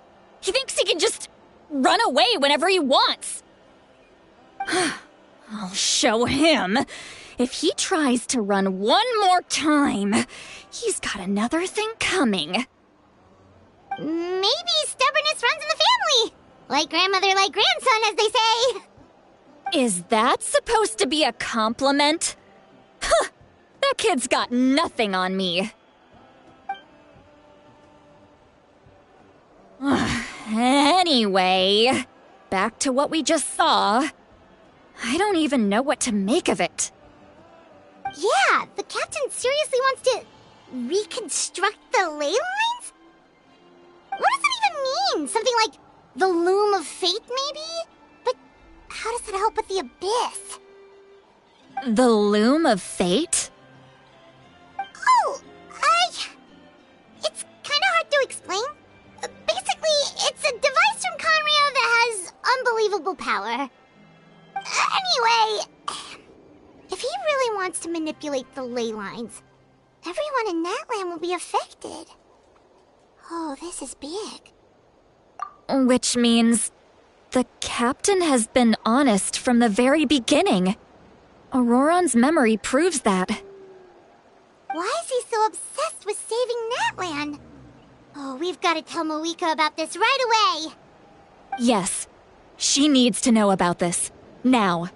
He thinks he can just run away whenever he wants. I'll show him. If he tries to run one more time, he's got another thing coming. Maybe stubbornness runs in the family. Like grandmother, like grandson, as they say. Is that supposed to be a compliment? Huh, that kid's got nothing on me. Anyway, back to what we just saw. I don't even know what to make of it. Yeah, the captain seriously wants to reconstruct the ley lines? What does it even mean? Something like the loom of fate, maybe? But how does that help with the abyss? The loom of fate? Oh, it's kind of hard to explain. Basically, it's a device from Conrio that has unbelievable power. Anyway, if he really wants to manipulate the ley lines, everyone in Natlan will be affected. Oh, this is big. Which means the captain has been honest from the very beginning. Auroron's memory proves that. Why is he so obsessed with saving Natlan? Oh, we've got to tell Moeka about this right away. Yes, she needs to know about this. Now.